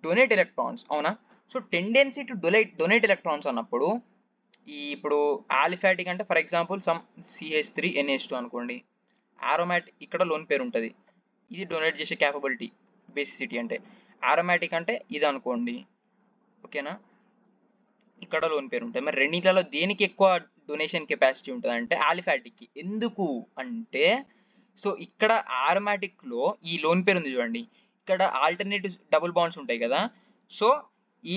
donate electrons, అవునా. So tendency to donate electrons అన్నప్పుడు ఇప్పుడు ఆలిఫాటిక్ అంటే ఫర్ ఎగ్జాంపుల్ సమ్ CH3NH2 అనుకోండి, ఆరోమాటిక్ ఇక్కడ లోన్ పేరు ఉంటుంది, ఇది డొనేట్ చేసే క్యాపబిలిటీ బేసిసిటీ అంటే. ఆరోమాటిక్ అంటే ఇది అనుకోండి, ఓకేనా, ఇక్కడ లోన్ పేరు ఉంటుంది. మరి రెండింటిలో దేనికి ఎక్కువ డొనేషన్ కెపాసిటీ ఉంటుంది అంటే ఆలిఫాటిక్కి. ఎందుకు అంటే సో ఇక్కడ ఆరోమాటిక్లో ఈ లోన్ పేరు ఉంది చూడండి, ఇక్కడ ఆల్టర్నేటివ్ డబుల్ బాండ్స్ ఉంటాయి కదా. సో ఈ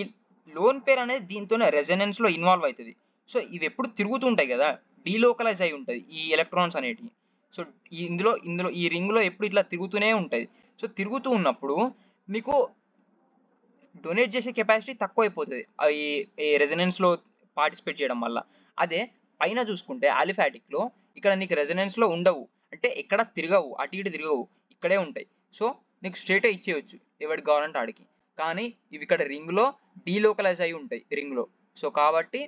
లోన్ పేర్ అనేది దీంతోనే రెజనెన్స్లో ఇన్వాల్వ్ అవుతుంది. సో ఇవి ఎప్పుడు తిరుగుతూ ఉంటాయి కదా, డీలోకలైజ్ అయి ఉంటుంది ఈ ఎలక్ట్రాన్స్ అనేటివి. సో ఇందులో ఈ రింగ్లో ఎప్పుడు ఇట్లా తిరుగుతూనే ఉంటుంది. సో తిరుగుతూ ఉన్నప్పుడు నీకు డొనేట్ చేసే కెపాసిటీ తక్కువ అయిపోతుంది ఈ రెజనెన్స్లో పార్టిసిపేట్ చేయడం వల్ల. అదే పైన చూసుకుంటే ఆలిఫాటిక్లో ఇక్కడ నీకు రెజనెన్స్లో ఉండవు, అంటే ఎక్కడ తిరగవు, అటు ఇటు తిరగవు, ఇక్కడే ఉంటాయి. సో నీకు స్ట్రేటే ఇచ్చేయచ్చు ఎవరికి కావాలంటే ఆడికి. కానీ ఇవి ఇక్కడ రింగ్లో డీలోకలైజ్ అయి ఉంటాయి రింగ్లో. సో కాబట్టి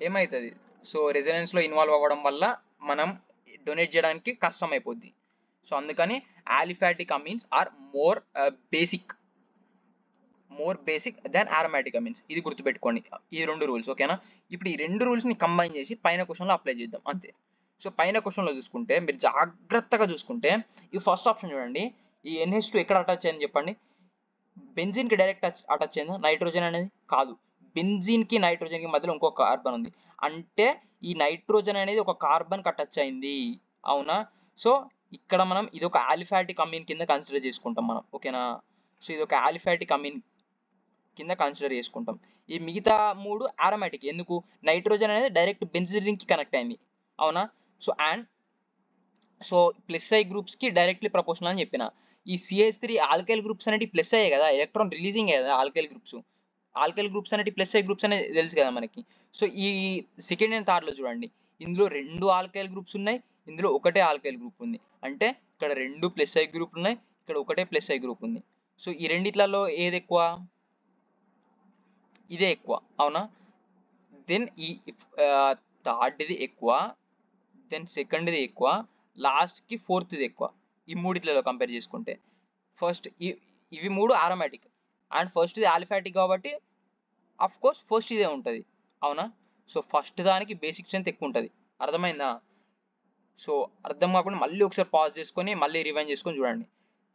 ఏమవుతుంది, సో రెజనెన్స్లో ఇన్వాల్వ్ అవ్వడం వల్ల మనం డొనేట్ చేయడానికి కష్టం అయిపోద్ది. సో అందుకని aliphatic amines are more basic than aromatic amines. ఇది గుర్తుపెట్టుకోండి, ఈ రెండు రూల్స్, ఓకేనా. ఇప్పుడు ఈ రెండు రూల్స్ని కంబైన్ చేసి పైన క్వశ్చన్లో అప్లై చేద్దాం, అంతే. సో పైన క్వశ్చన్లో చూసుకుంటే మీరు జాగ్రత్తగా చూసుకుంటే ఈ ఫస్ట్ ఆప్షన్ చూడండి, ఈ NH2 ఎక్కడ అటాచ్ అయింది చెప్పండి, బెంజిన్ కి డైరెక్ట్ అటాచ్ అయిందా నైట్రోజన్ అనేది? కాదు. బెంజిన్ కి నైట్రోజన్ కి మధ్యలో ఇంకో కార్బన్ ఉంది. అంటే ఈ నైట్రోజన్ అనేది ఒక కార్బన్ కి అటాచ్ అయింది. అవునా? సో ఇక్కడ మనం ఇది ఒక ఆలిఫాటిక్ అమీన్ కింద కన్సిడర్ చేసుకుంటాం మనం. ఓకేనా? సో ఇది ఒక ఆలిఫాటిక్ అమీన్ కింద కన్సిడర్ చేసుకుంటాం. ఈ మిగతా 3 ఆరోమాటిక్. ఎందుకు? నైట్రోజన్ అనేది డైరెక్ట్ బెంజిన్ కి కనెక్ట్ అయింది. అవునా? సో ప్లస్ ఐ గ్రూప్స్ కి డైరెక్ట్లీ ప్రపోర్షనల్ అని చెప్పిన. ఈ CH3 ఆల్కైల్ గ్రూప్స్ అనేవి ప్లస్ అయ్యాయి కదా, ఎలక్ట్రాన్ రిలీజింగ్ కదా ఆల్కైల్ గ్రూప్స్. ఆల్కైల్ గ్రూప్స్ అనేవి ప్లస్ ఐ గ్రూప్స్ అనేది తెలుసు కదా మనకి. సో ఈ సెకండ్ అండ్ థర్డ్ లో చూడండి, ఇందులో 2 ఆల్కైల్ గ్రూప్స్ ఉన్నాయి, ఇందులో ఒకటే ఆల్కైల్ గ్రూప్ ఉంది. అంటే ఇక్కడ 2 ప్లస్ ఐ గ్రూప్ ఉన్నాయి, ఇక్కడ ఒకటే ప్లస్ ఐ గ్రూప్ ఉంది. సో ఈ రెండిట్లలో ఏది ఎక్కువ? ఇదే ఎక్కువ. అవునా? దెన్ ఈ థర్డ్ది ఎక్కువ, దెన్ సెకండ్ది ఎక్కువ, లాస్ట్కి ఫోర్త్ది ఎక్కువ. ఈ మూడిట్లలో కంపేర్ చేసుకుంటే ఫస్ట్ ఇవి 3 ఆరోమాటిక్ అండ్ ఫస్ట్ది ఆలిఫాటిక్ కాబట్టి అఫ్ కోర్స్ ఫస్ట్ ఇదే ఉంటుంది. అవునా? సో ఫస్ట్ దానికి బేసిక్ స్ట్రెంత్ ఎక్కువ ఉంటుంది. అర్థమైందా? సో అర్థం కాకుండా మళ్ళీ ఒకసారి పాజ్ చేసుకొని మళ్ళీ రివైండ్ చేసుకొని చూడండి.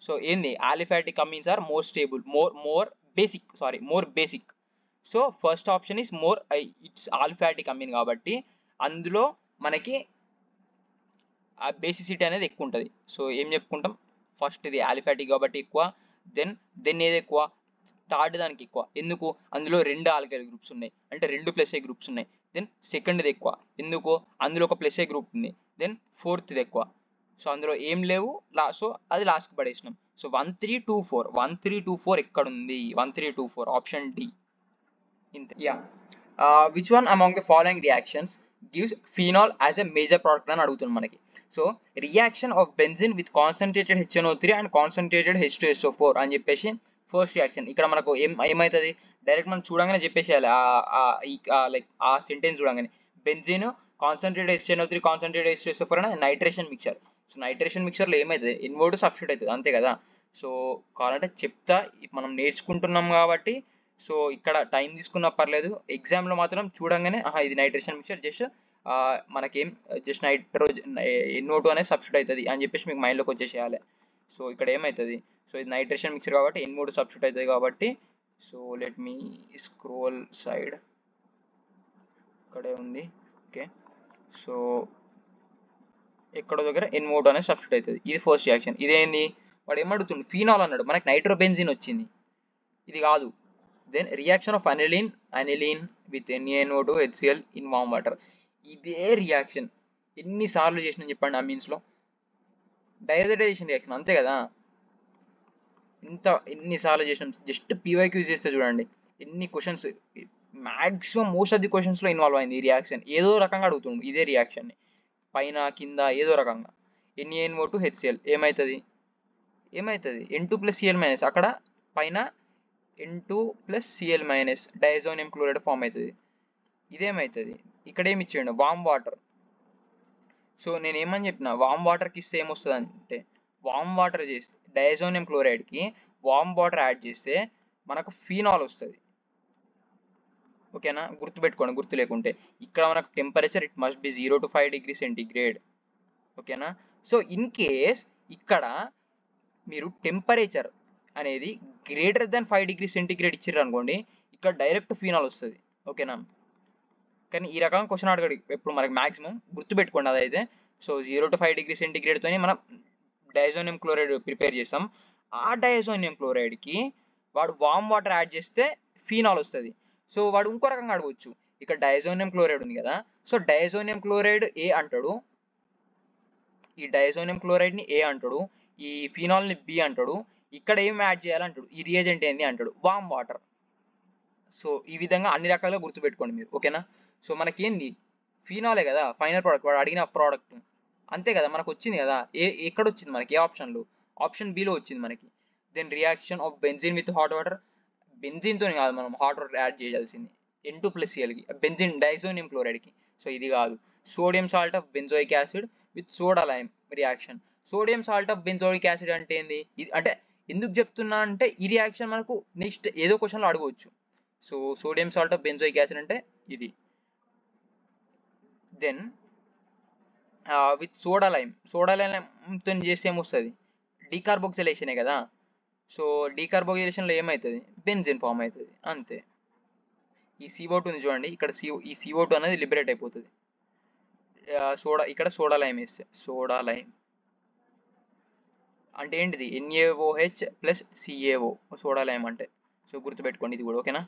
సో ఏంది? Aliphatic amines are more stable, more basic. So first option is more, it's aliphatic amine కాబట్టి అందులో మనకి ఆ బేసిసిటీ అనేది ఎక్కువ ఉంటుంది. సో ఏం చెప్పుకుంటాం? ఫస్ట్ ఇది ఆలిఫాటిక్ కాబట్టి ఎక్కువ, దెన్ ఏది ఎక్కువ? థర్డ్ దానికి ఎక్కువ. ఎందుకు? అందులో 2 ఆల్కైల్ గ్రూప్స్ ఉన్నాయి, అంటే 2 ప్లస్ ఏ గ్రూప్స్ ఉన్నాయి. దెన్ సెకండ్ది ఎక్కువ. ఎందుకు? అందులో ఒక ప్లస్ ఏ గ్రూప్ ఉంది. దెన్ ఫోర్త్ది ఎక్కువ. సో అందులో ఏం లేవు, సో అది లాస్ట్కి పడేసినాం. సో 1 3 2 4, 1 3 2 4 ఎక్కడ ఉంది? 1 3 2 4 ఆప్షన్ డి. ఇంతే. Yeah. Which one among the following reactions gives phenol as a major product అని అడుగుతుంది మనకి. So reaction of benzene with concentrated HNO3 and concentrated H2SO4 అని చెప్పేసి ఫస్ట్ రియాక్షన్. ఇక్కడ మనకు ఏమవుతుంది? డైరెక్ట్ మనం చూడంగానే చెప్పేసేయాలి, లైక్ ఆ సెంటెన్స్ చూడంగానే. Benzene concentrated HNO3 concentrated H2SO4 అనేది నైట్రేషన్ మిక్చర్. సో నైట్రేషన్ మిక్చర్లో ఏమవుతుంది? ఇన్వర్డ్ సబ్స్టిట్యూట్ అవుతుంది, అంతే కదా. సో కావాలంటే చెప్తా, మనం నేర్చుకుంటున్నాం కాబట్టి సో ఇక్కడ టైం తీసుకున్నా పర్లేదు. ఎగ్జామ్లో మాత్రం చూడంగానే ఇది నైట్రేషన్ మిక్చర్, జస్ట్ మనకేం జస్ట్ నైట్రోజన్ NO2 అనేది సబ్స్టిట్యూట్ అవుతుంది అని చెప్పేసి మీకు మైండ్లోకి వచ్చేసేయాలి. సో ఇక్కడ ఏమవుతుంది? సో ఇది నైట్రేషన్ మిక్చర్ కాబట్టి N3 సబ్స్టిట్యూట్ అవుతుంది కాబట్టి, so let me scroll side, ఇక్కడే ఉంది. ఓకే, సో ఎక్కడో దగ్గర N3 అనేది సబ్స్టిట్యూట్ అవుతుంది. ఇది ఫస్ట్ రియాక్షన్. ఇదేంది? వాడు ఏమడుగుతుంది? ఫీనాల్ అన్నాడు, మనకి నైట్రోబెంజిన్ వచ్చింది, ఇది కాదు. Then reaction of aniline with NaNO2 HCl in warm water. ఇదే రియాక్షన్ ఎన్నిసార్లు చేసినా చెప్పండి అమీన్స్లో? డైజైడేషన్ రియాక్షన్, అంతే కదా. ఎన్నిసార్లు చేసినాం? జస్ట్ PYQs చేస్తే చూడండి ఎన్ని questions, maximum most of the క్వశ్చన్స్లో ఇన్వాల్వ్ అయింది ఈ రియాక్షన్. ఏదో రకంగా అడుగుతుండు ఇదే రియాక్షన్ని, పైన కింద ఏదో రకంగా. NaNO2 HCl ఏమవుతుంది? N2 + Cl- అక్కడ పైన N2 + Cl- diazonium chloride form అవుతుంది. ఇదేమవుతుంది? ఇక్కడ ఏమి ఇచ్చేయండి? Warm water. సో నేను ఏమని చెప్పిన, వామ్ వాటర్కి ఇస్తే ఏమొస్తుంది అంటే, వామ్ వాటర్ చేస్తే డైజోనియం క్లోరైడ్కి వామ్ వాటర్ యాడ్ చేస్తే మనకు ఫీనాల్ వస్తుంది. ఓకేనా? గుర్తుపెట్టుకోండి గుర్తు లేకుంటే. ఇక్కడ మనకు temperature it must be 0 to 5 degrees centigrade. ఓకేనా? సో ఇన్ కేస్ ఇక్కడ మీరు టెంపరేచర్ అనేది గ్రేటర్ దాన్ 5 degrees సెంటిగ్రేడ్ ఇచ్చారు అనుకోండి, ఇక్కడ డైరెక్ట్ ఫీనాల్ వస్తుంది. ఓకేనా? కానీ ఈ రకంగా క్వశ్చన్ అడగడు ఎప్పుడు మనకి, మ్యాక్సిమం గుర్తుపెట్టుకోండి అదైతే. సో 0 to 5 degrees సెంటిగ్రేడ్తోనే మనం డైజోనియం క్లోరైడ్ ప్రిపేర్ చేస్తాం. ఆ డైజోనియం క్లోరైడ్కి వాడు వామ్ వాటర్ యాడ్ చేస్తే ఫీనాల్ వస్తుంది. సో వాడు ఇంకో రకంగా అడగవచ్చు, ఇక్కడ డైజోనియం క్లోరైడ్ ఉంది కదా, సో డైజోనియం క్లోరైడ్ A అంటాడు, ఈ డైజోనియం క్లోరైడ్ని A అంటాడు, ఈ ఫినాల్ని B అంటాడు, ఇక్కడ ఏం యాడ్ చేయాలంటాడు, ఈ రియేజెంట్ ఏంది అంటాడు, వామ్ వాటర్. సో ఈ విధంగా అన్ని రకాలుగా గుర్తుపెట్టుకోండి మీరు. ఓకేనా? సో మనకేంది? ఫినాలే కదా ఫైనల్ ప్రోడక్ట్, వాడు అడిగిన ప్రోడక్ట్, అంతే కదా. మనకు వచ్చింది కదా, ఎక్కడ వచ్చింది మనకి? ఏ ఆప్షన్లో? ఆప్షన్ బిలో వచ్చింది మనకి. Then reaction of benzene with hot water. బెంజిన్తో కాదు మనం హాట్ వాటర్ యాడ్ చేయాల్సింది, N2 + Clకి, బెంజిన్ డైజోనియం క్లోరైడ్కి. సో ఇది కాదు. Sodium salt of benzoic acid with soda lime reaction. Sodium salt of benzoic acid అంటే ఏంది? ఇది అంటే ఎందుకు చెప్తున్నా అంటే, ఈ రియాక్షన్ మనకు నెక్స్ట్ ఏదో క్వశ్చన్లో అడగవచ్చు. So sodium salt of benzoic acid అంటే ఇది. దెన్ విత్ సోడా లైమ్తో చేస్తే ఏమొస్తుంది? డీకార్బోక్సిలేషనే కదా. సో డీకార్బోక్సిలేషన్లో ఏమవుతుంది, బెంజిన్ ఫామ్ అవుతుంది అంతే. ఈ CO2 ఉంది చూడండి, ఇక్కడ ఈ CO2 అనేది లిబరేట్ అయిపోతుంది. సోడా, ఇక్కడ సోడా లైమ్ వేస్తే, సోడా లైమ్ అంటే ఏంటిది, NaOH plus CaO, soda lime అంటే. సో గుర్తుపెట్టుకోండి ఇది కూడా, ఓకేనా.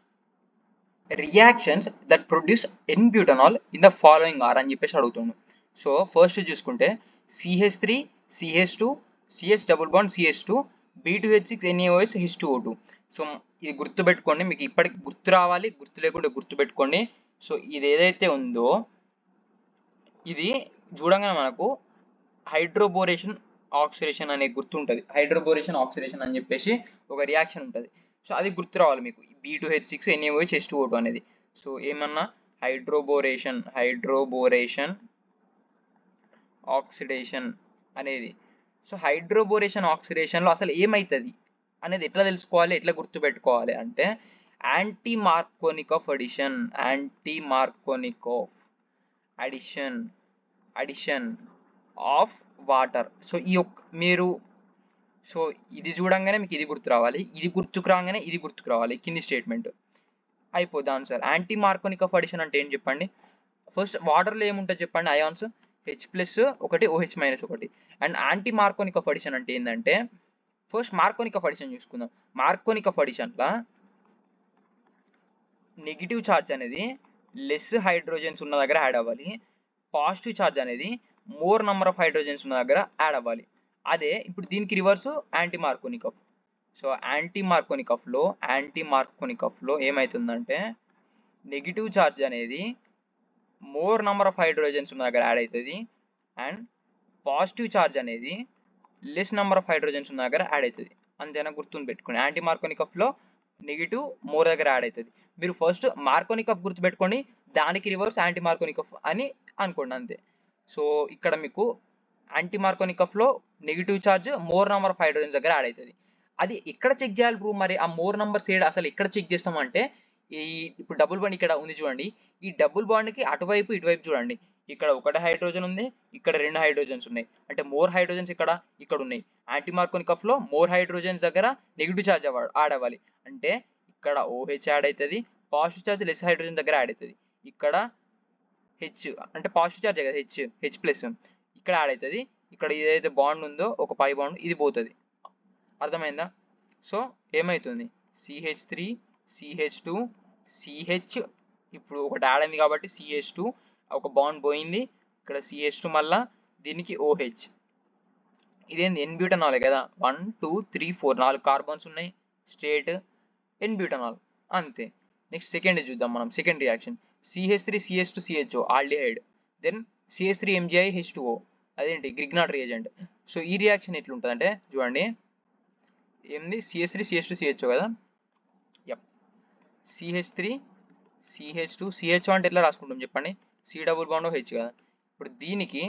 Reactions that produce n butanol in the following are అని చెప్పేసి అడుగుతున్నాను. సో ఫస్ట్ చూసుకుంటే CH3 CH2 CH double bond CH2 B2H6 NaOH H2O2. So ఇది గుర్తుపెట్టుకోండి, మీకు ఇప్పటికి గుర్తు రావాలి, గుర్తు లేకుంటే గుర్తుపెట్టుకోండి. సో ఇది ఏదైతే ఉందో ఇది చూడంగానే మనకు హైడ్రోబోరేషన్ ఆక్సిడేషన్ అనే గుర్తుంటుంది. హైడ్రోబోరేషన్ ఆక్సిడేషన్ అని చెప్పేసి ఒక రియాక్షన్ ఉంటుంది. సో అది గుర్తు రావాలి మీకు, B2H6 NaOH H2O2 అనేది. సో ఏమన్నా హైడ్రోబోరేషన్ ఆక్సిడేషన్ అనేది. సో హైడ్రోబోరేషన్ ఆక్సిడేషన్లో అసలు ఏమవుతుంది అనేది ఎట్లా తెలుసుకోవాలి, ఎట్లా గుర్తుపెట్టుకోవాలి అంటే anti Markovnikov addition of water. So మీరు సో ఇది చూడంగానే మీకు ఇది గుర్తు రావాలి, ఇది గుర్తుకు రాగానే ఇది గుర్తుకు రావాలి, కింది స్టేట్మెంట్ అయిపోద్ది ఆన్సర్. యాంటీ మార్కోనికోఫ్ అడిషన్ అంటే ఏంటి చెప్పండి. ఫస్ట్ వాటర్లో ఏముంటుంది చెప్పండి, అయాన్స్ H+ ఒకటి OH- ఒకటి. అండ్ యాంటీ మార్కోనికోఫ్ అడిషన్ అంటే ఏంటంటే, ఫస్ట్ మార్కోనికోఫ్ అడిషన్ చూసుకుందాం. మార్కోనికోఫ్ అడిషన్లో నెగిటివ్ ఛార్జ్ అనేది లెస్ హైడ్రోజన్స్ ఉన్న దగ్గర యాడ్ అవ్వాలి, పాజిటివ్ ఛార్జ్ అనేది మోర్ నెంబర్ ఆఫ్ హైడ్రోజన్స్ ఉన్న దగ్గర యాడ్ అవ్వాలి. అదే ఇప్పుడు దీనికి రివర్స్ యాంటీ మార్కోనికోఫ్. సో యాంటీ మార్కోనికోఫ్లో ఏమవుతుందంటే నెగిటివ్ ఛార్జ్ అనేది మోర్ నెంబర్ ఆఫ్ హైడ్రోజన్స్ ఉన్న దగ్గర యాడ్ అవుతుంది, అండ్ పాజిటివ్ ఛార్జ్ అనేది లెస్ నెంబర్ ఆఫ్ హైడ్రోజన్స్ ఉన్న దగ్గర యాడ్ అవుతుంది. అంతేనా, గుర్తుని పెట్టుకోండి. యాంటీ మార్కోనికోఫ్లో నెగిటివ్ మోర్ దగ్గర యాడ్ అవుతుంది. మీరు ఫస్ట్ మార్కోనికోఫ్ గుర్తుపెట్టుకోండి, దానికి రివర్స్ యాంటీ మార్కోనికోఫ్ అని అనుకోండి అంతే. సో ఇక్కడ మీకు యాంటీ మార్కోనికోఫ్లో negative charge more number of hydrogens దగ్గర యాడ్ అవుతుంది. అది ఎక్కడ చెక్ చేయాలి బ్రో, మరి ఆ మోర్ నెంబర్స్ అసలు ఎక్కడ చెక్ చేస్తామంటే ఇప్పుడు డబుల్ బాండ్ ఇక్కడ ఉంది చూడండి, ఈ డబుల్ బాండ్కి అటువైపు ఇటువైపు చూడండి, ఇక్కడ ఒకటి హైడ్రోజన్ ఉంది, ఇక్కడ 2 హైడ్రోజన్స్ ఉన్నాయి, అంటే మోర్ హైడ్రోజన్స్ ఇక్కడ ఉన్నాయి. యాంటీ మార్కోనికోఫ్లో మోర్ హైడ్రోజన్స్ దగ్గర నెగిటివ్ ఛార్జ్ యాడ్ అవ్వాలి, అంటే ఇక్కడ OH యాడ్ అవుతుంది, పాజిటివ్ ఛార్జ్ లెస్ హైడ్రోజన్ దగ్గర యాడ్ అవుతుంది. ఇక్కడ H అంటే పాజిటివ్ ఛార్జ్ కదా, H+ ఇక్కడ యాడ్ అవుతుంది. ఇక్కడ ఏదైతే బాండ్ ఉందో ఒక పై బాండ్ ఇది పోతుంది, అర్థమైందా. సో ఏమవుతుంది, CH3 CH2 CH, ఇప్పుడు ఒకటి యాడ్ అయింది కాబట్టి CH2 ఒక బాండ్ పోయింది, ఇక్కడ CH2 మళ్ళా దీనికి OH. ఇదేంది ఎన్-బ్యూటనాల్ కదా, 1 2 3 4 4 కార్బన్స్ ఉన్నాయి, స్ట్రేట్ ఎన్-బ్యూటనాల్ అంతే. నెక్స్ట్ సెకండ్ చూద్దాం మనం, second reaction CH3 CH2 CHO aldehyde, then CH3 MgI H2O, అదేంటి గ్రిగ్నార్డ్ రియేజెంట్. సో ఈ రియాక్షన్ ఎట్లుంటుంది అంటే చూడండి, ఏంది CH3 CH2 CHO కదా, CH3 CH2 CHO అంటే ఎట్లా రాసుకుంటాం చెప్పండి, C డబుల్ బాండ్ H కదా. ఇప్పుడు దీనికి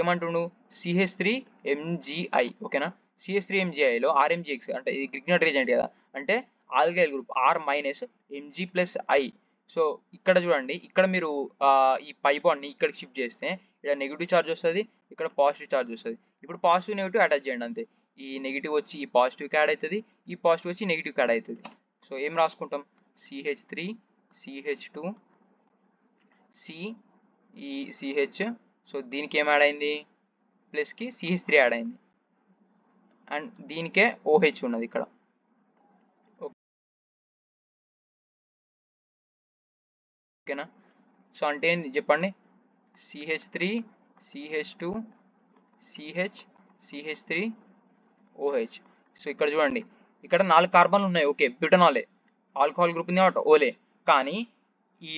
ఏమంటుండు CH3 MgI, ఓకేనా. CH3 MgIలో RMgX అంటే ఇది గ్రిగ్నార్డ్ రియేజెంట్ కదా, అంటే alkyl group R- Mg+I. So ఇక్కడ చూడండి, ఇక్కడ మీరు ఈ పై బాండ్ని ఇక్కడికి షిఫ్ట్ చేస్తే ఇక్కడ నెగిటివ్ ఛార్జ్ వస్తుంది, ఇక్కడ పాజిటివ్ ఛార్జ్ వస్తుంది. ఇప్పుడు పాజిటివ్ నెగిటివ్ అటాచ్ చేయండి అంతే, ఈ నెగిటివ్ వచ్చి ఈ పాజిటివ్కి యాడ్ అవుతుంది, ఈ పాజిటివ్ వచ్చి నెగిటివ్కి యాడ్ అవుతుంది. సో ఏం రాసుకుంటాం, CH3 CH2 ఈ CH, సో దీనికి ఏం యాడ్ అయింది, ప్లస్కి CH3 యాడ్ అయింది, అండ్ దీనికే OH ఉన్నది ఇక్కడ, ఓకేనా. సో అంటే ఏంది చెప్పండి, CH3 CH2 CH CH3 OH. So ఇక్కడ చూడండి, ఇక్కడ 4 కార్బన్లు ఉన్నాయి, ఓకే బ్యూటనాలే, ఆల్కహాల్ గ్రూప్ ఉంది కాబట్టి ఓలే. కానీ ఈ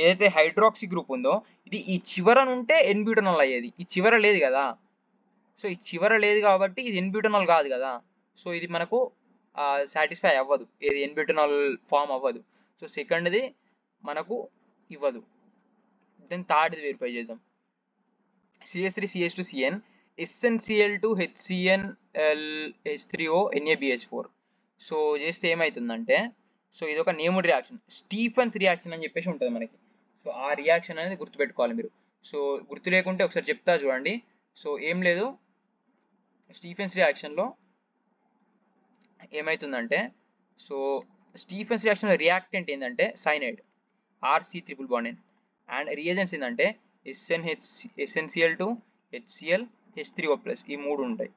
ఏదైతే హైడ్రాక్సీ గ్రూప్ ఉందో ఇది ఈ చివర ఉంటే ఎన్-బ్యూటనాల్ అయ్యేది, ఈ చివర లేదు కదా. సో ఈ చివర లేదు కాబట్టి ఇది ఎన్-బ్యూటనాల్ కాదు కదా. సో ఇది మనకు సాటిస్ఫై అవ్వదు, ఏది ఎన్-బ్యూటనాల్ ఫామ్ అవ్వదు. సో సెకండ్ది మనకు ఇవ్వదు. దెన్ థర్డ్ది వెరిఫై చేద్దాం, CH3 CH2 CN SnCl2 HCnL H3O NaBH4. So చేస్తే ఏమవుతుందంటే, సో ఇది ఒక నేమ్డ్ రియాక్షన్, స్టీఫెన్స్ రియాక్షన్ అని చెప్పేసి ఉంటుంది మనకి. సో ఆ రియాక్షన్ అనేది గుర్తుపెట్టుకోవాలి మీరు. సో గుర్తు లేకుంటే ఒకసారి చెప్తా చూడండి. సో ఏం లేదు, స్టీఫెన్స్ రియాక్షన్లో ఏమవుతుందంటే సో స్టీఫెన్స్ రియాక్షన్ రియాక్టెంట్ ఏంటంటే cyanide RC triple bond N and reagents ఏంటంటే SnHCl2 HCl H3O ప్లస్ ఈ మూడు ఉంటాయి.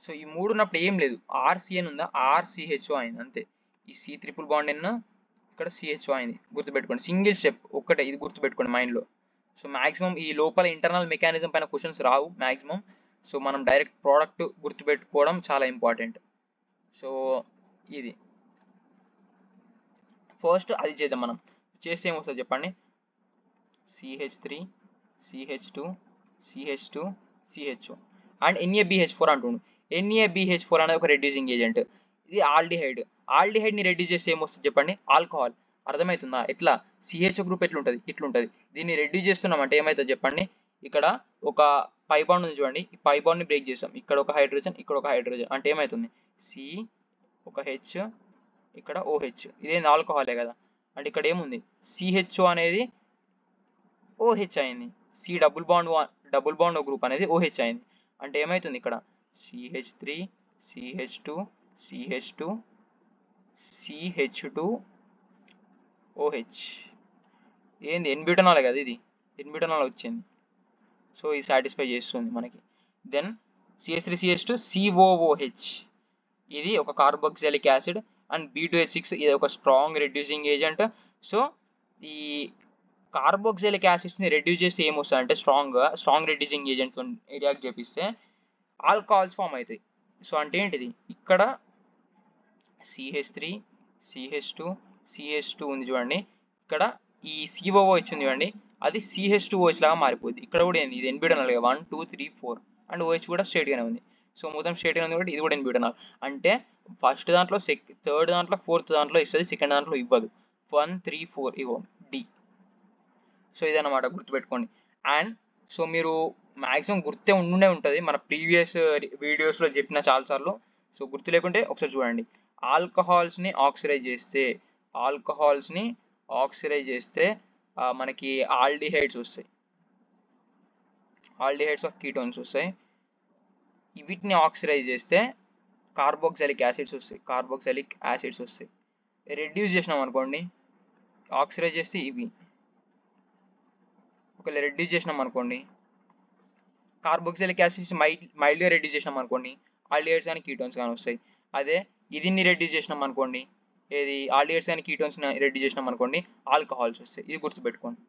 సో ఈ మూడు ఉన్నప్పుడు ఏం లేదు, RCN ఉందా RCHO అయింది అంతే. ఈ C ట్రిపుల్ బాండ్ ఎన్ ఇక్కడ CHO అయింది, గుర్తుపెట్టుకోండి. సింగిల్ స్టెప్ ఒక్కటే, ఇది గుర్తుపెట్టుకోండి మైండ్లో. సో మాక్సిమం ఈ లోపల ఇంటర్నల్ మెకానిజం పైన క్వశ్చన్స్ రావు మాక్సిమం. సో మనం డైరెక్ట్ ప్రోడక్ట్ గుర్తుపెట్టుకోవడం చాలా ఇంపార్టెంట్. సో ఇది ఫస్ట్ అది చేద్దాం. మనం చేస్తే ఏమొస్తుంది చెప్పండి. CH3 CH2 CH2 CHO and NaBH4 అంటుండు. NaBH4 అనేది ఒక రెడ్యూసింగ్ ఏజెంట్. ఇది ఆల్డిహైడ్. ఆల్డిహైడ్ని రెడ్యూస్ చేస్తే ఏమొస్తుంది చెప్పండి, ఆల్కహాల్. అర్థమవుతుందా? ఎట్లా CHO గ్రూప్ ఎట్లుంటుంది, ఇట్లుంటుంది. దీన్ని రెడ్యూస్ చేస్తున్నామంటే ఏమవుతుంది చెప్పండి, ఇక్కడ ఒక పై బాండ్ ఉంది చూడండి, ఈ పై బాండ్ని బ్రేక్ చేస్తాం. ఇక్కడ ఒక హైడ్రోజన్, ఇక్కడ ఒక హైడ్రోజన్, అంటే ఏమవుతుంది C ఒక H ఇక్కడ OH. ఇదేంది ఆల్కహాలే కదా, అంటే ఇక్కడ ఏముంది CHO అనేది OH అయింది. C డబుల్ బాండ్ గ్రూప్ అనేది OH అయింది. అంటే ఏమవుతుంది ఇక్కడ CH3 CH2 CH2 CH2 OH. ఏంది ఎన్బ్యూటనాల్ కదా, ఇది ఎన్బ్యూటనాల్ వచ్చింది. సో ఇది సాటిస్ఫై చేస్తుంది మనకి. దెన్ CH3 CH2 COOH, ఇది ఒక కార్బోక్సిలిక్ యాసిడ్. అండ్ B2H6 ఇది ఒక స్ట్రాంగ్ రెడ్యూసింగ్ ఏజెంట్. సో ఈ కార్బోక్సిలిక్ యాసిడ్స్ని రెడ్యూస్ చేస్తే ఏమొస్తుంది అంటే స్ట్రాంగ్ రెడ్యూసింగ్ ఏజెంట్తో రియాక్ట్ చేపిస్తే ఆల్కహాల్స్ ఫామ్ అవుతాయి. సో అంటే ఏంటిది, ఇక్కడ CH3 CH2 CH2 ఉంది చూడండి, ఇక్కడ ఈ COOH ఉంది చూడండి, అది CH2OH లాగా మారిపోద్ది. ఇక్కడ కూడా ఏంది, ఇది ఎన్బ్యూటనాల్ 1 2 3 4 అండ్ OH కూడా స్ట్రైట్గానే ఉంది. సో మొత్తం స్ట్రైట్గా ఉంది కాబట్టి ఇది కూడా ఎన్బ్యూటనాల్. అంటే ఫస్ట్ దాంట్లో థర్డ్ దాంట్లో ఫోర్త్ దాంట్లో ఇస్తుంది, సెకండ్ దాంట్లో ఇవ్వదు. 1 3 4 ఇవ్వ D. సో ఇదన్నమాట, గుర్తుపెట్టుకోండి. అండ్ సో మీరు మ్యాక్సిమం గుర్తే ఉండే ఉంటుంది, మన ప్రీవియస్ వీడియోస్లో చెప్పిన చాలాసార్లు. సో గుర్తు లేకుంటే ఒకసారి చూడండి. ఆల్కహాల్స్ని ఆక్సిడైజ్ చేస్తే మనకి ఆల్డిహైడ్స్ వస్తాయి, ఆల్డిహైడ్స్ ఆఫ్ కీటోన్స్ వస్తాయి. వీటిని ఆక్సిడైజ్ చేస్తే కార్బోక్సిలిక్ యాసిడ్స్ వస్తాయి. రెడ్యూస్ చేసినాం అనుకోండి, ఆక్సిడైజ్ చేస్తే ఇవి, ఒకవేళ రెడ్యూస్ చేసినాం అనుకోండి కార్బోక్సిలిక్ యాసిడ్స్ మైల్డ్గా రెడ్యూస్ చేసినాం అనుకోండి ఆల్డిహైడ్స్ కానీ కీటోన్స్ కానీ వస్తాయి. అదే ఇదిని రెడ్యూస్ చేసినాం అనుకోండి, ఏది ఆల్డిహైడ్స్ కానీ కీటోన్స్ రెడ్యూస్ చేసినాం అనుకోండి ఆల్కహాల్స్ వస్తాయి. ఇది గుర్తుపెట్టుకోండి.